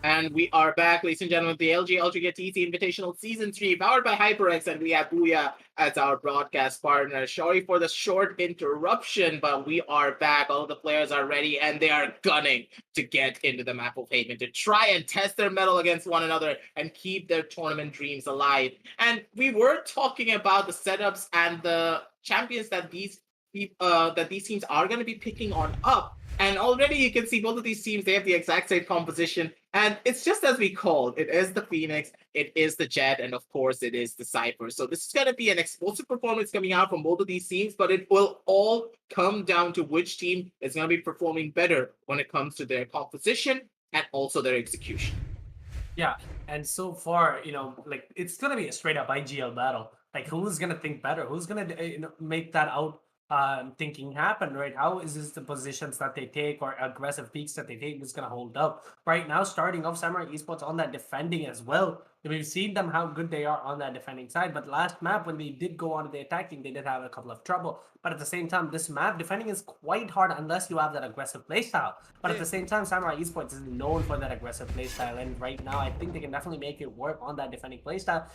And we are back, ladies and gentlemen, with the LG Ultragear TEC Invitational Season 3, powered by HyperX, and we have Booyah as our broadcast partner. Sorry for the short interruption, but we are back. All of the players are ready, and they are gunning to get into the map of Haven to try and test their mettle against one another and keep their tournament dreams alive. And we were talking about the setups and the champions that these teams are going to be picking on up. And already you can see both of these teams, they have the exact same composition. And it's just as we called. It is the Phoenix, it is the Jet, and of course it is the Cypher. So this is going to be an explosive performance coming out from both of these teams, but it will all come down to which team is going to be performing better when it comes to their composition and also their execution.
Yeah, and so far, like it's gonna be a straight up IGL battle. Like who's gonna think better? Who's gonna make that out thinking happen, right? How is this the positions that they take or aggressive peaks that they take is gonna hold up? Right now, starting off Samurai Esports on that defending as well. We've seen them how good they are on that defending side, but last map when they did go on to the attacking, they did have a couple of trouble. But at the same time, this map defending is quite hard unless you have that aggressive playstyle. But at the same time, Samurai Esports is known for that aggressive playstyle, and right now I think they can definitely make it work on that defending playstyle.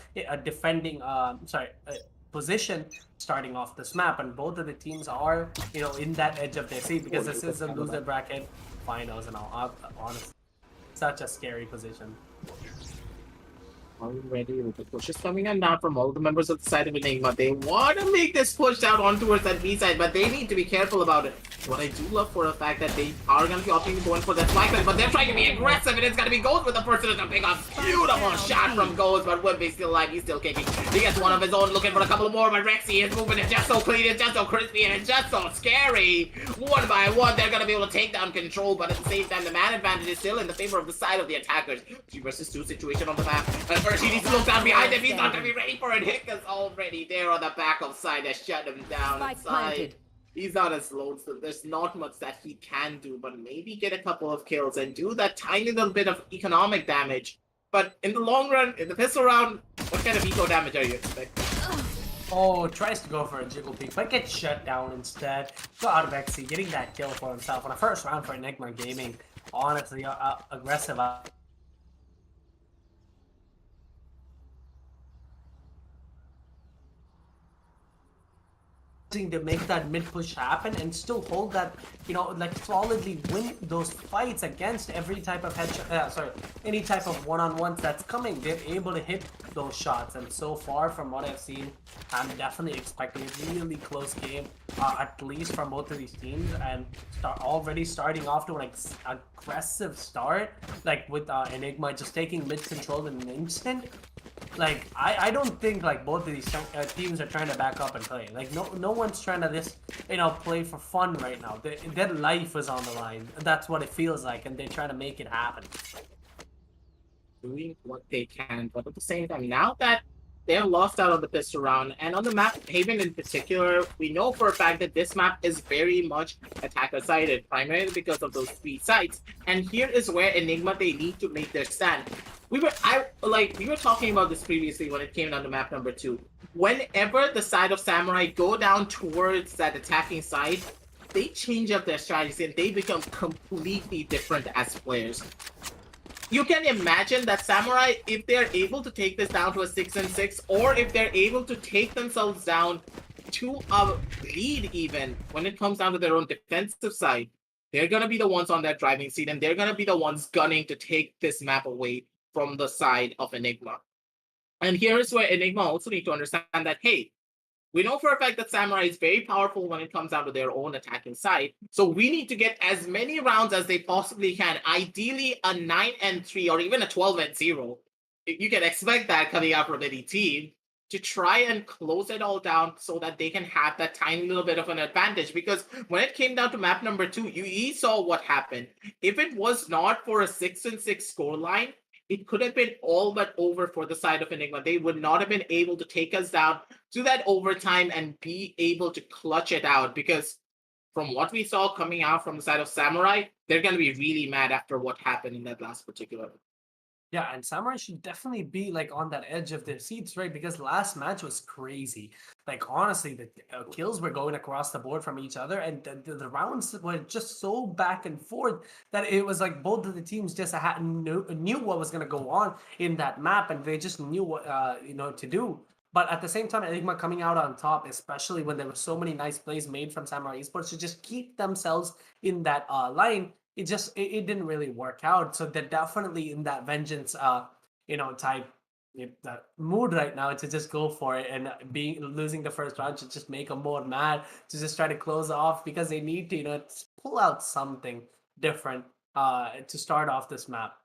Position starting off this map, and both of the teams are in that edge of their seat because this is a loser bracket finals and all. Honestly, such a scary position.
Already with the pushes coming in now from all the members of the side of Enigma. They want to make this push out on towards that B side, but they need to be careful about it. What I do love for the fact that they are going to be opting to go in for that flag, but they're trying to be aggressive, and it's going to be Ghost with the first to pick up. Beautiful shot from Ghost, but Wimpy's still alive. He's still kicking. He gets one of his own, looking for a couple more, but Rexy, his movement is just so clean, it's just so crispy, and it's just so scary. One by one, they're going to be able to take down control, but at the same time, the man advantage is still in the favor of the side of the attackers. 3 versus 2 situation on the map. And first, he needs to look down behind him. He's not going to be ready for it. Hicka's already there on the back of side to shut him down inside. He's not as low, so there's not much that he can do, but maybe get a couple of kills and do that tiny little bit of economic damage. But in the long run, in the pistol round, what kind of eco damage are you expecting?
Oh, tries to go for a jiggle peek, but gets shut down instead. Got Vexy getting that kill for himself on a first round for ENIGMA Gaming. Honestly, aggressive. To make that mid push happen and still hold that, like solidly win those fights against every type of headshot, any type of one-on-ones that's coming. They're able to hit those shots, and so far from what I've seen, I'm definitely expecting a really close game, at least from both of these teams, and already starting off to an aggressive start, like with ENIGMA just taking mid control in an instant. Like I don't think like both of these teams are trying to back up and play. Like no one's trying to just play for fun right now. Their life is on the line. That's what it feels like, and they're trying to make it happen.
Doing what they can, but at the same time, now that they're lost out on the pistol round and on the map Haven in particular, we know for a fact that this map is very much attacker sided, primarily because of those 3 sites. And here is where ENIGMA, they need to make their stand. We were talking about this previously when it came down to map number 2. Whenever the side of Samurai go down towards that attacking side, they change up their strategies and they become completely different as players. You can imagine that Samurai, if they're able to take this down to a 6-6, or if they're able to take themselves down to a lead even, when it comes down to their own defensive side, they're going to be the ones on that driving seat, and they're going to be the ones gunning to take this map away from the side of ENIGMA. And here's where ENIGMA also need to understand that, hey, we know for a fact that Samurai is very powerful when it comes down to their own attacking side. So we need to get as many rounds as they possibly can. Ideally, a 9-3 or even a 12-0. You can expect that coming out from any team to try and close it all down so that they can have that tiny little bit of an advantage. Because when it came down to map number 2, you saw what happened. If it was not for a 6-6 scoreline, it could have been all but over for the side of ENIGMA. They would not have been able to take us down to that overtime and be able to clutch it out, because from what we saw coming out from the side of Samurai, they're going to be really mad after what happened in that last particular
Yeah, and Samurai should definitely be like on that edge of their seats, right? Because last match was crazy. Like honestly, the kills were going across the board from each other, and the rounds were just so back and forth that it was like both of the teams just knew what was going to go on in that map, and they just knew what to do. But at the same time, Enigma coming out on top, especially when there were so many nice plays made from Samurai Esports to just keep themselves in that line, it didn't really work out. So they're definitely in that vengeance type that mood right now to just go for it, and being losing the first round to just make them more mad, to just try to close off, because they need to pull out something different to start off this map.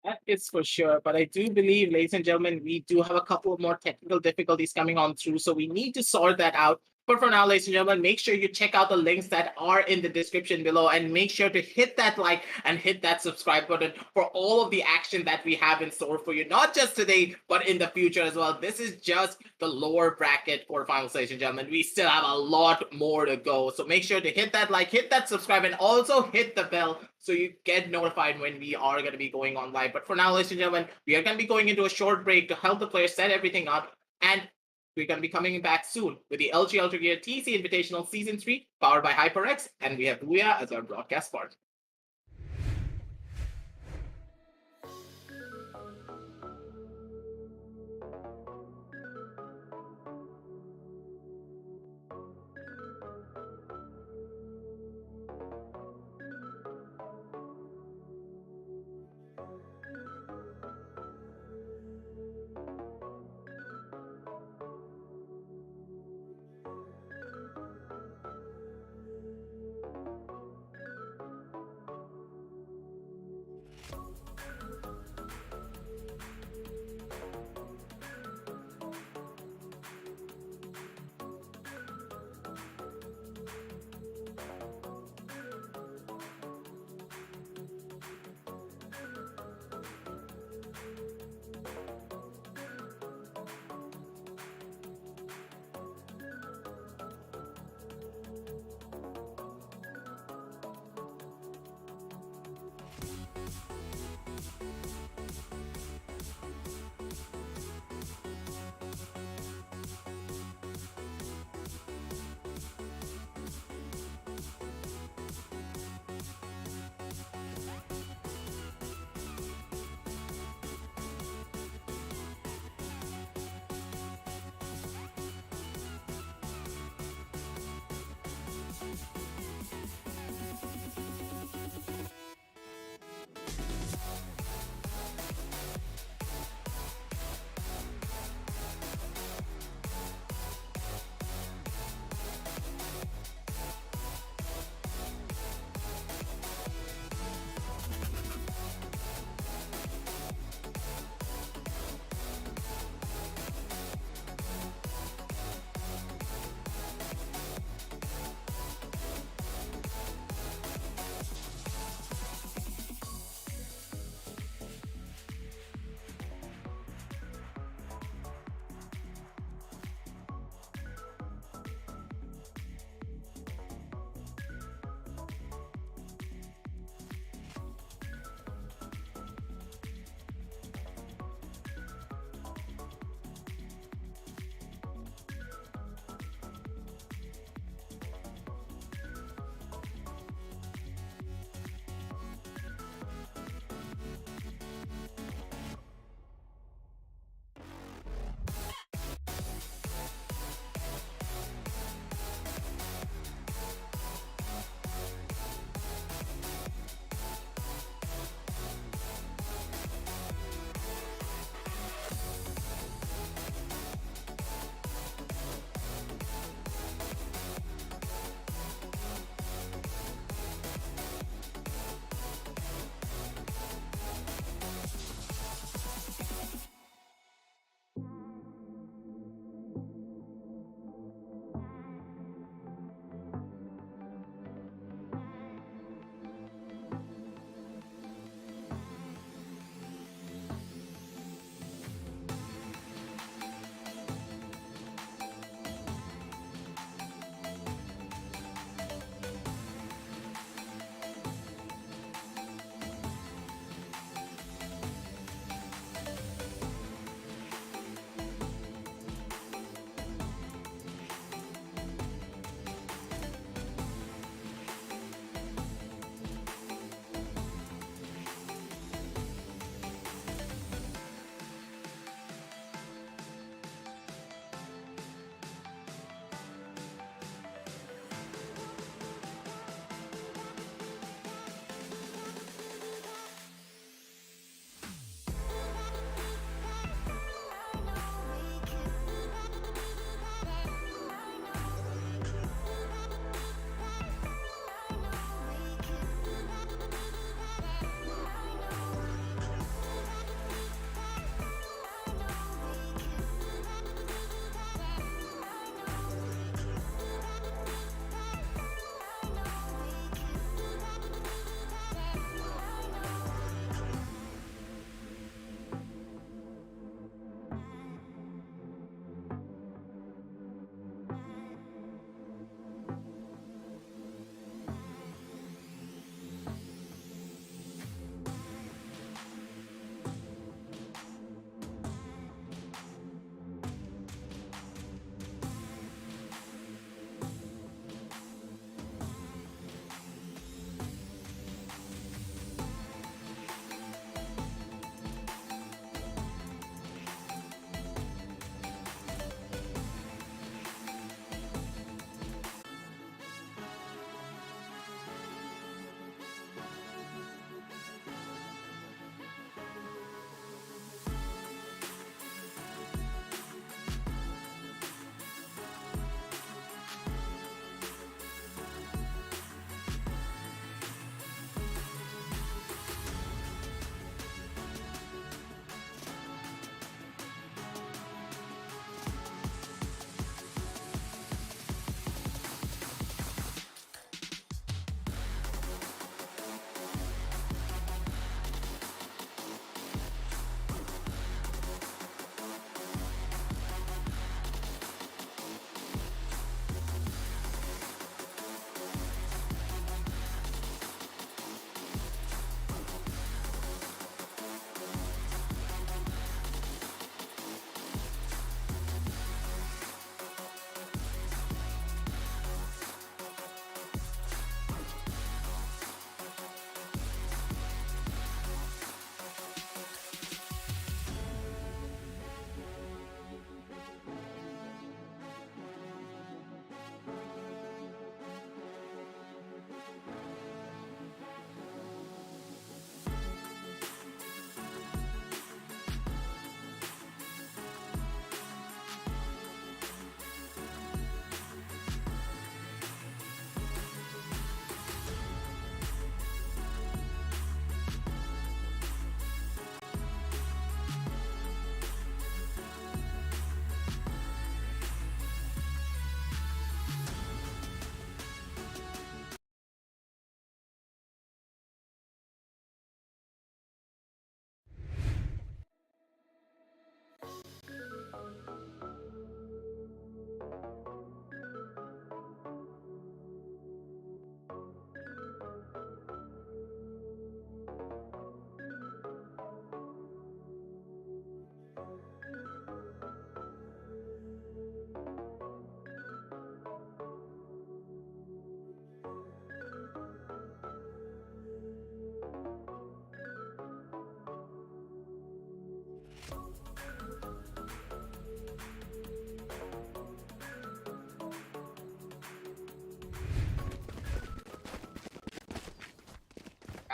That is for sure. But I do believe, ladies and gentlemen, we do have a couple of more technical difficulties coming on through. So we need to sort that out. But for now, ladies and gentlemen, make sure you check out the links that are in the description below, and make sure to hit that like and hit that subscribe button for all of the action that we have in store for you, not just today, but in the future as well. This is just the lower bracket quarterfinals, ladies and gentlemen. We still have a lot more to go. So make sure to hit that like, hit that subscribe, and also hit the bell so you get notified when we are going to be going on live. But for now, ladies and gentlemen, we are going to be going into a short break to help the players set everything up, and we're going to be coming back soon with the LG Ultragear TEC Invitational Season 3, powered by HyperX, and we have Booyah as our broadcast partner.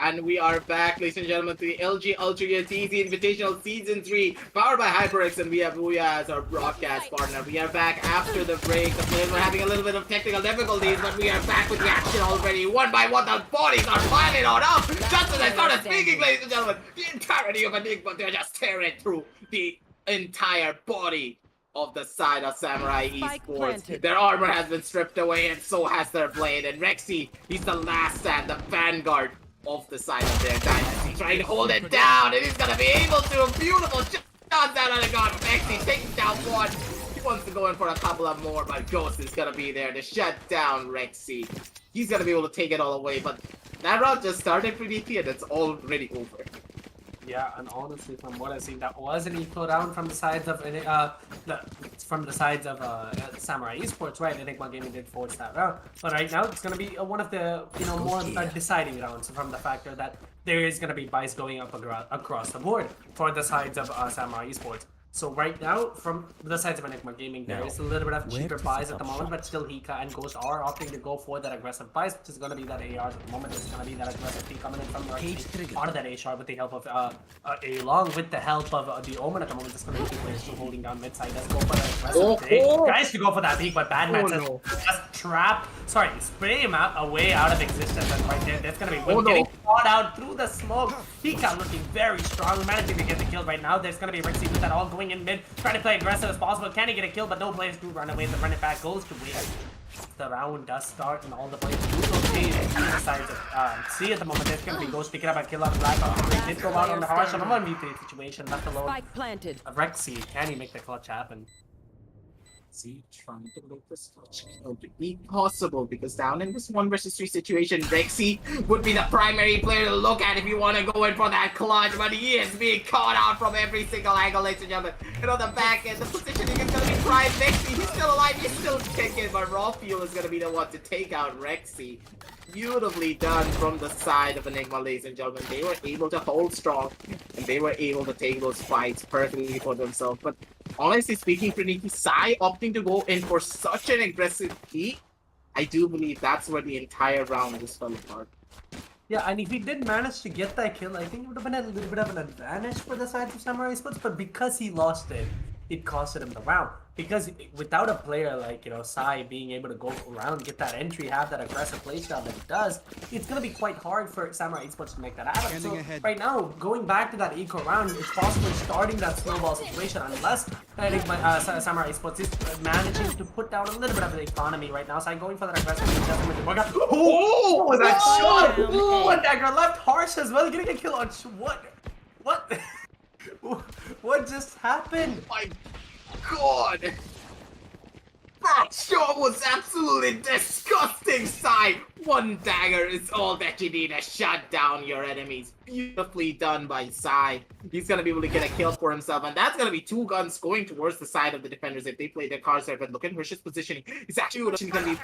And we are back, ladies and gentlemen, to the LG Ultragear TEC Invitational Season 3, powered by HyperX, and we have Booyah as our broadcast partner. We are back after the break. The players were having a little bit of technical difficulties, but we are back with the action already. One by one, the bodies are piling on up. Just as I started speaking, ladies and gentlemen, the entirety of ENIGMA, they're just tearing through the entire body of the side of Samurai Esports. Their armor has been stripped away, and so has their blade. And Rexy, he's the last stand, the vanguard of the side of their dynasty, trying to hold it down, and he's gonna be able to. Beautiful shots out of the gun. Rexy taking down one. He wants to go in for a couple of more, but Ghost is gonna be there to shut down Rexy. He's gonna be able to take it all away, but that round just started pretty clear. That's already over.
Yeah, and honestly, from what I've seen, that was an equal round from the sides of Samurai Esports, right? ENIGMA Gaming did force that round, but right now it's gonna be one of the more deciding rounds from the factor that there is gonna be buys going up across the board for the sides of Samurai Esports. So right now, from the sides of ENIGMA Gaming, there is a little bit of cheaper buys at the moment, but still Hika and Ghost are opting to go for that aggressive buys, which is going to be that AR at the moment. It's going to be that aggressive P coming in from out of that A-Shard with the help of along with the help of the Omen at the moment. It's going to be two players still holding down mid side. Let's go for that aggressive pick. Tries to go for that peak, but Badman says just trap. Sorry, spray him away out of existence. And right there, that's going to be getting caught out through the smoke. Hika looking very strong, managing to get the kill right now. There's going to be Rexy with that all going in mid, trying to play aggressive as possible. Can he get a kill? But no players do run away. The run it back goes to win. The round does start, and all the players do rotate the sides of C at the moment. There's going to be Ghost picking up a kill on Black. They did go out on the harsh of a 1v3 situation, left alone.
Spike planted.
Rexy, can he make the clutch happen?
Trying to make this clutch be possible, because down in this 1 versus 3 situation, Rexy would be the primary player to look at if you want to go in for that clutch, but he is being caught out from every single angle, ladies and gentlemen. And on the back end, the positioning is going to be prime Rexy. He's still alive, he's still kicking, but Raw Fuel is going to be the one to take out Rexy. Beautifully done from the side of ENIGMA, ladies and gentlemen. They were able to hold strong, and they were able to take those fights perfectly for themselves. But honestly speaking, Praniti, Sai opting to go in for such an aggressive peak, I do believe that's where the entire round just fell apart.
Yeah, and if he did manage to get that kill, I think it would have been a little bit of an advantage for the side of Samurai Esports, but because he lost it, it costed him the round. Because without a player like, Sai being able to go around, get that entry, have that aggressive playstyle that he does, it's going to be quite hard for Samurai Esports to make that happen. So right now, going back to that eco round, it's possibly starting that snowball situation unless Samurai Esports is managing to put down a little bit of the economy right now. So I'm going for that aggressive workout. Oh, was that shot? Oh, and dagger left harsh as well, getting a kill on what? What just happened?
My God! That shot was absolutely disgusting, Sai! One dagger is all that you need to shut down your enemies. Beautifully done by Sai. He's gonna be able to get a kill for himself, and that's gonna be 2 guns going towards the side of the defenders if they play their cards there. But look at Hirsch's positioning. He's actually gonna be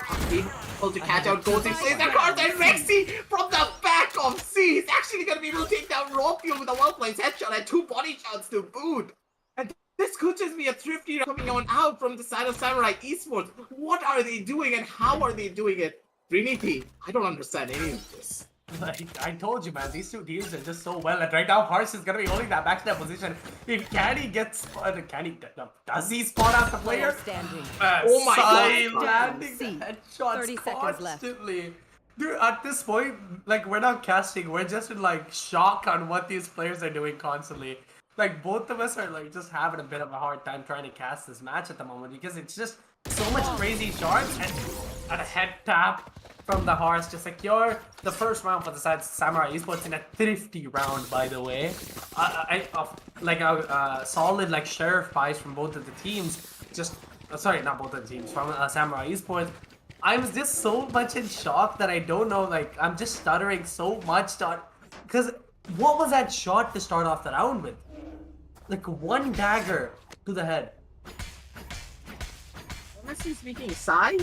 able to catch out Ghost. He plays their cards, and Rexy from the back of C. He's actually gonna be able to take down Raw Fuel with a well-placed headshot and 2 body shots to boot. And this could just be a thrifty coming on out from the side of Samurai Esports. What are they doing, and how are they doing it? Trinity, I don't understand any of this.
I told you, man, these two teams are just so well. And right now, Harsh is gonna be holding that back to that position. If Canny gets spotted, does he spot out the player?
Oh my God!
Landing the headshots constantly. Dude, at this point, like, we're not casting. We're just in like shock on what these players are doing constantly. Like, both of us are like just having a bit of a hard time trying to cast this match at the moment, because it's just so much crazy shots and a head tap from the Horse to secure the first round for the side Samurai Esports in a thrifty round, by the way. Solid like sheriff buys from both of the teams. Sorry, not both of the teams, from Samurai Esports. I'm just so much in shock that I don't know, like, I'm just stuttering so much. Because what was that shot to start off the round with? Like, 1 dagger to the head.
Honestly speaking, Sai,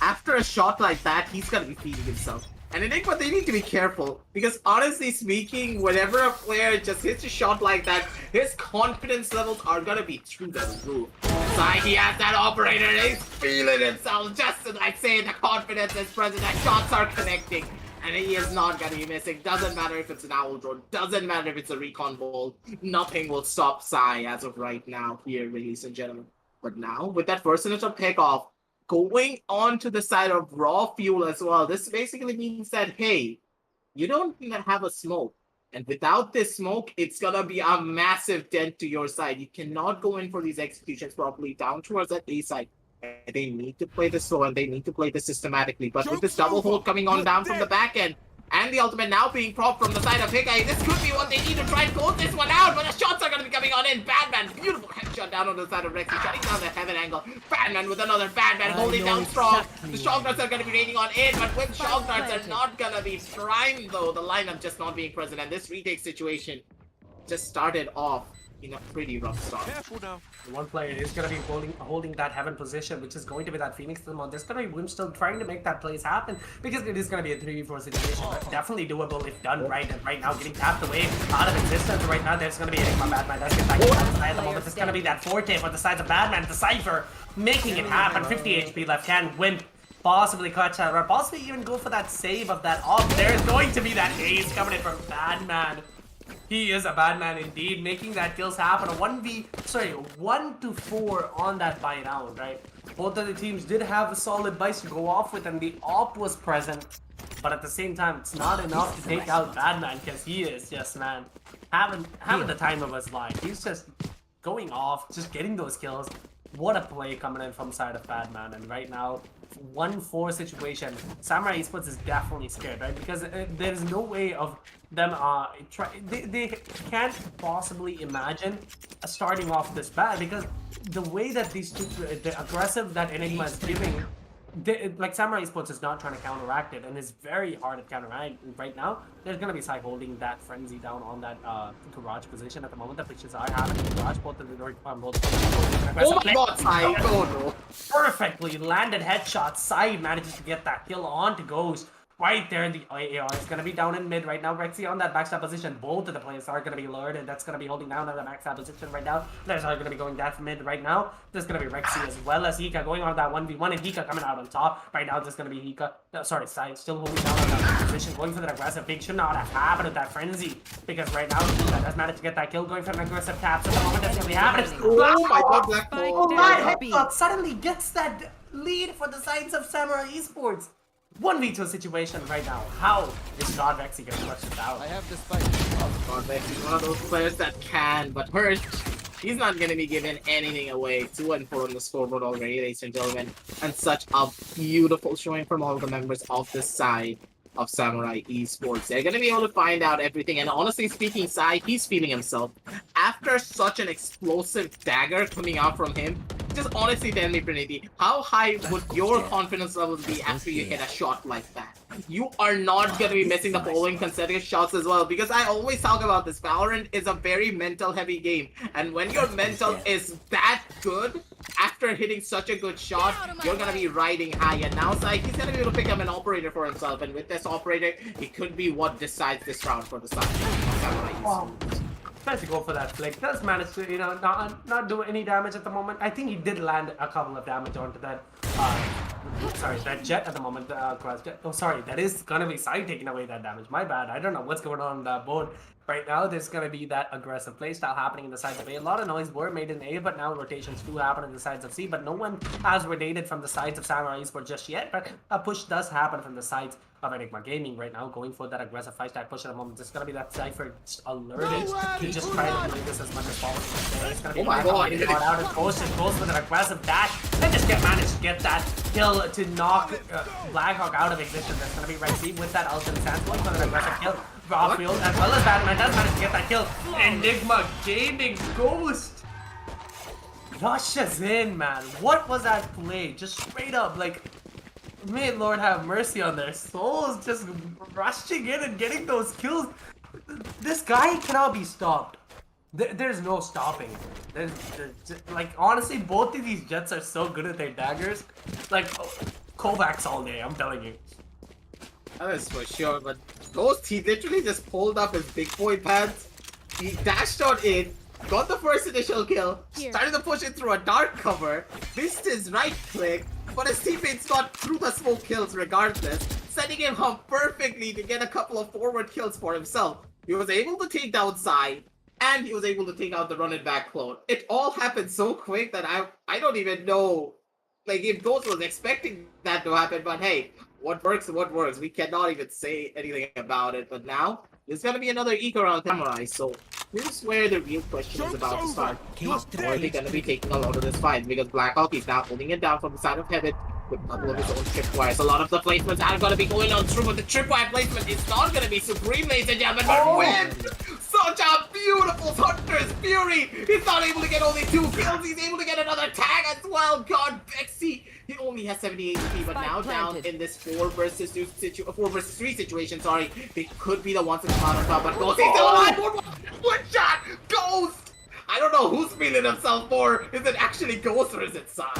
after a shot like that, he's gonna be feeding himself. And ENIGMA, they need to be careful, because honestly speaking, whenever a player just hits a shot like that, his confidence levels are gonna be through the roof. Sai, he has that operator, and he's feeling himself, just as I say, the confidence is present, the shots are connecting. And he is not going to be missing. Doesn't matter if it's an owl drone. Doesn't matter if it's a recon ball. Nothing will stop Psy as of right now here, ladies and gentlemen. But now, with that first initial pickoff, going on to the side of raw fuel as well, this basically means that, hey, you don't have a smoke. And without this smoke, it's going to be a massive dent to your side. You cannot go in for these executions properly down towards that A side. They need to play this slow and they need to play this systematically. But with this double hold coming on down from the back end, and the ultimate now being propped from the side of Hikai, this could be what they need to try and close this one out, but the shots are going to be coming on in. Badman, beautiful headshot down on the side of Rexy, shutting down the heaven angle. Badman with another Badman holding down strong. The shock darts are going to be raining on in, but when shock darts are not going to be primed though, the lineup just not being present, and this retake situation just started off in a pretty rough start.
Careful now. One player is going to be holding that heaven position, which is going to be that Phoenix to the mount. There's going to be Wimstone trying to make that plays happen because it is going to be a 3v4 situation. But definitely doable if done right. And right now, getting tapped away out of existence. Right now, there's going to be ENIGMA Badman. That's get back to the side at the moment. There's going to be that Forte for the sides of Badman, the Cypher, making it happen. 50 HP left. Can Wimp possibly clutch that, or possibly even go for that save of that off? There's going to be that ace coming in from Badman. He is a bad man indeed, making that kills happen. A 1 to 4 on that buy round, right? Both of the teams did have a solid buys to go off with, and the op was present. But at the same time, it's not enough to take out Badman, because he is just, man, having the time of his life. He's just going off, just getting those kills. What a play coming in from the side of Badman, and right now, 1-4 situation. Samurai Esports is definitely scared, right? Because there's no way of them they can't possibly imagine starting off this bad, because the way that these two, the aggressive that ENIGMA is giving, like Samurai Esports is not trying to counteract it, and it's very hard to counteract right now. There's gonna be Sai holding that frenzy down on that garage position at the moment. The pitches are happening in garage, both of the both.
Oh my god, Sai! Oh no!
Perfectly landed headshot. Sai manages to get that kill on to Ghost. Right there in the AR. It's going to be down in mid right now. Rexy on that backstab position. Both of the players are going to be lured, and that's going to be holding down on the backstab position right now. There's are going to be going that from mid right now. There's going to be Rexy as well as Hika going on that 1v1, and Hika coming out on top. Right now, there's going to be Hika. Sorry, Sai still holding down on that position, going for that aggressive pick. Should not have happened with that frenzy, because right now, Hika has managed to get that kill, going for an aggressive tap. So the moment that's going to be happening.
Oh my god, Black Ball!
Oh my headshot suddenly gets that lead for the sides of Samurai Esports. 1v2 situation right now. How is God Rexy going to clutch it out?
I have this fight.
God, Rexy, one of those players that can, but hurt. He's not going to be giving anything away. 2-4 on the scoreboard already, ladies and gentlemen. And such a beautiful showing from all the members of this side of Samurai Esports. They're going to be able to find out everything. And honestly speaking, Sai, he's feeling himself. After such an explosive dagger coming out from him, just honestly tell me, Praniti, how high would your confidence levels be after you hit a shot like that? You are not going to be missing the following consecutive shots as well, because I always talk about this. Valorant is a very mental heavy game, and when your mental is that good, after hitting such a good shot, you're going to be riding high. And now Sai, he's going to be able to pick up an operator for himself, and with this operator, it could be what decides this round for the side.
Tries to go for that flick. Does manage to, not do any damage at the moment. I think he did land a couple of damage onto that, that jet at the moment, cross jet. Oh, sorry, that is gonna be Sai taking away that damage. My bad. I don't know what's going on that board. Right now, there's gonna be that aggressive playstyle happening in the sides of A. A lot of noise were made in A, but now rotations do happen in the sides of C. But no one has rotated from the sides of Samurai Esports just yet. But a push does happen from the sides of ENIGMA Gaming right now, going for that aggressive 5-stack push at the moment. There's gonna be that Cypher alerted to just try to play this as much as possible. It's gonna be out and goes with an aggressive dash and just managed to get that kill to knock Blackhawk out of existence. That's gonna be Rexy with that ultimate stance, going for an aggressive kill. Raw-field as well as Batman does manage to get that kill. ENIGMA Gaming Ghost rushes in, man. What was that play? Just straight up, like, may Lord have mercy on their souls, just rushing in and getting those kills. This guy cannot be stopped. There's no stopping. Like, honestly, both of these Jets are so good at their daggers. Like, Kovacs all day, I'm telling you.
That is for sure, but Ghost, he literally just pulled up his big boy pads. He dashed on in, got the first initial kill, started to push it through a dark cover, missed his right click, but his teammates got through the smoke kills regardless. setting him up perfectly to get a couple of forward kills for himself. He was able to take down Psy, and he was able to take out the run it back clone. It all happened so quick that I don't even know, like, if Ghost was expecting that to happen. But hey, what works, what works. We cannot even say anything about it. But now there's gonna be another eco round Samurai. So here's where the real question is about to start. How are they gonna be taking a lot of this fight? Because Blackhawk is now holding it down from the side of Heaven with a couple of his own tripwires. A lot of the placements are gonna be going on through, but the tripwire placement is not gonna be supreme, ladies and gentlemen. But when such a beautiful Hunter's Fury, he's not able to get only 2 kills. He's able to get another tag as well. God, Bexy, he only has 78 HP, but now down in this 4 versus 3 situation. Sorry, they could be the ones that come out on top, but Ghost is still alive. One shot, Ghost. I don't know who's feeling himself more. Is it actually Ghost or is it Sai?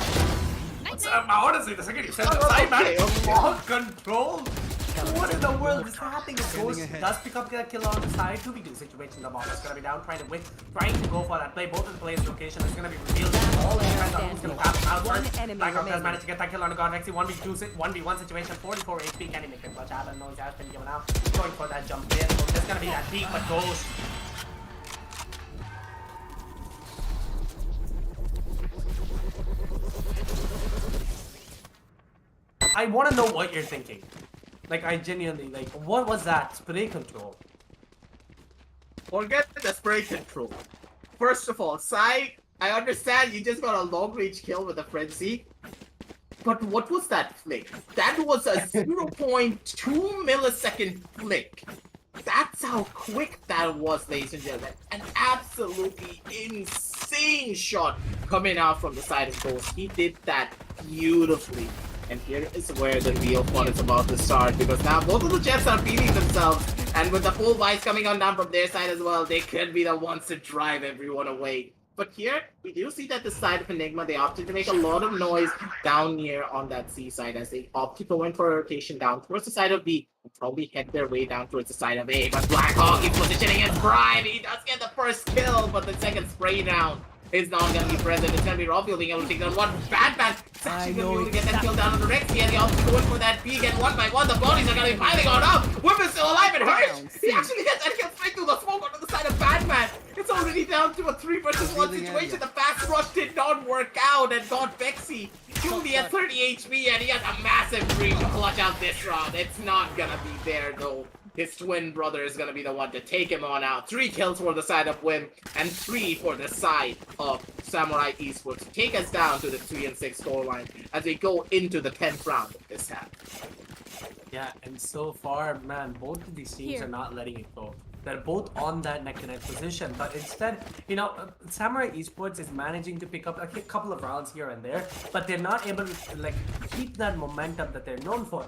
Honestly, the second you said that, I managed ball control. What in the world is happening? The Ghost does pick up a kill on the side. 2v2 situation. The bomb is gonna be down, trying to go for that play. Both of the players' location is gonna be revealed. All the depends on who's gonna tap him out first. Blackhawk does manage to get that kill on the God Rexy. 1v1 situation. 44 HP. Can he make it much happen? No, he has been given out. Going for that jump in. So there's gonna be that peak, but Ghost. I want to know what you're thinking. Like, I genuinely, like, what was that spray control?
Forget the spray control. First of all, Sai, I understand you just got a long range kill with a frenzy. But what was that flick? That was a 0.2 millisecond flick. That's how quick that was, ladies and gentlemen. An absolutely insane shot coming out from the side of Ghost. He did that beautifully. And here is where the real fun is about to start, because now both of the Jets are feeding themselves, and with the full buys coming on down from their side as well, they could be the ones to drive everyone away. But here, we do see that the side of Enigma, they opted to make a lot of noise down near on that C side as they opt to go in for a rotation down towards the side of B, and probably head their way down towards the side of A. But Blackhawk is positioning his prime. He does get the first kill, but the second spray down is not going to be present. It's going to be Raphael being able to take down one. Batman is actually going to be able to get that kill down on the Rexy, and he also going for that peek, and one by one the bodies are going to be piling on up. Whip is still alive and hurt. He actually gets that kill straight through the smoke onto the side of Batman. It's already down to a 3 versus 1 situation. The fast rush did not work out and got Bexy. He only has 30 HP and he has a massive dream to clutch out this round. It's not gonna be there though. His twin brother is gonna be the one to take him on out. 3 kills for the side of Wim and 3 for the side of Samurai Esports to take us down to the 3-6 scoreline as we go into the 10th round of this half.
Yeah, and so far, man, both of these teams are not letting it go. They're both on that neck-to-neck position, but instead, you know, Samurai Esports is managing to pick up a couple of rounds here and there, but they're not able to, like, keep that momentum that they're known for.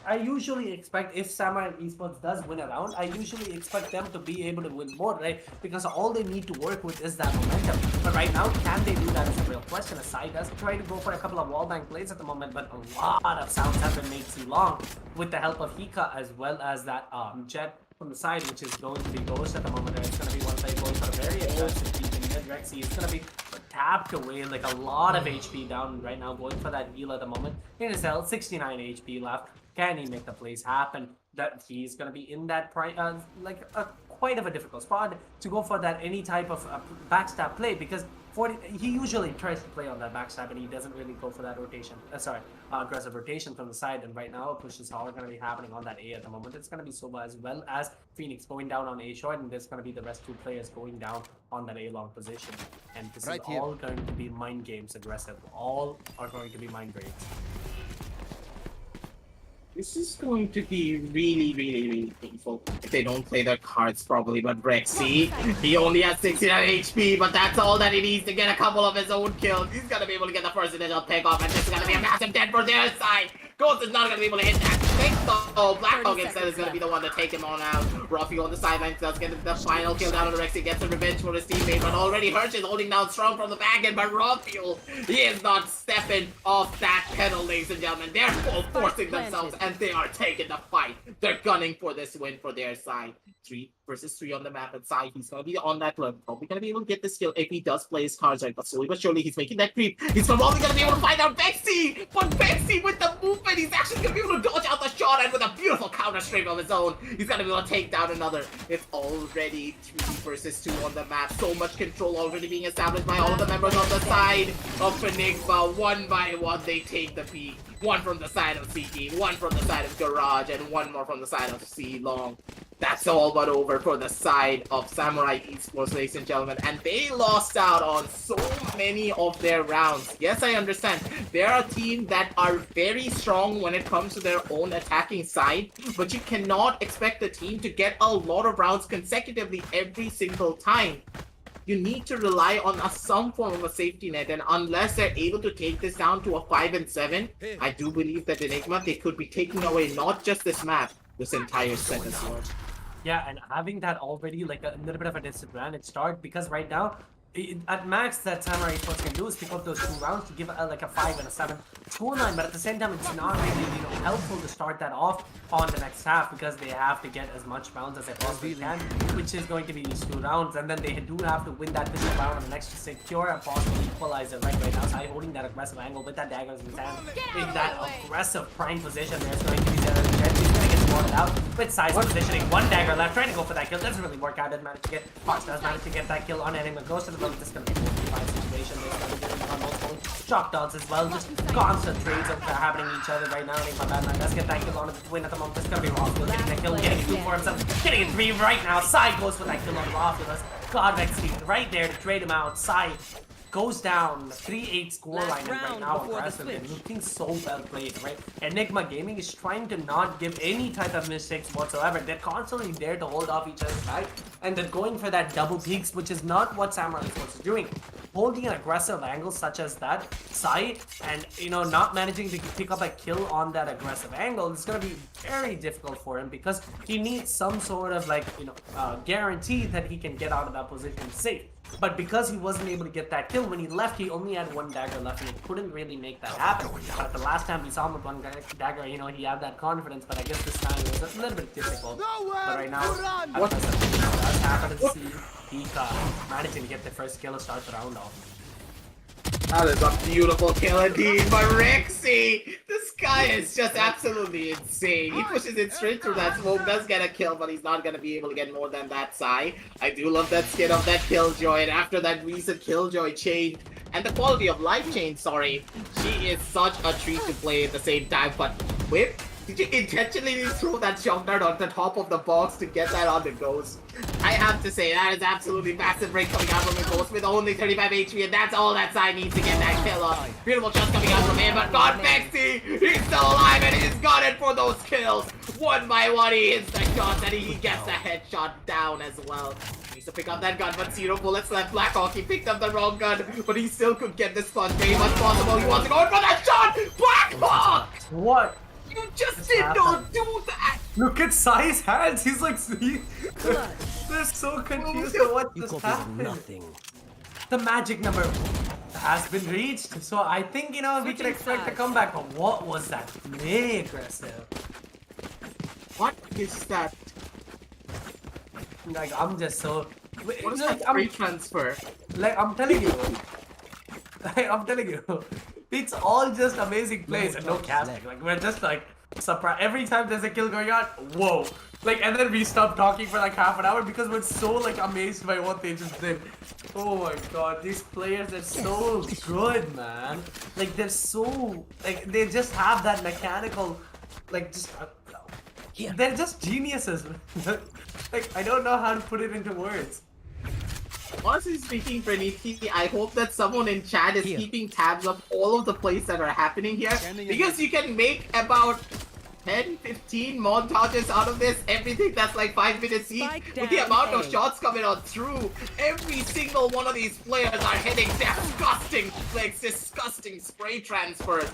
I usually expect, if Samurai Esports does win a round, I usually expect them to be able to win more, right? Because all they need to work with is that momentum. But right now, can they do that is a real question. Asai does try to go for a couple of wallbang plays at the moment, but a lot of sounds have been made too long with the help of Hika as well as that Jet from the side, which is going to be Ghost at the moment. And it's going to be one play going for a very aggressive peek in mid. Rexy is going to be tapped away, like a lot of HP down right now, going for that heal at the moment. In his L, 69 HP left. Can he make the plays happen? That he's going to be in that quite of a difficult spot to go for that any type of backstab play, because he usually tries to play on that backstab and he doesn't really go for that rotation. Aggressive rotation from the side. And right now, pushes are going to be happening on that A at the moment. It's going to be Soba as well as Phoenix going down on A short, and there's going to be the rest 2 players going down on that A long position. And this is all going to be mind games aggressive. All are going to be mind games.
This is going to be really, really, really painful if they don't play their cards properly. But Rexy, he only has 69 HP, but that's all that he needs to get a couple of his own kills. He's gonna be able to get the first initial pick off, and this is gonna be a massive dead for their side. Ghost is not gonna be able to hit that thing, though. Blackhawk instead is gonna be the one to take him on out. Ruffy on the sidelines does get the final kill down on the Rexy, gets a revenge for his teammate, but already Hirsch is holding down strong from the back end, but Ruffy, he is not stepping off that pedal, ladies and gentlemen. They're full forcing themselves, and they are taking the fight. They're gunning for this win for their side. 3 versus 3 on the map at side. He's going to be on that level. Probably going to be able to get this kill if he does play his cards right. But slowly but surely, he's making that creep. He's probably going to be able to find out Bexy. But Bexy with the movement, he's actually going to be able to dodge out the shot. And with a beautiful counter stream of his own, he's going to be able to take down another. It's already 3 versus 2 on the map. So much control already being established by all of the members on the side of Enigma. One by one, they take the peak. One from the side of CT, one from the side of Garage, and one more from the side of C Long. That's all but over for the side of Samurai Esports, ladies and gentlemen. And they lost out on so many of their rounds. Yes, I understand. They're a team that are very strong when it comes to their own attacking side. But you cannot expect the team to get a lot of rounds consecutively every single time. You need to rely on some form of a safety net, and unless they're able to take this down to a 5 and 7, I do believe that Enigma, they could be taking away not just this map, this entire set as well.
Yeah, and having that already like a little bit of a disadvantage start, because right now, at max that Samurai Esports can do is pick up those 2 rounds to give like a 5 and a 7 scoreline, but at the same time it's not really helpful to start that off on the next half, because they have to get as much rounds as they possibly can, which is going to be these 2 rounds, and then they do have to win that fishing round on the next to secure a possible equalizer right now. Sai holding that aggressive angle with that daggers in his hand in that aggressive prime position. There's going to be the he's going to get spotted out with Sai's positioning. 1 dagger left, trying to go for that kill. Doesn't really work out. Doesn't manage to get Fox does manage to get that kill on Enigma. Goes to the middle. This is going to be a 4v5 situation. There's going to be on multiple shock dogs as well. Just constant trades of happening to each other right now. Enigma Batman does get that kill on the twin at the moment. This is going to be Raw. Getting a kill, getting 2 for himself, getting a 3 right now. Sai goes for that kill on Raw. Godvex right there to trade him out. Sai goes down 3-8 scoreline right now, aggressive and looking so well played, right? Enigma Gaming is trying to not give any type of mistakes whatsoever. They're constantly there to hold off each other's side, and they're going for that double peaks, which is not what Samurai Esports is doing. Holding an aggressive angle such as that, Sai, and not managing to pick up a kill on that aggressive angle is going to be very difficult for him, because he needs some sort of guarantee that he can get out of that position safe. But because he wasn't able to get that kill, when he left, he only had 1 dagger left, and he couldn't really make that happen. But the last time we saw him with 1 dagger, he had that confidence, but I guess this time it was a little bit difficult. But right now, what does happen to see Pika managing to get the first kill to start the round off.
That is a beautiful kill indeed, but Rexy, this guy is just absolutely insane. He pushes it straight through that smoke, does get a kill, but he's not going to be able to get more than that. Sai, I do love that skin of that Killjoy, and after that recent Killjoy change, and the quality of life change, sorry, she is such a treat to play at the same time. But Whip, did you intentionally throw that shock dart on the top of the box to get that on the Ghost? I have to say, that is absolutely massive break coming out from the Ghost with only 35 HP, and that's all that side needs to get that kill on. Beautiful shots coming out from him, but God Bexy, he's still alive, and he's got it for those kills. 1 by 1, he hits the shots, and he gets the headshot down as well. Needs to pick up that gun, but 0 bullets left. Blackhawk, he picked up the wrong gun, but he still could get this sponge very much possible. He wants to go in for that shot! Blackhawk!
What?
You just did not do that!
Look at Sai's hands. He's like, they're so confused at what just happened. The magic number has been reached, so I think we can expect a comeback. But what was that? Way aggressive.
What is that?
I'm just so.
What is that free transfer?
I'm telling you. I'm telling you. It's all just amazing plays and no casting. We're just surprised every time there's a kill going on. Whoa! And then we stop talking for half an hour because we're so amazed by what they just did. Oh my god, these players are so good, man. They're so they just have that mechanical, they're just geniuses. I don't know how to put it into words.
Honestly speaking, Praniti, I hope that someone in chat is keeping tabs of all of the plays that are happening here, because you can make about 10-15 montages out of this, everything that's 5 minutes each, with the amount of shots coming on through. Every single one of these players are hitting disgusting spray transfers.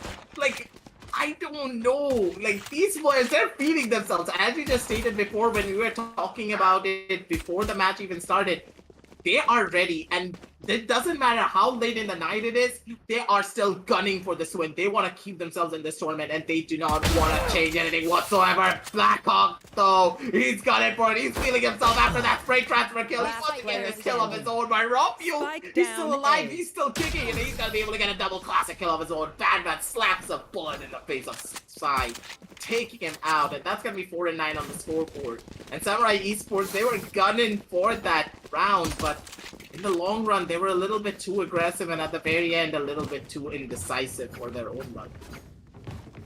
I don't know. These players, they're feeding themselves. As we just stated before when we were talking about it before the match even started, they are ready, and it doesn't matter how late in the night it is, they are still gunning for this win. They want to keep themselves in this tournament, and they do not want to change anything whatsoever. Blackhawk, though, he's got it for it. He's feeling himself after that spray transfer kill. He wants to get this kill of his own by Rafiel. He's still alive. He's still kicking, and he's going to be able to get a double classic kill of his own. Badman slaps a bullet in the face of Sai, taking him out, and that's going to be 4-9 on the scoreboard. And Samurai Esports, they were gunning for that round, but in the long run, they were a little bit too aggressive, and at the very end, a little bit too indecisive for their own luck.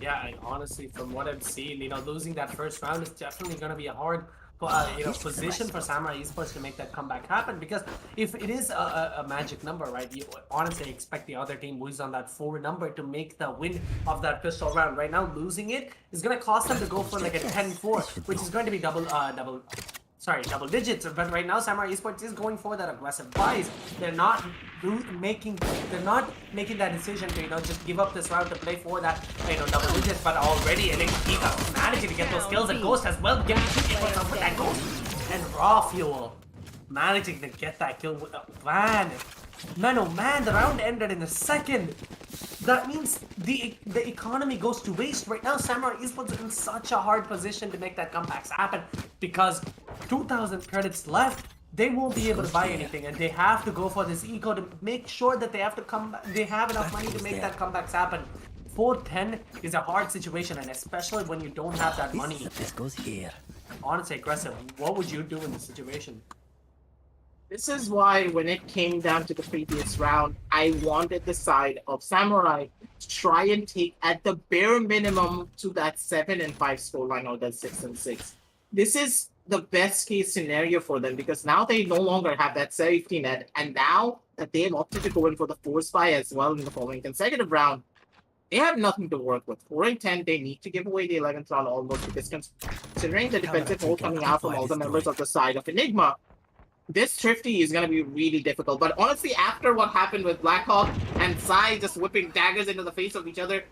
Yeah, and honestly, from what I've seen, losing that first round is definitely going to be a hard position for Samurai Esports to make that comeback happen, because if it is a magic number, right, you honestly expect the other team who's on that 4 number to make the win of that pistol round. Right now, losing it is going to cost them to go for like a 10-4, which is going to be double digits. But right now, Samurai Esports is going for that aggressive buys. They're not making that decision to just give up this round to play for that double digits. But already, and Kika managing to get those kills, and Ghost as well getting himself with that Ghost, and Rafiel managing to get that kill with a van. Man, oh man, the round ended in a second. That means the economy goes to waste. Right now, Samurai Esports is in such a hard position to make that comebacks happen, because 2,000 credits left. They won't be able to buy anything, and they have to go for this eco to make sure that they have enough money to make that comebacks happen. 4-10 is a hard situation, and especially when you don't have that money.
This goes here.
Honestly, aggressive. What would you do in this situation?
This is why when it came down to the previous round, I wanted the side of Samurai to try and take at the bare minimum to that 7-5 scoreline, or that 6-6. This is the best case scenario for them, because now they no longer have that safety net, and now that they have opted to go in for the force buy as well in the following consecutive round, they have nothing to work with. 4-10, they need to give away the 11th round almost, because considering the defensive hold coming out from all the members of the side of Enigma, this Thrifty is going to be really difficult. But honestly, after what happened with Blackhawk and Sai just whipping daggers into the face of each other,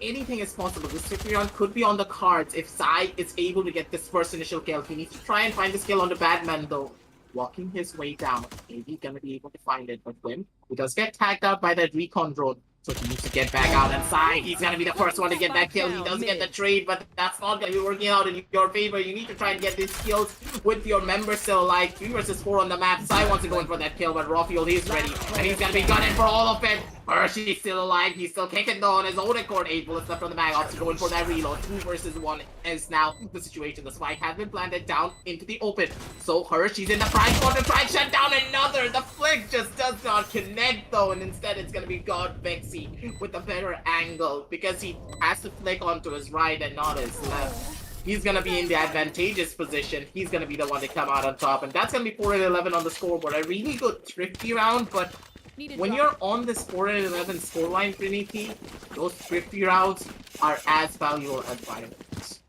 anything is possible. This Thrifty round could be on the cards if Sai is able to get this first initial kill. He needs to try and find this kill on the Badman, though. Walking his way down, maybe he's going to be able to find it. But Wim, who does get tagged out by that recon drone, so he needs to get back out and Sai, he's going to be the first one to get that kill. He does get the trade, but that's not going to be working out in your favor. You need to try and get these kills with your members still alive. 3 versus 4 on the map. Sai wants to go in for that kill, but Rafiel is ready, and he's going to be gunning for all of it. Hershey's still alive. He's still kicking though on his own accord. 8 bullets left on the mag. Opts to go in for that reload. 2 versus 1 is now the situation. The spike has been planted down into the open. So Hershey's in the prime spot to try and shut down another. The flick just does not connect though, and instead it's going to be God Vexy with a better angle, because he has to flick onto his right and not his left. He's going to be in the advantageous position. He's going to be the one to come out on top, and that's going to be 4-11 on the scoreboard. A really good Thrifty round, but when you're on this 4-11 scoreline, Trinity, those Thrifty rounds are as valuable as violence.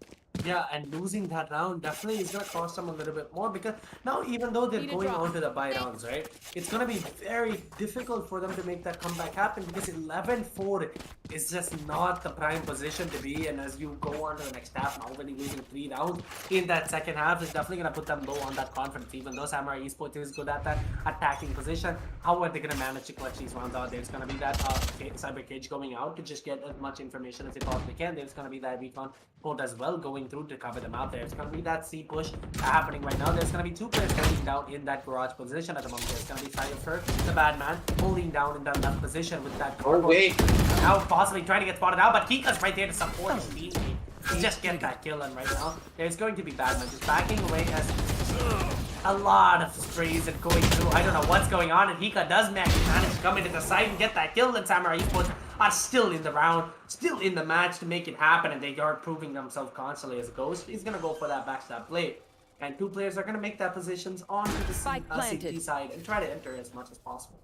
Yeah, and losing that round definitely is going to cost them a little bit more, because now even though they're going on to the buy rounds, right, it's going to be very difficult for them to make that comeback happen, because 11-4 is just not the prime position to be in as you go on to the next half, and already losing 3 rounds in that second half is definitely going to put them low on that confidence, even though Samurai Esports is good at that attacking position. How are they going to manage to clutch these rounds out? There's going to be that Cyber Cage going out to just get as much information as they possibly can. There's going to be that recon port as well going through to cover them out there. It's going to be that C push happening right now. There's going to be 2 players holding down in that garage position at the moment. There's going to be Cypher, the bad man, holding down in that left position with that car.
Oh, wait.
Now possibly trying to get spotted out, but Kika's right there to support his teammate. To just get that kill, and right now there's going to be Badman just backing away as a lot of sprays and going through. I don't know what's going on, and Hika does manage to come into the side and get that kill, and Samurai Esports are still in the round, still in the match to make it happen, and they are proving themselves constantly as a Ghost. He's gonna go for that backstab play, and 2 players are gonna make that positions onto the CT side and try to enter as much as possible.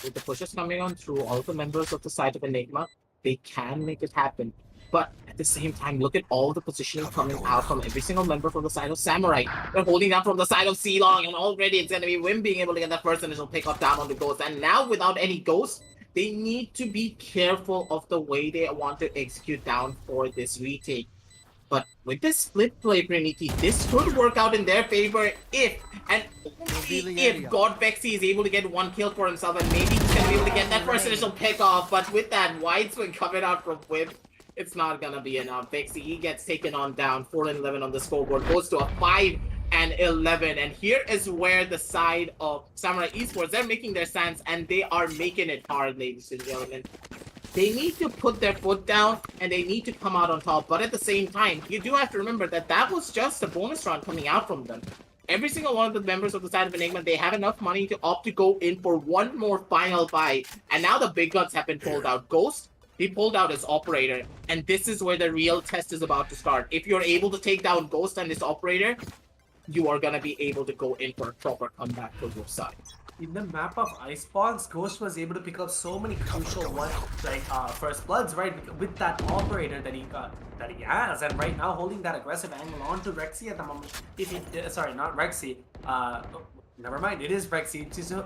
With the pushes coming on through all the members of the side of Enigma, they can make it happen. But at the same time, look at all the positioning coming out from every single member from the side of Samurai. They're holding down from the side of C-Long, and already it's going to be Wim being able to get that first initial pick-up down on the Ghost. And now, without any Ghost, they need to be careful of the way they want to execute down for this retake. But with this split play, Trinity, this could work out in their favor if and only if God Vexy is able to get one kill for himself, and maybe he's gonna be able to get that first initial pick off. But with that wide swing coming out from Whip, it's not gonna be enough. Vexy, he gets taken on down, 4-11 on the scoreboard, goes to a 5-11, and here is where the side of Samurai Esports, they're making their stance, and they are making it hard, ladies and gentlemen. They need to put their foot down, and they need to come out on top. But at the same time, you do have to remember that that was just a bonus round coming out from them. Every single one of the members of the side of ENIGMA, they have enough money to opt to go in for one more final fight. And now the big guns have been pulled out. Ghost, he pulled out his operator. And this is where the real test is about to start. If you're able to take down Ghost and his operator, you are going to be able to go in for a proper comeback for your side.
In the map of Ice Box, Ghost was able to pick up so many crucial first bloods, right? With that operator that he has, and right now holding that aggressive angle onto Rexy at the moment. If he, sorry, not Rexy. Never mind, it is Rexy.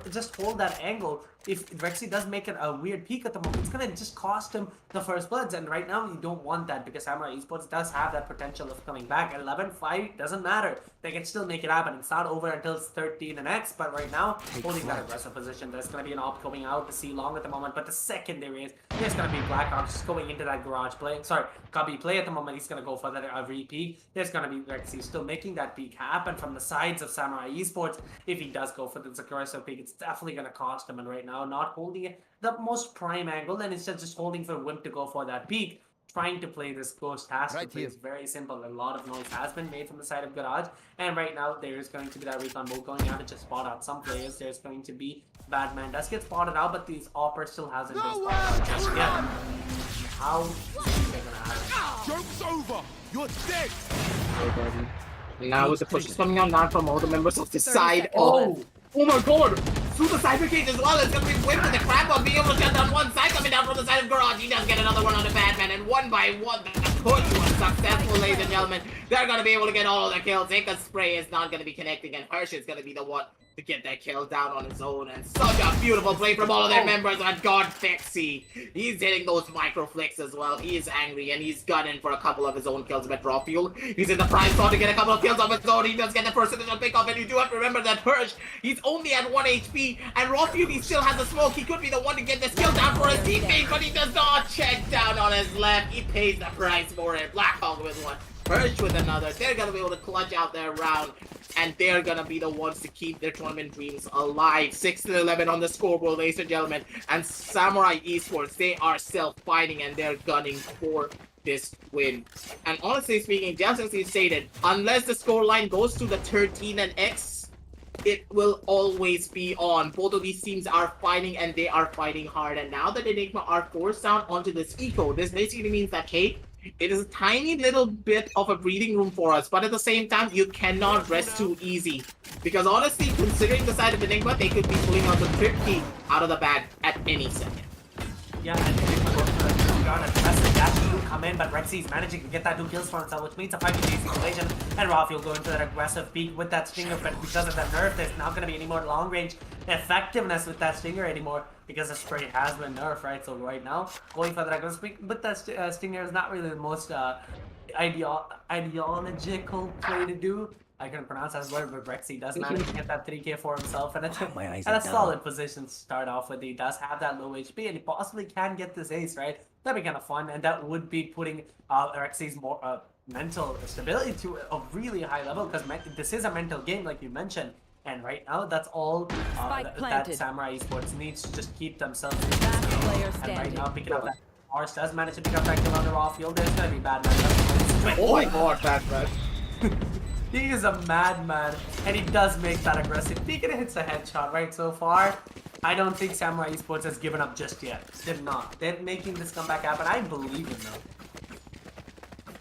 Just hold that angle. If Rexy does make a weird peek at the moment, it's gonna just cost him the first bloods. And right now, you don't want that because Samurai Esports does have that potential of coming back. 11-5 doesn't matter. They can still make it happen. It's not over until it's 13 and X. But right now, holding that aggressive position, there's gonna be an op coming out to see long at the moment. But the second there is, there's gonna be Blackhawk just going into that garage play. Sorry, Cubby play at the moment. He's gonna go for that repeat. There's gonna be Rexy still making that peek happen from the sides of Samurai Esports. If he does go for this aggressive peek, it's definitely gonna cost him. And right now, not holding it the most prime angle, and instead just holding for Wimp to go for that peak. Trying to play this Ghost task to play is very simple. A lot of noise has been made from the side of Garage, and right now there's going to be that recon mode going out to just spot out some players. There's going to be Batman does get spotted out, but these Opper still hasn't been spotted out just yet. How is they gonna happen?
Joke's over! You're dead!
Now with the pushes coming out now from all the members of the side. Oh my god! Through the cyber cage as well, it's gonna be Whip with the crab on being able to shut down one side, coming down from the side of Garage. He does get another one on the Batman, and one by one, the push was successful, ladies and gentlemen. They're gonna be able to get all of the kills. Ika's spray is not gonna be connecting, and Hirsch is gonna be the one to get that kill down on his own. And such a beautiful play from all of their members. And God Vexy, he's hitting those micro flicks as well. He is angry, and he's gunning for a couple of his own kills with Raw Fuel. He's in the prime spot to get a couple of kills of his own. He does get the first initial pick off, and you do have to remember that Hirsch, he's only at 1 HP, and Raw Fuel, he still has the smoke. He could be the one to get this kill down for his teammate, but he does not check down on his left. He pays the price for it. Blackhawk with one, Hirsch with another. They're gonna be able to clutch out their round, and they're gonna be the ones to keep their tournament dreams alive. 6-11 on the scoreboard, ladies and gentlemen. And Samurai Esports, they are still fighting, and they're gunning for this win. And honestly speaking, just as he stated, unless the scoreline goes to the 13 and X, it will always be on. Both of these teams are fighting, and they are fighting hard. And now that ENIGMA are forced down onto this eco, this basically means that, hey, it is a tiny little bit of a breathing room for us, but at the same time, you cannot rest too easy. Because honestly, considering the side of ENIGMA, they could be pulling out the trip key out of the bag at any second.
Yeah, and ENIGMA going for the gun and pressing that to come in, but Rexy's managing to get that 2 kills for himself, which means a 5v3 situation, and Rafiel going for that aggressive peek with that stinger, but because of that nerf, there's not going to be any more long range effectiveness with that stinger anymore, because the spray has been nerfed, right? So right now, going for that aggressive peek, but that stinger is not really the most ideological play to do. I couldn't pronounce that word, but Rexy does manage to get that 3k for himself, and it's a solid position to start off with. He does have that low HP, and he possibly can get this ace, right? That'd be kind of fun, and that would be putting Rexy's more mental stability to a really high level, because this is a mental game, like you mentioned. And right now, that's all that Samurai Esports needs to just keep themselves in this. And right now, picking up that Mars does manage to pick up that kill on the raw field. There's gonna be Batman.
Oh my god, Batman.
He is a madman, and he does make that aggressive peek, and it hits a headshot right so far. I don't think Samurai Esports has given up just yet. They're not. They're making this comeback happen. I believe in them.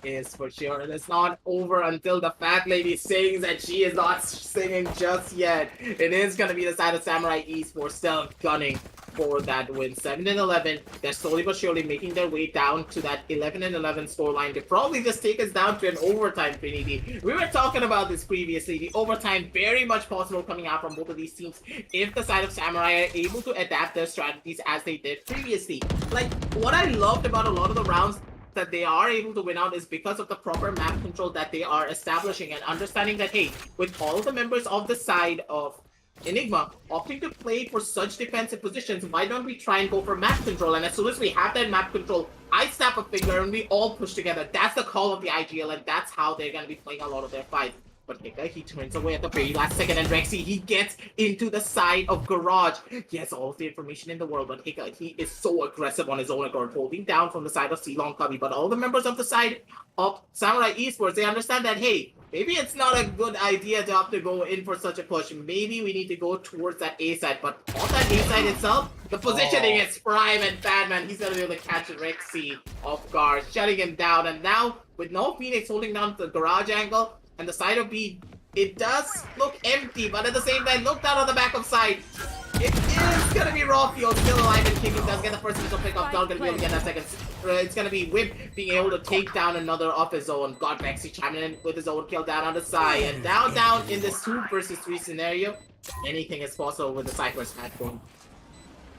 Is for sure. It is not over until the fat lady sings, and she is not singing just yet. It is going to be the side of Samurai Esports still gunning for that win. 7-11. They're slowly but surely making their way down to that 11-11 scoreline to probably just take us down to an overtime, Trinity. We were talking about this previously. The overtime very much possible coming out from both of these teams if the side of Samurai are able to adapt their strategies as they did previously. Like, what I loved about a lot of the rounds, that they are able to win out is because of the proper map control that they are establishing and understanding that, hey, with all the members of the side of ENIGMA opting to play for such defensive positions, why don't we try and go for map control? And as soon as we have that map control, I snap a finger and we all push together. That's the call of the IGL, and that's how they're going to be playing a lot of their fights. But Hika, he turns away at the very last second, and Rexy, he gets into the side of Garage. He has all of the information in the world, but Hika, he is so aggressive on his own accord, holding down from the side of Ceylon Cubby. But all the members of the side of Samurai Esports, they understand that, hey, maybe it's not a good idea to have to go in for such a push. Maybe we need to go towards that A side. But on that A side itself, the positioning is prime, and Badman, he's going to be able to catch Rexy off guard, shutting him down. And now, with no Phoenix holding down the Garage angle, and the side of B, it does look empty, but at the same time, look down on the back of side. It is gonna be Rafield still alive and kicking. Does get the first initial pick up. Not gonna be able to get that second. It's gonna be Whip being able to take down another of his own. God, Maxi chiming in with his own kill down on the side. And down in this 2 versus 3 scenario, anything is possible with the Cypher's hat going.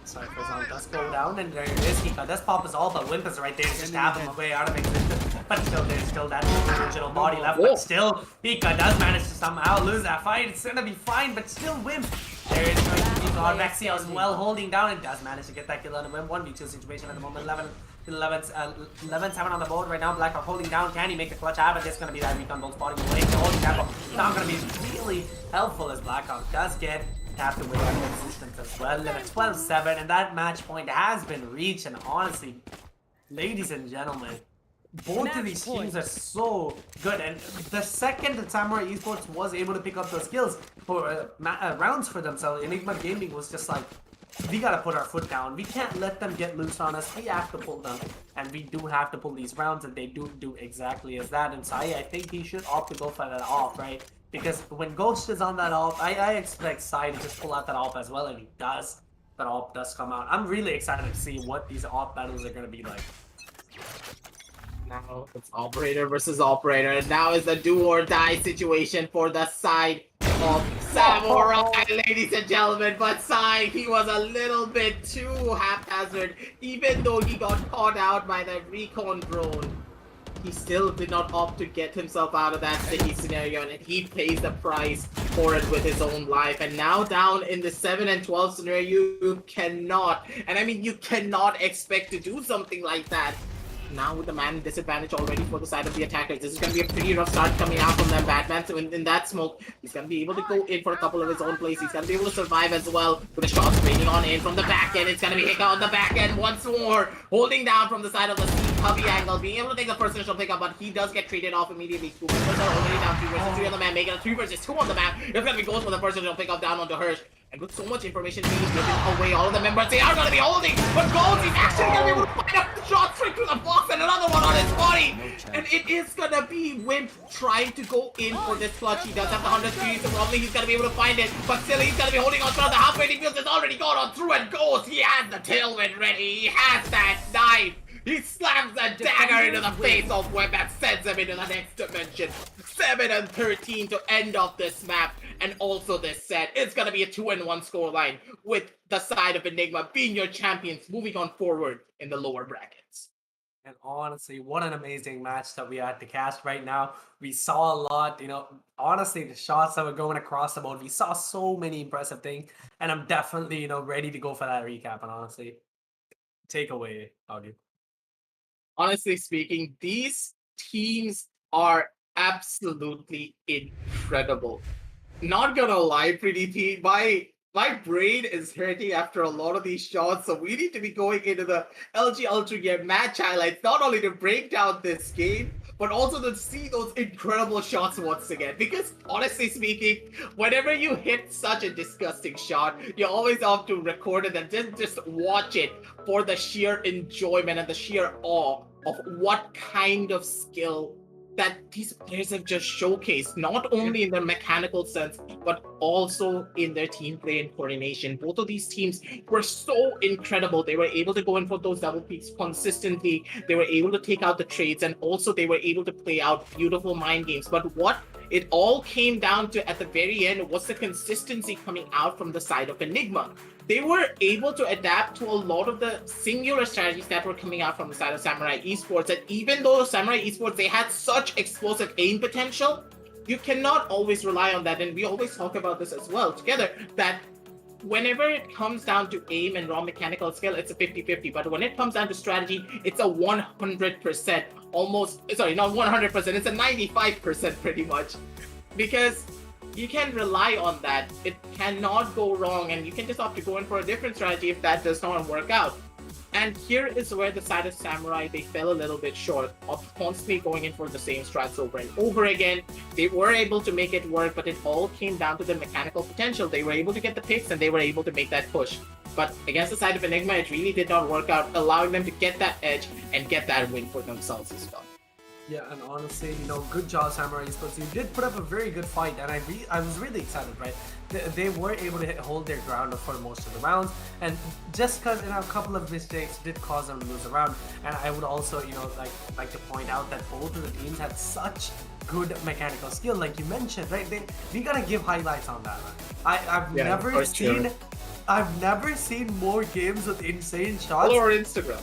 Cypher's on does go down, and there it is. He does pop his all, but Wimp is right there to stab him away out of existence. But still, there's still that original body left. But still, Pika does manage to somehow lose that fight. It's gonna be fine, but still Wimp. There is going to be God Maxi as well holding down, and does manage to get that kill on the Wimp. 1v2 situation at the moment. 11-7 on the board right now. Blackhawk holding down. Can he make the clutch happen? There's gonna be that recon bolt spotting away. Holding that, not gonna be really helpful as Blackhawk does get tapped away out of existence as well. And it's 12-7, and that match point has been reached. And honestly, ladies and gentlemen, both of these teams are so good, and the second that Samurai Esports was able to pick up those kills for rounds for themselves, Enigma Gaming was just like, we gotta put our foot down. We can't let them get loose on us. We have to pull them, and we do have to pull these rounds, and they do exactly as that. And Sai, I think he should opt to go for that off, right? Because when Ghost is on that off, I expect Sai to just pull out that off as well, and he does. That off does come out. I'm really excited to see what these off battles are gonna be like.
Now it's Operator versus Operator, and now is the do or die situation for the side of Samurai, ladies and gentlemen. But Sai, he was a little bit too haphazard, even though he got caught out by that recon drone. He still did not opt to get himself out of that sticky scenario, and he pays the price for it with his own life. And now down in the 7 and 12 scenario, you cannot, and I mean you cannot expect to do something like that. Now with the man disadvantage already for the side of the attackers, this is going to be a pretty rough start coming out from them. Batman, so in that smoke, he's going to be able to go in for a couple of his own plays. He's going to be able to survive as well with the shots raining on in from the back end. It's going to be Hika on the back end once more, holding down from the side of the Cubby angle, being able to take the first initial pickup, but he does get traded off immediately. 2 members are already down 3 versus 3 on the map, making a 3 versus 2 on the map. It's going to be Ghost for the first initial pickup down onto Hirsch. And with so much information being given away, all of the members, they are going to be holding. But Ghost, he's actually going to be able to find a shot straight through the box and another one on his body. And it is going to be Wimp trying to go in for this clutch. He does have the 100 speed, so probably he's going to be able to find it. But still, he's going to be holding on to the halfway. He feels it's already gone on through, and Ghost, he has the tailwind ready. He has that knife. He slams a dagger into the face of Web and sends him into the next dimension. 7 and 13 to end off this map, and also this set. It's gonna be a 2-1 scoreline, with the side of Enigma being your champions, moving on forward in the lower brackets.
And honestly, what an amazing match that we had to cast right now. We saw a lot, honestly, the shots that were going across the board. We saw so many impressive things, and I'm definitely, ready to go for that recap. And honestly, take away, Augie.
Honestly speaking, these teams are absolutely incredible. Not gonna lie, Pretty T, my brain is hurting after a lot of these shots, so we need to be going into the LG Ultragear match highlights, not only to break down this game, but also to see those incredible shots once again. Because honestly speaking, whenever you hit such a disgusting shot, you always have to record it and just watch it for the sheer enjoyment and the sheer awe of what kind of skill that these players have just showcased, not only in their mechanical sense, but also in their team play and coordination. Both of these teams were so incredible. They were able to go in for those double peaks consistently. They were able to take out the trades, and also they were able to play out beautiful mind games. But what it all came down to at the very end was the consistency coming out from the side of Enigma. they were able to adapt to a lot of the singular strategies that were coming out from the side of Samurai Esports. And even though Samurai Esports, they had such explosive aim potential, you cannot always rely on that. And we always talk about this as well together, that whenever it comes down to aim and raw mechanical skill, it's a 50-50. But when it comes down to strategy, it's a 100%. Almost, sorry, not 100%, it's a 95% pretty much. Because you can rely on that. It cannot go wrong, and you can just opt to go in for a different strategy if that does not work out. And here is where the side of Samurai, they fell a little bit short of constantly going in for the same strats over and over again. They were able to make it work, but it all came down to the mechanical potential. They were able to get the picks, and they were able to make that push. But against the side of ENIGMA, it really did not work out, allowing them to get that edge and get that win for themselves as well.
Yeah, and honestly, good job, Samurai Esports. You did put up a very good fight, and I was really excited, right? They were able to hold their ground for most of the rounds, and just because a couple of mistakes did cause them to lose a round. And I would also, like to point out that both of the teams had such good mechanical skill, like you mentioned, right? We gotta give highlights on that, man. I've never seen more games with insane shots.
Follow our Instagram.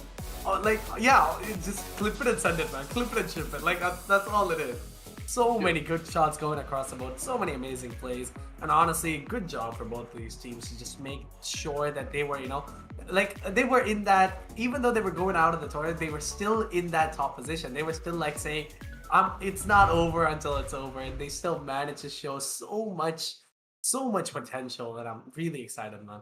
Just clip it and send it, man. Clip it and ship it. That's all it is. So many good shots going across the board. So many amazing plays. And honestly, good job for both of these teams to just make sure that they were, they were in that, even though they were going out of the tournament, they were still in that top position. They were still saying, it's not over until it's over. And they still managed to show so much potential that I'm really excited, man.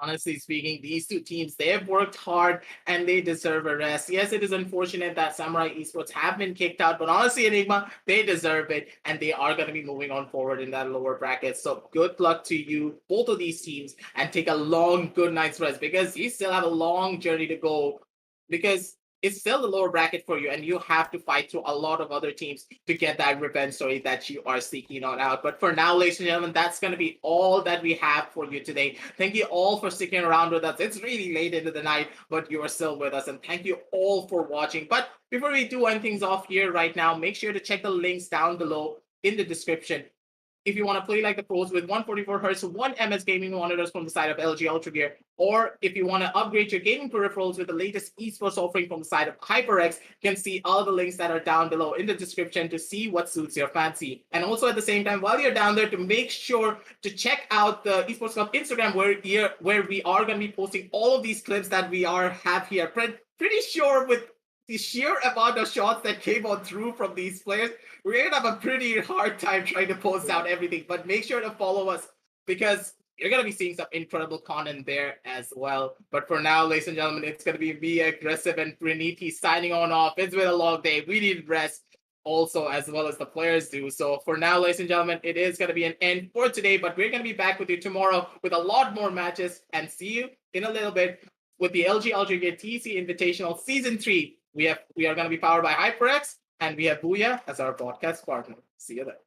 Honestly speaking, these two teams, they have worked hard and they deserve a rest. Yes, it is unfortunate that Samurai Esports have been kicked out, but honestly, ENIGMA, they deserve it, and they are going to be moving on forward in that lower bracket. So good luck to you, both of these teams, and take a long, good night's rest, because you still have a long journey to go, because it's still the lower bracket for you, and you have to fight through a lot of other teams to get that revenge story that you are seeking on out. But for now, ladies and gentlemen, that's going to be all that we have for you today. Thank you all for sticking around with us. It's really late into the night, but you are still with us, and thank you all for watching. But before we do end things off here right now, make sure to check the links down below in the description. If you want to play like the pros with 144Hz, 1 MS gaming monitors from the side of LG Ultragear, or if you want to upgrade your gaming peripherals with the latest esports offering from the side of HyperX, you can see all the links that are down below in the description to see what suits your fancy. And also at the same time, while you're down there, to make sure to check out the Esports Club Instagram, where we are going to be posting all of these clips that we have here. Pretty sure with the sheer amount of shots that came on through from these players, we're going to have a pretty hard time trying to post out everything. But make sure to follow us, because you're going to be seeing some incredible content there as well. But for now, ladies and gentlemen, it's going to be me, Aggressive, and Praniti signing on off. It's been a long day. We need rest also, as well as the players do. So for now, ladies and gentlemen, it is going to be an end for today. But we're going to be back with you tomorrow with a lot more matches. And see you in a little bit with the LG Ultragear TEC Invitational Season 3. We are going to be powered by HyperX, and we have Booyah as our broadcast partner. See you there.